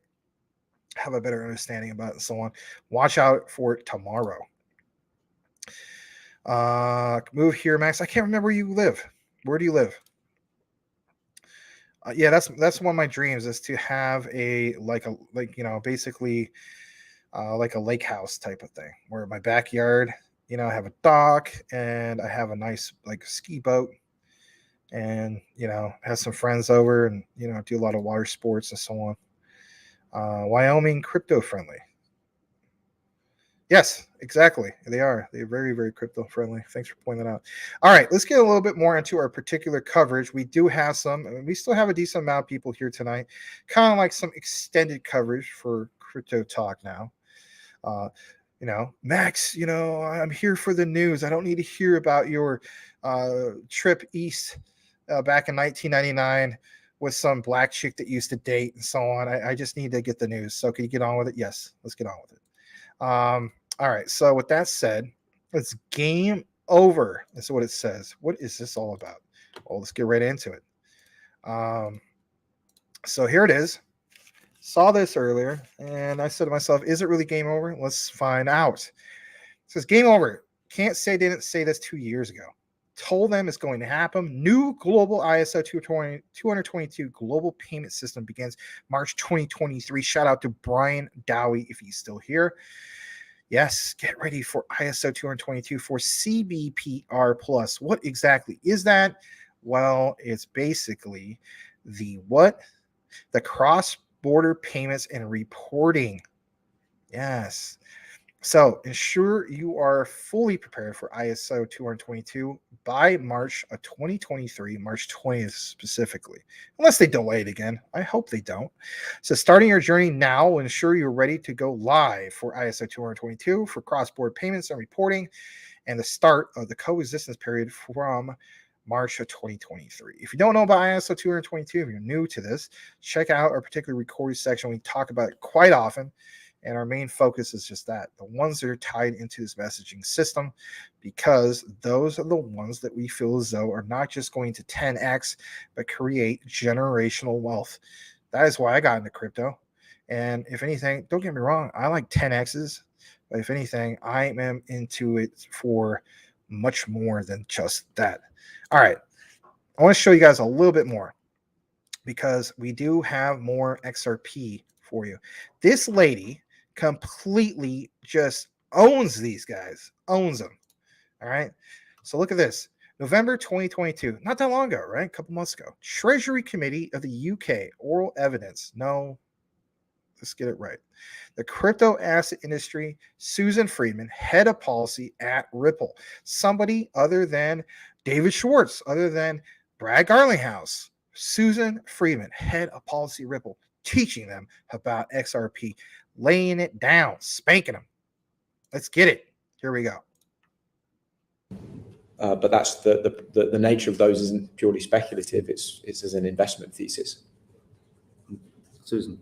have a better understanding about it, and so on. Watch out for it tomorrow. Move here, Max. I can't remember where you live. Where do you live? Yeah, that's one of my dreams is to have basically like a lake house type of thing, where my backyard, I have a dock and I have a nice like ski boat, and have some friends over and do a lot of water sports and so on. Wyoming crypto friendly. Yes, exactly. They are. They're very, very crypto friendly. Thanks for pointing that out. All right, let's get a little bit more into our particular coverage. We do have we still have a decent amount of people here tonight, kind of like some extended coverage for Crypto Talk Now. Max, I'm here for the news. I don't need to hear about your trip east back in 1999 with some black chick that used to date and so on. I just need to get the news. So can you get on with it? Yes, let's get on with it. All right. So with that said, it's game over. That's what it says. What is this all about? Well, let's get right into it. So here it is. Saw this earlier, and I said to myself, is it really game over? Let's find out. It says game over. Can't say didn't say this 2 years ago. Told them it's going to happen. New global ISO 222 global payment system begins March 2023. Shout out to Brian Dowie if he's still here. Yes, get ready for ISO 222 for CBPR Plus. What exactly is that? Well, it's basically the cross-border payments and reporting. Yes. So ensure you are fully prepared for ISO 222 by March of 2023, March 20th specifically, unless they delay it again. I hope they don't. So starting your journey now will ensure you're ready to go live for ISO 222 for cross-border payments and reporting, and the start of the coexistence period from March of 2023. If you don't know about ISO 222, if you're new to this, check out our particular recorded section. We talk about it quite often. And our main focus is just that, the ones that are tied into this messaging system, because those are the ones that we feel as though are not just going to 10x, but create generational wealth. That is why I got into crypto. And if anything, don't get me wrong, I like 10x's, but if anything, I am into it for much more than just that. All right, I want to show you guys a little bit more because we do have more XRP for you. This lady completely just owns these guys, owns them. All right. So look at this. November 2022, not that long ago, right? A couple months ago. Treasury Committee of the UK, oral evidence. No, let's get it right. The crypto asset industry, Susan Friedman, head of policy at Ripple. Somebody other than David Schwartz, other than Brad Garlinghouse. Susan Friedman, head of policy Ripple, teaching them about XRP. Laying it down, spanking them. Let's get it. Here we go. But that's the nature of those isn't purely speculative. It's as an investment thesis. Susan.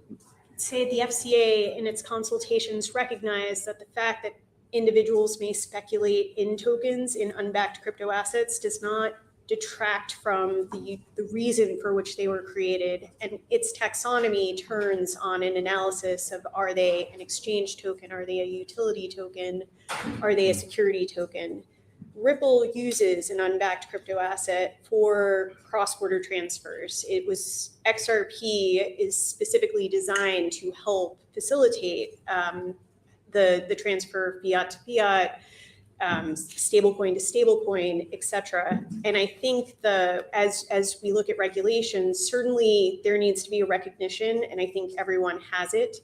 Say the FCA in its consultations recognize that the fact that individuals may speculate in tokens in unbacked crypto assets does not detract from the reason for which they were created, and its taxonomy turns on an analysis of, are they an exchange token, are they a utility token, are they a security token. Ripple uses an unbacked crypto asset for cross-border transfers. XRP is specifically designed to help facilitate the transfer of fiat to fiat, stablecoin to stablecoin, et cetera. And I think as we look at regulations, certainly there needs to be a recognition, and I think everyone has it,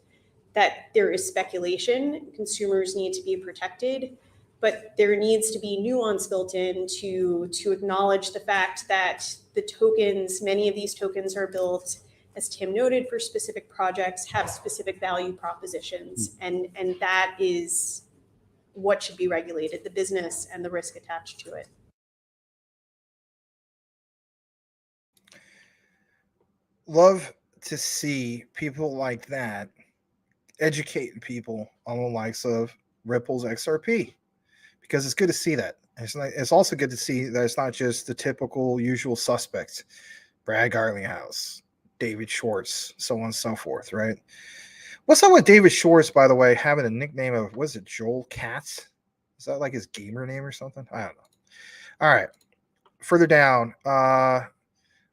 that there is speculation. Consumers need to be protected, but there needs to be nuance built in to acknowledge the fact that the tokens, many of these tokens are built, as Tim noted, for specific projects, have specific value propositions, and that is what should be regulated, the business and the risk attached to it. Love to see people like that educating people on the likes of Ripple's XRP, because it's good to see that. It's also good to see that it's not just the typical usual suspects, Brad Garlinghouse, David Schwartz, so on and so forth, right? What's up with David Schwartz, by the way, having a nickname of, was it Joel Katz? Is that like his gamer name or something? I don't know. All right. Further down. Well,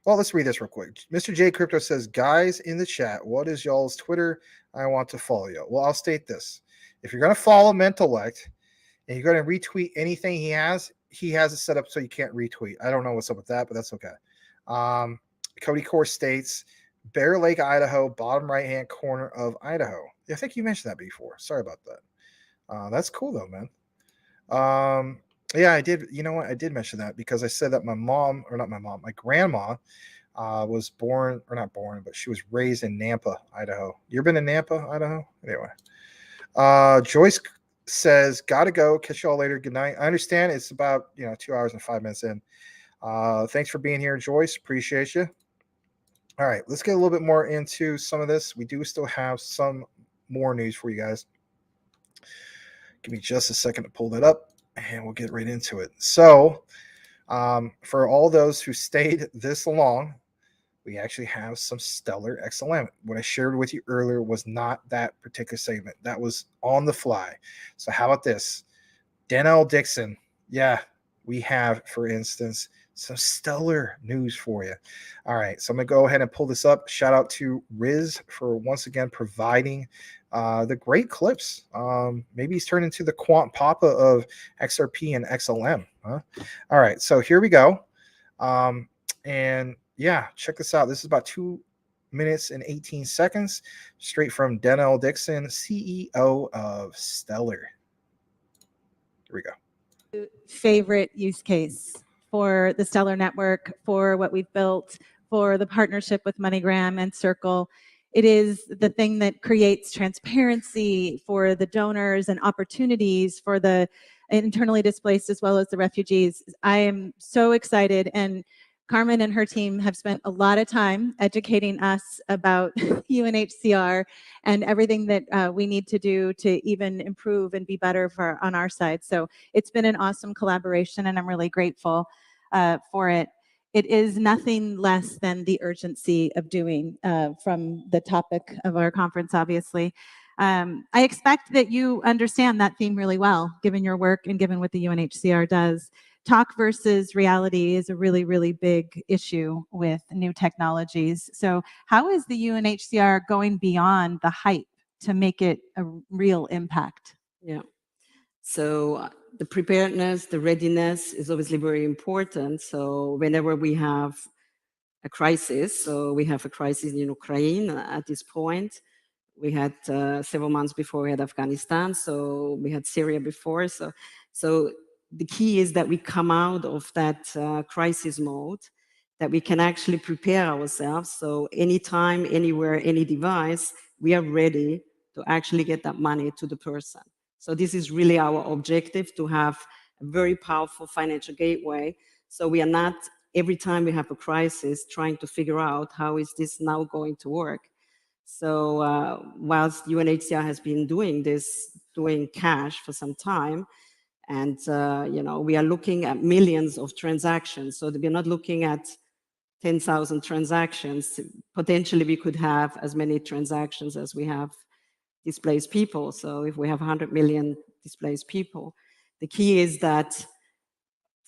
let's read this real quick. Mr. J Crypto says, guys in the chat, what is y'all's Twitter? I want to follow you. Well, I'll state this. If you're going to follow Mentellect and you're going to retweet anything he has it set up so you can't retweet. I don't know what's up with that, but that's okay. Cody Core states, Bear Lake, Idaho, bottom right-hand corner of Idaho. Yeah, I think you mentioned that before. Sorry about that. That's cool, though, man. Yeah, I did. You know what? I did mention that because I said that my grandma was born, or not born, but she was raised in Nampa, Idaho. You ever been to Nampa, Idaho? Anyway, Joyce says, gotta go. Catch y'all later. Good night. I understand it's about 2 hours and 5 minutes in. Thanks for being here, Joyce. Appreciate you. All right, let's get a little bit more into some of this. We do still have some more news for you guys. Give me just a second to pull that up, and we'll get right into it. So, for all those who stayed this long, we actually have some stellar XLM. What I shared with you earlier was not that particular segment. That was on the fly. So how about this? Denell Dixon. Yeah, we have, for instance, some stellar news for you. All right, so I'm going to go ahead and pull this up. Shout out to Riz for once again providing the great clips. Maybe he's turned into the Quant Papa of XRP and XLM. Huh? All right, so here we go. And yeah, check this out. This is about 2 minutes and 18 seconds, straight from Denell Dixon, CEO of Stellar. Here we go. Favorite use case for the Stellar Network, for what we've built, for the partnership with MoneyGram and Circle. It is the thing that creates transparency for the donors and opportunities for the internally displaced as well as the refugees. I am so excited, and Carmen and her team have spent a lot of time educating us about UNHCR and everything that we need to do to even improve and be better on our side. So it's been an awesome collaboration, and I'm really grateful for it. It is nothing less than the urgency of doing from the topic of our conference, obviously. I expect that you understand that theme really well, given your work and given what the UNHCR does. Talk versus reality is a really, really big issue with new technologies. So how is the UNHCR going beyond the hype to make it a real impact? Yeah. So the preparedness, the readiness is obviously very important. So whenever we have a crisis, so we have a crisis in Ukraine at this point, we had several months before we had Afghanistan, so we had Syria before. So the key is that we come out of that crisis mode, that we can actually prepare ourselves. So anytime, anywhere, any device, we are ready to actually get that money to the person. So this is really our objective, to have a very powerful financial gateway. So we are not, every time we have a crisis, trying to figure out how is this now going to work. So whilst UNHCR has been doing cash for some time, and we are looking at millions of transactions. So we're not looking at 10,000 transactions. Potentially, we could have as many transactions as we have displaced people. So if we have 100 million displaced people, the key is that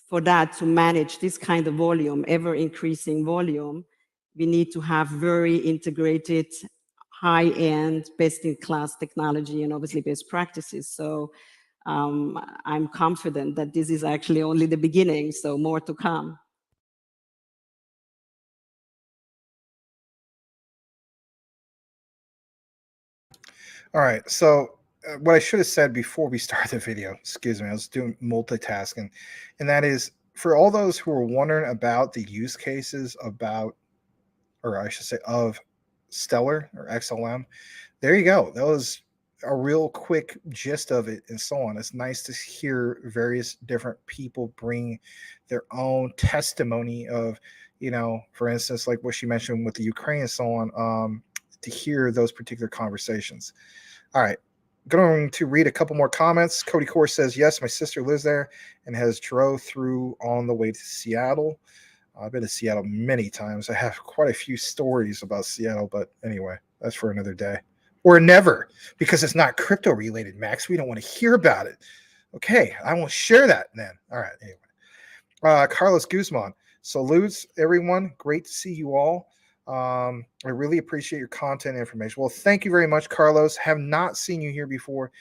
for that to manage this kind of volume, ever increasing volume, we need to have very integrated, high-end, best-in-class technology and obviously best practices. So I'm confident that this is actually only the beginning, so more to come. All right. So what I should have said before we started the video, excuse me, I was doing multitasking, and that is for all those who are wondering about the use cases about, or I should say of Stellar or XLM, there you go. That was a real quick gist of it and so on. It's nice to hear various different people bring their own testimony of, for instance, like what she mentioned with the Ukraine and so on, to hear those particular conversations. All right. Going to read a couple more comments. Cody Core says, yes, my sister lives there and has drove through on the way to Seattle. I've been to Seattle many times. I have quite a few stories about Seattle, but anyway, that's for another day. Or never, because it's not crypto related, Max. We don't want to hear about it. Okay, I won't share that then. All right, anyway. Carlos Guzman. Salutes, everyone. Great to see you all. I really appreciate your content and information. Well, thank you very much, Carlos. Have not seen you here before.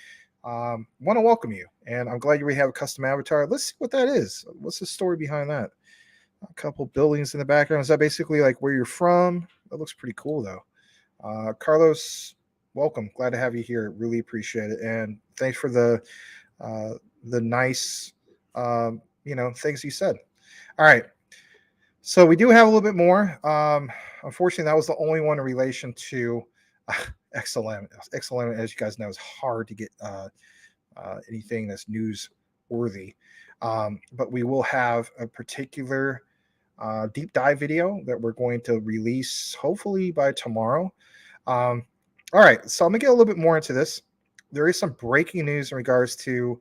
Want to welcome you, and I'm glad you have a custom avatar. Let's see what that is. What's the story behind that? A couple buildings in the background. Is that basically like where you're from? That looks pretty cool, though. Carlos, welcome. Glad to have you here. Really appreciate it, and thanks for the nice, things you said. All right. So we do have a little bit more. Unfortunately, that was the only one in relation to XLM. XLM, as you guys know, is hard to get anything that's newsworthy. But we will have a particular deep dive video that we're going to release hopefully by tomorrow. All right, so I'm gonna get a little bit more into this. There is some breaking news in regards to,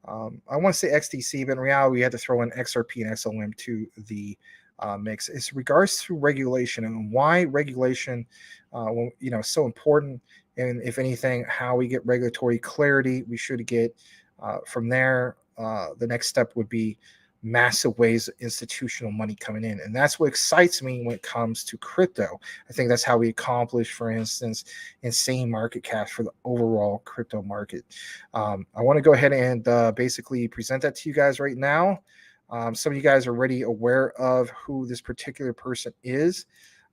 I want to say XDC, but in reality, we had to throw in XRP and XLM to the mix. It's regards to regulation and why regulation, is so important. And if anything, how we get regulatory clarity, we should get from there. The next step would be massive waves of institutional money coming in. And that's what excites me when it comes to crypto. I think that's how we accomplish, for instance, insane market caps for the overall crypto market. I want to go ahead and basically present that to you guys right now. Some of you guys are already aware of who this particular person is.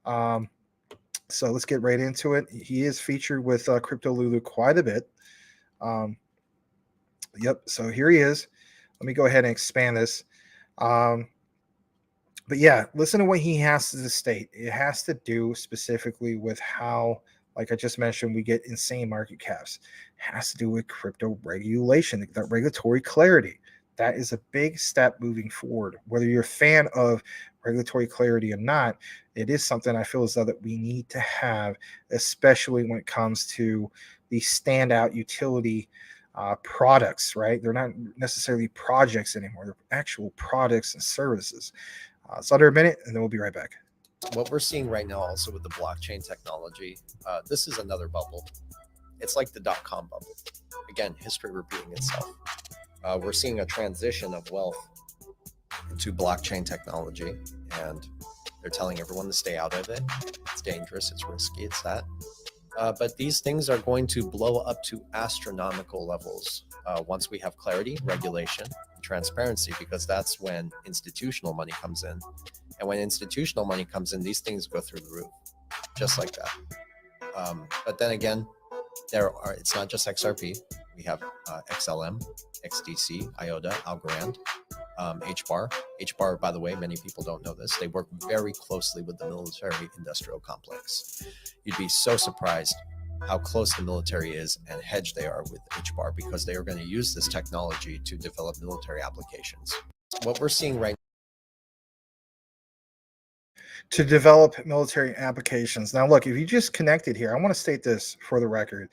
So let's get right into it. He is featured with Crypto Lulu quite a bit. Yep, so here he is. Let me go ahead and expand this. But yeah, listen to what he has to state. It has to do specifically with how, like I just mentioned, we get insane market caps. It has to do with crypto regulation, that regulatory clarity. That is a big step moving forward. Whether you're a fan of regulatory clarity or not, it is something I feel as though that we need to have, especially when it comes to the standout utility products, right? They're not necessarily projects anymore. They're actual products and services. It's under a minute, and then we'll be right back. What we're seeing right now also with the blockchain technology, this is another bubble. It's like the dot-com bubble. Again, history repeating itself. We're seeing a transition of wealth into blockchain technology, and they're telling everyone to stay out of it. It's dangerous, it's risky, it's that. But these things are going to blow up to astronomical levels once we have clarity, regulation, and transparency, because that's when institutional money comes in. And when institutional money comes in, these things go through the roof, just like that. But then again, it's not just XRP. We have XLM, XDC, IOTA, Algorand, HBAR. HBAR, by the way, many people don't know this. They work very closely with the military-industrial complex. You'd be so surprised how close the military is and hedged they are with HBAR, because they are going to use this technology to develop military applications. What we're seeing right now, to develop military applications. Now, look, if you just connected here, I want to state this for the record.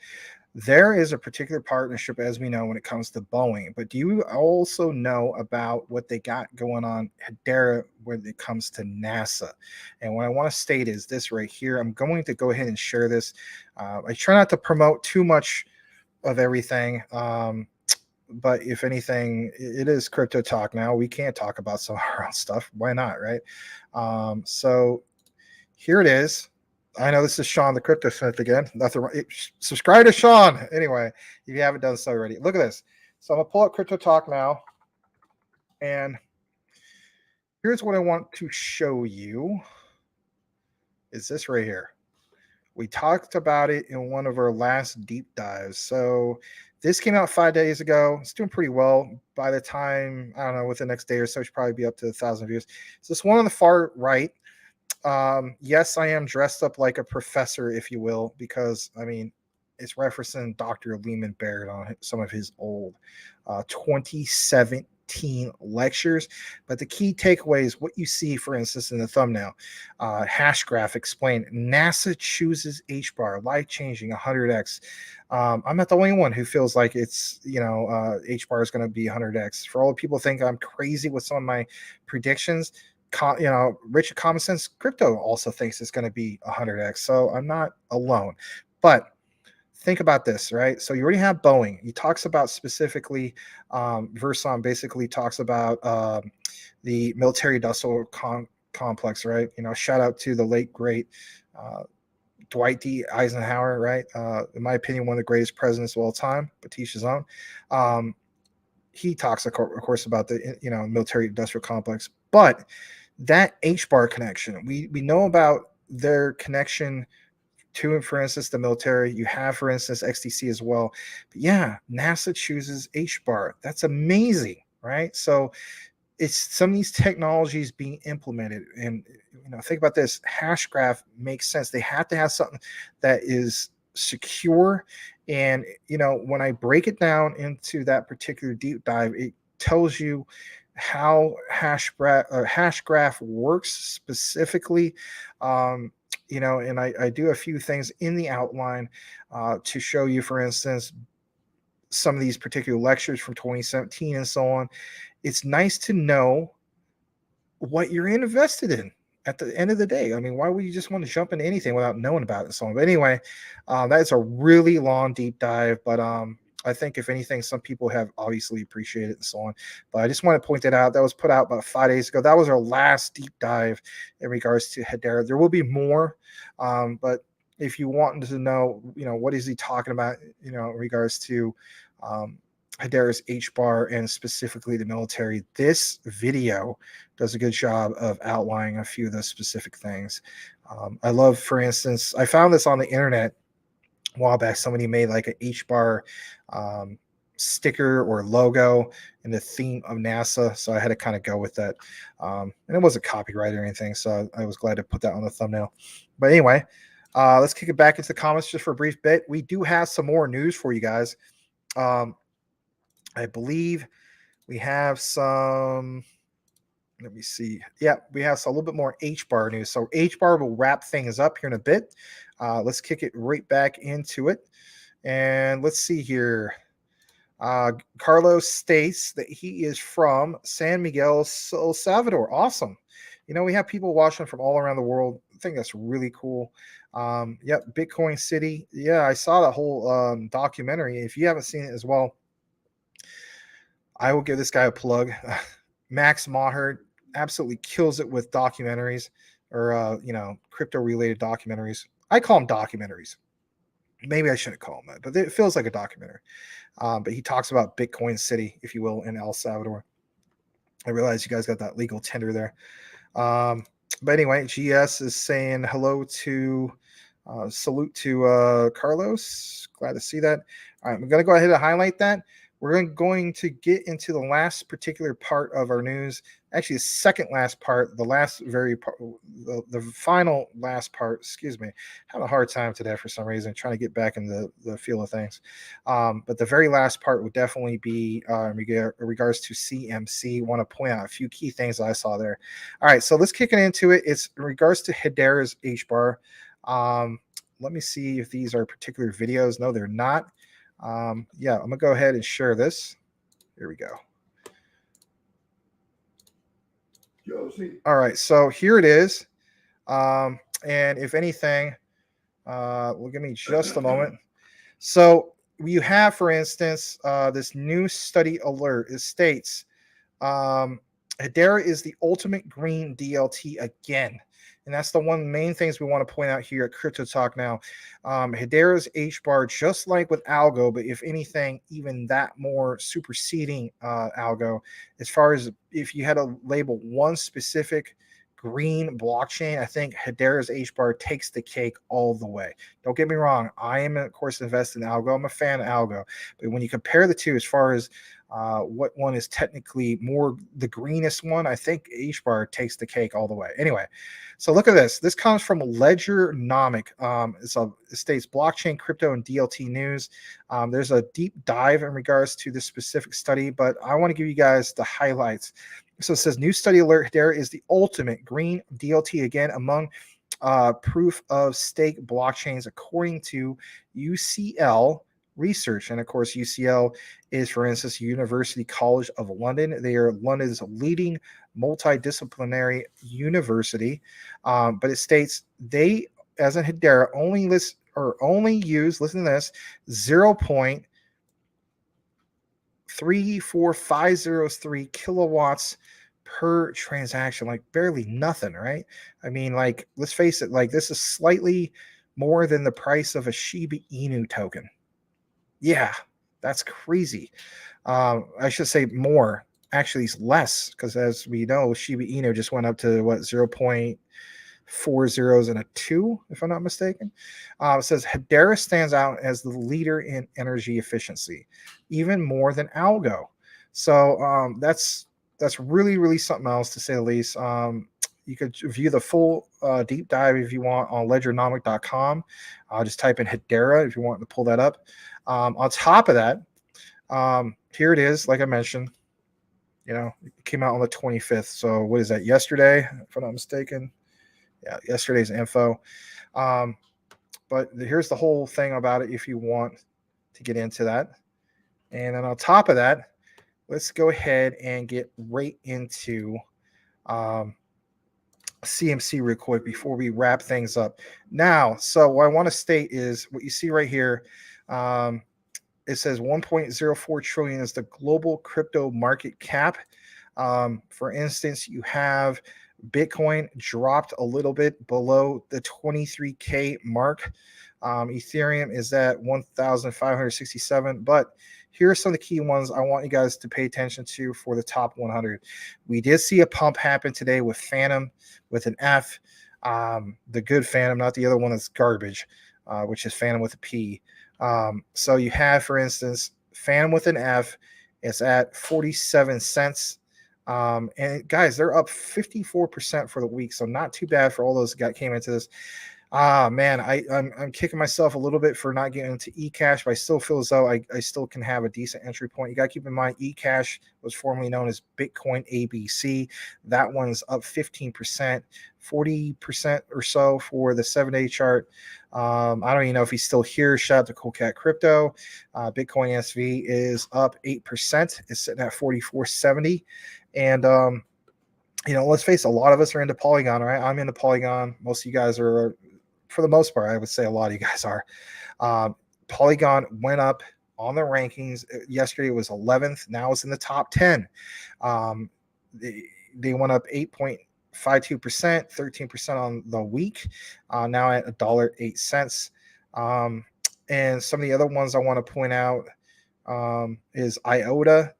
There is a particular partnership, as we know, when it comes to Boeing. But do you also know about what they got going on Hedera when it comes to NASA? And what I want to state is this right here. I'm going to go ahead and share this. I try not to promote too much of everything. But if anything, it is crypto talk now. We can't talk about some of our own stuff. Why not, right? So here it is. I know this is Sean the Crypto Smith again. Nothing wrong. Subscribe to Sean. Anyway, if you haven't done so already. Look at this. So I'm gonna pull up Crypto Talk now, and here's what I want to show you. Is this right here? We talked about it in one of our last deep dives. So this came out 5 days ago. It's doing pretty well. By the time, I don't know, with the next day or so, it should probably be up to 1,000 views. So this one on the far right. Yes, I am dressed up like a professor, if you will, because I mean, it's referencing Dr. Lehman Baird on some of his old 2017 lectures. But the key takeaway is what you see, for instance, in the thumbnail. Hash graph explained. NASA chooses HBAR, life changing 100x. I'm not the only one who feels like it's, HBAR is going to be 100x. For all the people think I'm crazy with some of my predictions, Rich Common Sense Crypto also thinks it's going to be 100x. So I'm not alone. But think about this, right? So you already have Boeing. He talks about specifically, Verson basically talks about the military industrial complex, right? Shout out to the late, great Dwight D. Eisenhower, right? In my opinion, one of the greatest presidents of all time, but to each his own. He talks, of course, about the military industrial complex, but that HBAR connection, we know about their connection to, for instance, the military. You have, for instance, XTC as well. But yeah, NASA chooses HBAR. That's amazing, right? So it's some of these technologies being implemented, and think about this. Hash graph makes sense. They have to have something that is secure. And when I break it down into that particular deep dive, it tells you how hash graph works specifically. And I do a few things in the outline to show you, for instance, some of these particular lectures from 2017 and so on. It's nice to know what you're invested in at the end of the day. I mean, why would you just want to jump into anything without knowing about it and so on? But anyway, that is a really long deep dive, but I think if anything, some people have obviously appreciated it and so on. But I just want to point that out. That was put out about 5 days ago. That was our last deep dive in regards to Hedera. There will be more, but if you want to know, what is he talking about, in regards to Hedera's HBAR and specifically the military, this video does a good job of outlining a few of those specific things. I love, for instance, I found this on the internet a while back. Somebody made like an HBAR sticker or logo in the theme of NASA, so I had to kind of go with that. And it wasn't copyright or anything, so I was glad to put that on the thumbnail. But anyway, let's kick it back into the comments just for a brief bit. We do have some more news for you guys. I believe we have some. Let me see. Yeah, we have a little bit more HBAR news. So HBAR will wrap things up here in a bit. Let's kick it right back into it. And let's see here. Carlos states that he is from San Miguel, El Salvador. Awesome. We have people watching from all around the world. I think that's really cool. Yep, Bitcoin City. Yeah, I saw that whole documentary. If you haven't seen it as well, I will give this guy a plug. Max Maher absolutely kills it with documentaries or, crypto related documentaries. I call them documentaries. Maybe I shouldn't call them that, but it feels like a documentary. But he talks about Bitcoin City, if you will, in El Salvador. I realize you guys got that legal tender there. But anyway, GS is saying hello to, salute to Carlos. Glad to see that. All right, I'm going to go ahead and highlight that. We're going to get into the last particular part of our news. Actually, the second last part, the final last part, excuse me. Having a hard time today for some reason, trying to get back in the feel of things. But the very last part would definitely be in regards to CMC. Want to point out a few key things that I saw there. All right, so let's kick it into it. It's in regards to Hedera's HBAR. Let me see if these are particular videos. No, they're not. Yeah, I'm gonna go ahead and share this. Here we go. All right, so here it is. And if anything, well, give me just a moment. So you have, for instance, this new study alert. It states Hedera is the ultimate green DLT again. And that's the one main things we want to point out here at Crypto Talk now. Hedera's H-bar, just like with Algo, but if anything, even that more superseding Algo, as far as if you had to label one specific green blockchain, I think Hedera's H-bar takes the cake all the way. Don't get me wrong. I am, of course, invested in Algo. I'm a fan of Algo. But when you compare the two, as far as what one is technically more the greenest one, I think H-bar takes the cake all the way. Anyway, so look at this. This comes from Ledgernomic. It states blockchain, crypto, and DLT news. There's a deep dive in regards to this specific study, but I want to give you guys the highlights. So it says, new study alert, Hedera is the ultimate green DLT again among proof of stake blockchains, according to UCL research. And of course, UCL is, for instance, University College of London. They are London's leading multidisciplinary university. But it states they, as in Hedera, only use, listen to this, 0.34503 kilowatts per transaction, like barely nothing, right? I mean, like, let's face it, like, this is slightly more than the price of a Shiba Inu token. Yeah, that's crazy. I should say more. Actually, it's less, because as we know, Shiba Inu just went up to what, 0.4 zeros and a 2, if I'm not mistaken. It says Hedera stands out as the leader in energy efficiency, even more than Algo. So that's really, really something else, to say the least. You could view the full deep dive if you want on ledgernomic.com. Just type in Hedera if you want to pull that up. On top of that, here it is. Like I mentioned, it came out on the 25th. So what is that? Yesterday, if I'm not mistaken. Yeah, yesterday's info. But here's the whole thing about it if you want to get into that. And then on top of that, let's go ahead and get right into CMC real quick before we wrap things up. Now, so what I want to state is what you see right here. It says 1.04 trillion is the global crypto market cap. For instance, you have Bitcoin dropped a little bit below the 23K mark. Ethereum is at 1,567. But here are some of the key ones I want you guys to pay attention to for the top 100. We did see a pump happen today with Phantom with an F. The good Phantom, not the other one that's garbage, which is Phantom with a P. So you have, for instance, Phantom with an F. It's at 47 cents. And guys, they're up 54% for the week, so not too bad for all those that came into this. Man, I'm kicking myself a little bit for not getting into eCash, but I still feel as though I still can have a decent entry point. You got to keep in mind, eCash was formerly known as Bitcoin ABC. That one's up 15%, 40% or so for the 7-day chart. I don't even know if he's still here. Shout out to Cool Cat Crypto. Bitcoin SV is up 8%. It's sitting at 44.70. And let's face it, a lot of us are into Polygon, right? I'm into Polygon. Most of you guys are, for the most part, I would say a lot of you guys are. Polygon went up on the rankings. Yesterday it was 11th. Now it's in the top 10. They went up 8.52%, 13% on the week. Now at $1.08. And some of the other ones I want to point out is IOTA.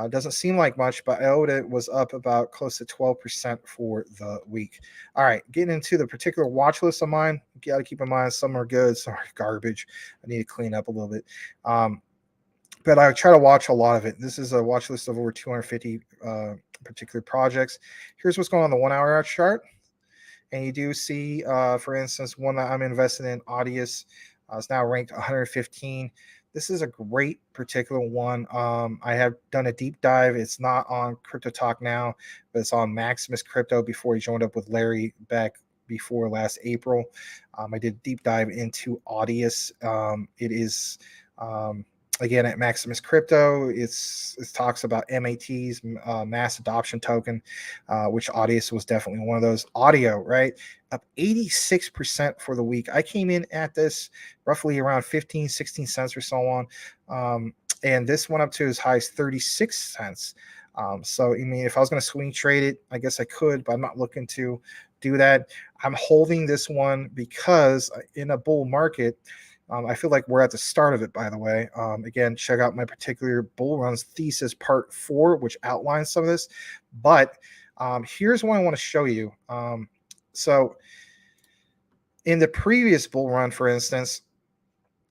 Doesn't seem like much, but IOTA was up about close to 12% for the week. All right, getting into the particular watch list of mine, you got to keep in mind some are good, some are garbage. I need to clean up a little bit. But I try to watch a lot of it. This is a watch list of over 250 particular projects. Here's what's going on the 1 hour chart. And you do see, for instance, one that I'm invested in, Audius, is now ranked 115. This is a great particular one. I have done a deep dive. It's not on Crypto Talk now, but it's on MaximusCrypto before he joined up with Larry back before last April. I did a deep dive into Audius. It is, again, at MaximusCrypto. It talks about MATs, mass adoption token, which Audius was definitely one of those. Audio, right? Up 86% for the week. I came in at this roughly around 15, 16 cents or so on. And this went up to as high as 36 cents. So, I mean, if I was going to swing trade it, I guess I could, but I'm not looking to do that. I'm holding this one because in a bull market, I feel like we're at the start of it, by the way. Again, check out my particular bull runs thesis part 4, which outlines some of this. But here's what I want to show you. So in the previous bull run, for instance,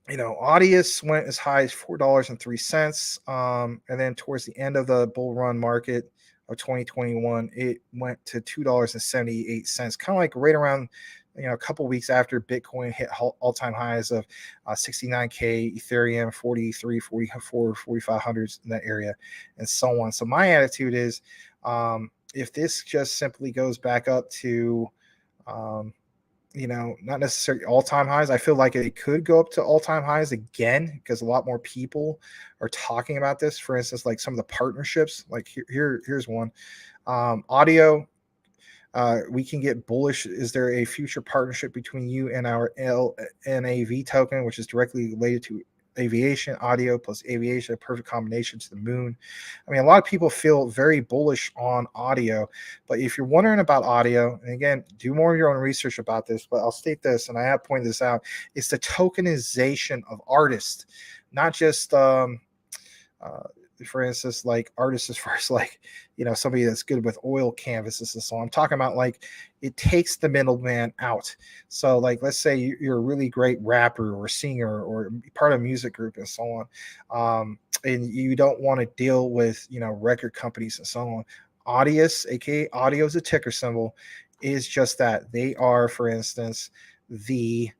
Audius went as high as $4.03. And then towards the end of the bull run market of 2021, it went to $2.78, kind of like right around, a couple weeks after Bitcoin hit all-time highs of 69K, Ethereum 43, 44, 4500s in that area, and so on. So my attitude is, if this just simply goes back up to, not necessarily all-time highs. I feel like it could go up to all-time highs again because a lot more people are talking about this. For instance, like some of the partnerships, like here's one. Audio, we can get bullish. Is there a future partnership between you and our LNAV token, which is directly related to aviation? Audio plus aviation, a perfect combination to the moon. I mean, a lot of people feel very bullish on audio, but if you're wondering about audio, and again, do more of your own research about this, but I'll state this, and I have pointed this out, it's the tokenization of artists, not just for instance, like artists as far as like, somebody that's good with oil canvases and so on. I'm talking about like it takes the middleman out. So like, let's say you're a really great rapper or singer or part of a music group and so on. And you don't want to deal with, record companies and so on. Audius, aka audio is a ticker symbol, is just that. They are, for instance, the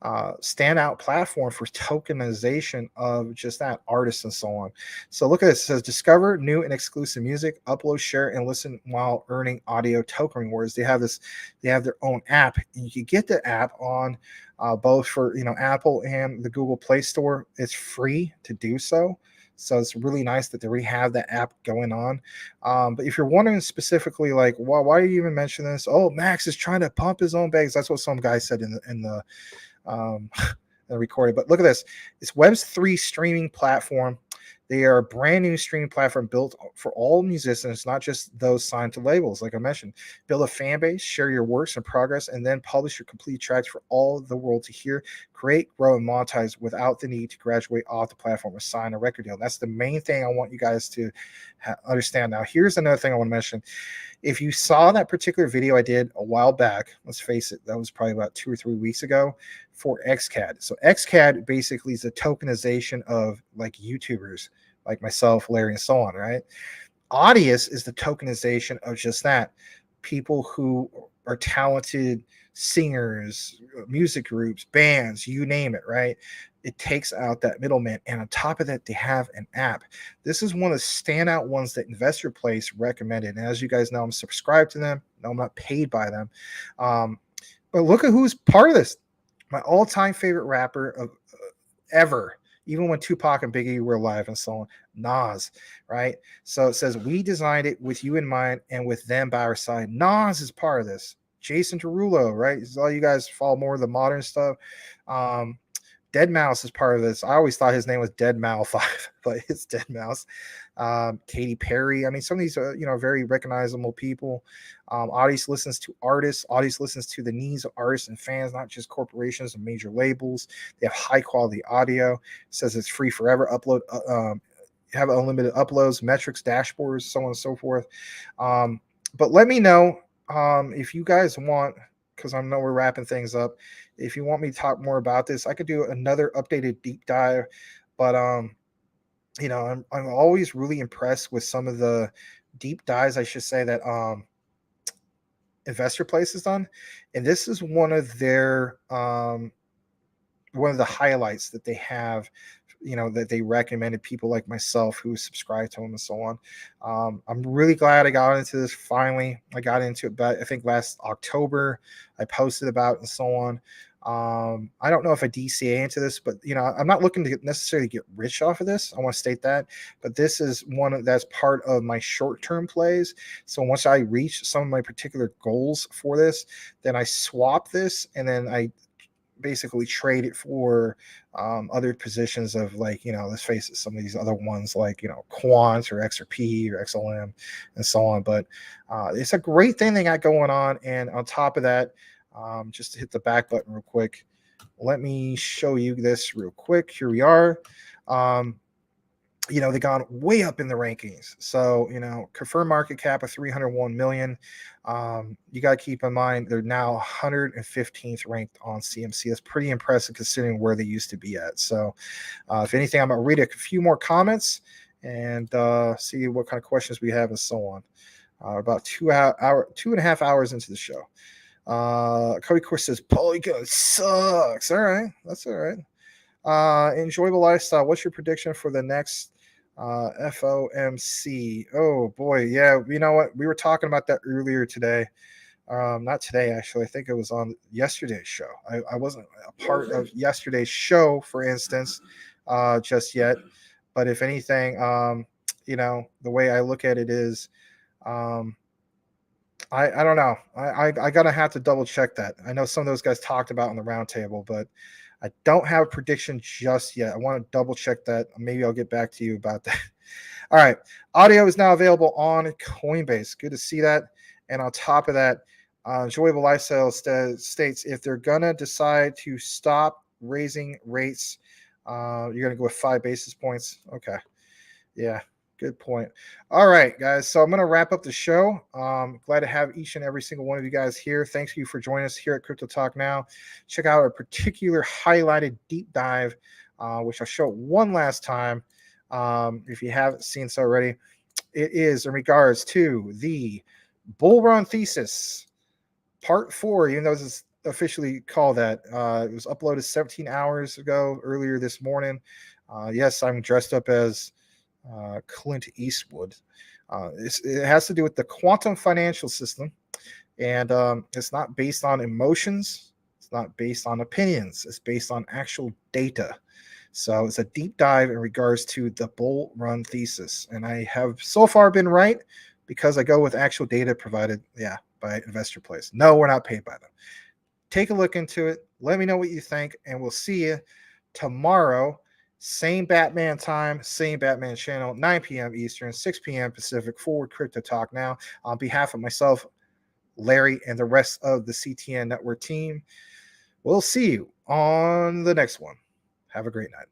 standout platform for tokenization of just that, artists and so on. So look at this. It says discover new and exclusive music, upload, share, and listen while earning audio token rewards. They have their own app, and you can get the app on both for Apple and the Google Play Store. It's free to do so. So it's really nice that they already have that app going on. But if you're wondering specifically, like, why do you even mention this? Oh, Max is trying to pump his own bags. That's what some guy said in the recorded. But look at this. It's Web3 streaming platform. They are a brand new streaming platform built for all musicians, not just those signed to labels. Like I mentioned, build a fan base, share your works and progress, and then publish your complete tracks for all the world to hear. Create, grow, and monetize without the need to graduate off the platform or sign a record deal. That's the main thing I want you guys to understand. Now, here's another thing I want to mention. If you saw that particular video I did a while back, let's face it, that was probably about 2 or 3 weeks ago, for XCAD. So XCAD basically is the tokenization of like YouTubers like myself, Larry, and so on, right? Audius is the tokenization of just that. People who are talented singers, music groups, bands, you name it, right? It takes out that middleman. And on top of that, they have an app. This is one of the standout ones that Investor Place recommended. And as you guys know, I'm subscribed to them. No, I'm not paid by them. But look at who's part of this. My all-time favorite rapper of ever, even when Tupac and Biggie were alive and so on, Nas, right? So it says, we designed it with you in mind and with them by our side. Nas is part of this. Jason Derulo, right? This is all you guys follow more of the modern stuff. Dead Mouse is part of this. I always thought his name was Dead Mouse 5, but it's Dead Mouse. Katy Perry. I mean, some of these are, very recognizable people. Audius listens to artists. Audius listens to the needs of artists and fans, not just corporations and major labels. They have high quality audio. It says it's free forever. Upload, have unlimited uploads, metrics, dashboards, so on and so forth. But let me know if you guys want, because I know we're wrapping things up. If you want me to talk more about this, I could do another updated deep dive. But I'm always really impressed with some of the deep dives, I should say, that Investor Place has done. And this is one of their one of the highlights that they have, that they recommended people like myself who subscribe to them and so on. I'm really glad I got into this finally. I got into it, but I think last October I posted about it and so on. I don't know if I DCA into this, but I'm not looking to necessarily get rich off of this. I want to state that, but this is one that's part of my short-term plays. So once I reach some of my particular goals for this, then I swap this, and then I basically trade it for other positions of, like, let's face it, some of these other ones like, Quant or XRP or XLM and so on. But it's a great thing they got going on. And on top of that, just to hit the back button real quick, let me show you this real quick. Here we are. They've gone way up in the rankings. So, confirmed market cap of 301 million. You got to keep in mind they're now 115th ranked on CMC. That's pretty impressive considering where they used to be at. So, if anything, I'm going to read a few more comments and see what kind of questions we have and so on. About 2.5 hours into the show. Cody Course says Polygon sucks. All right, that's all right. Enjoyable lifestyle. What's your prediction for the next FOMC? Oh boy, yeah. You know what? We were talking about that earlier today. Not today, actually. I think it was on yesterday's show. I wasn't a part of yesterday's show, for instance, just yet. But if anything, the way I look at it is, I don't know. I gotta have to double check that. I know some of those guys talked about on the roundtable, but I don't have a prediction just yet. I want to double check that. Maybe I'll get back to you about that. All right. Audio is now available on Coinbase. Good to see that. And on top of that, Enjoyable Lifestyle states if they're going to decide to stop raising rates, you're going to go with 5 basis points. Okay. Yeah. Good point. All right, guys. So I'm going to wrap up the show. Glad to have each and every single one of you guys here. Thanks you for joining us here at Crypto Talk Now. Check out a particular highlighted deep dive, which I'll show one last time. If you haven't seen so already, it is in regards to the bull run thesis, part 4, even though it's officially called that. It was uploaded 17 hours ago, earlier this morning. Yes, I'm dressed up as Clint Eastwood. It has to do with the quantum financial system, and it's not based on emotions. It's not based on opinions. It's based on actual data. So it's a deep dive in regards to the bull run thesis, and I have so far been right because I go with actual data provided, by Investor Place. No, we're not paid by them. Take a look into it. Let me know what you think, and we'll see you tomorrow. Same Batman time, same Batman channel, 9 p.m. Eastern, 6 p.m. Pacific, for Crypto Talk Now. On behalf of myself, Larry, and the rest of the CTN Network team, we'll see you on the next one. Have a great night.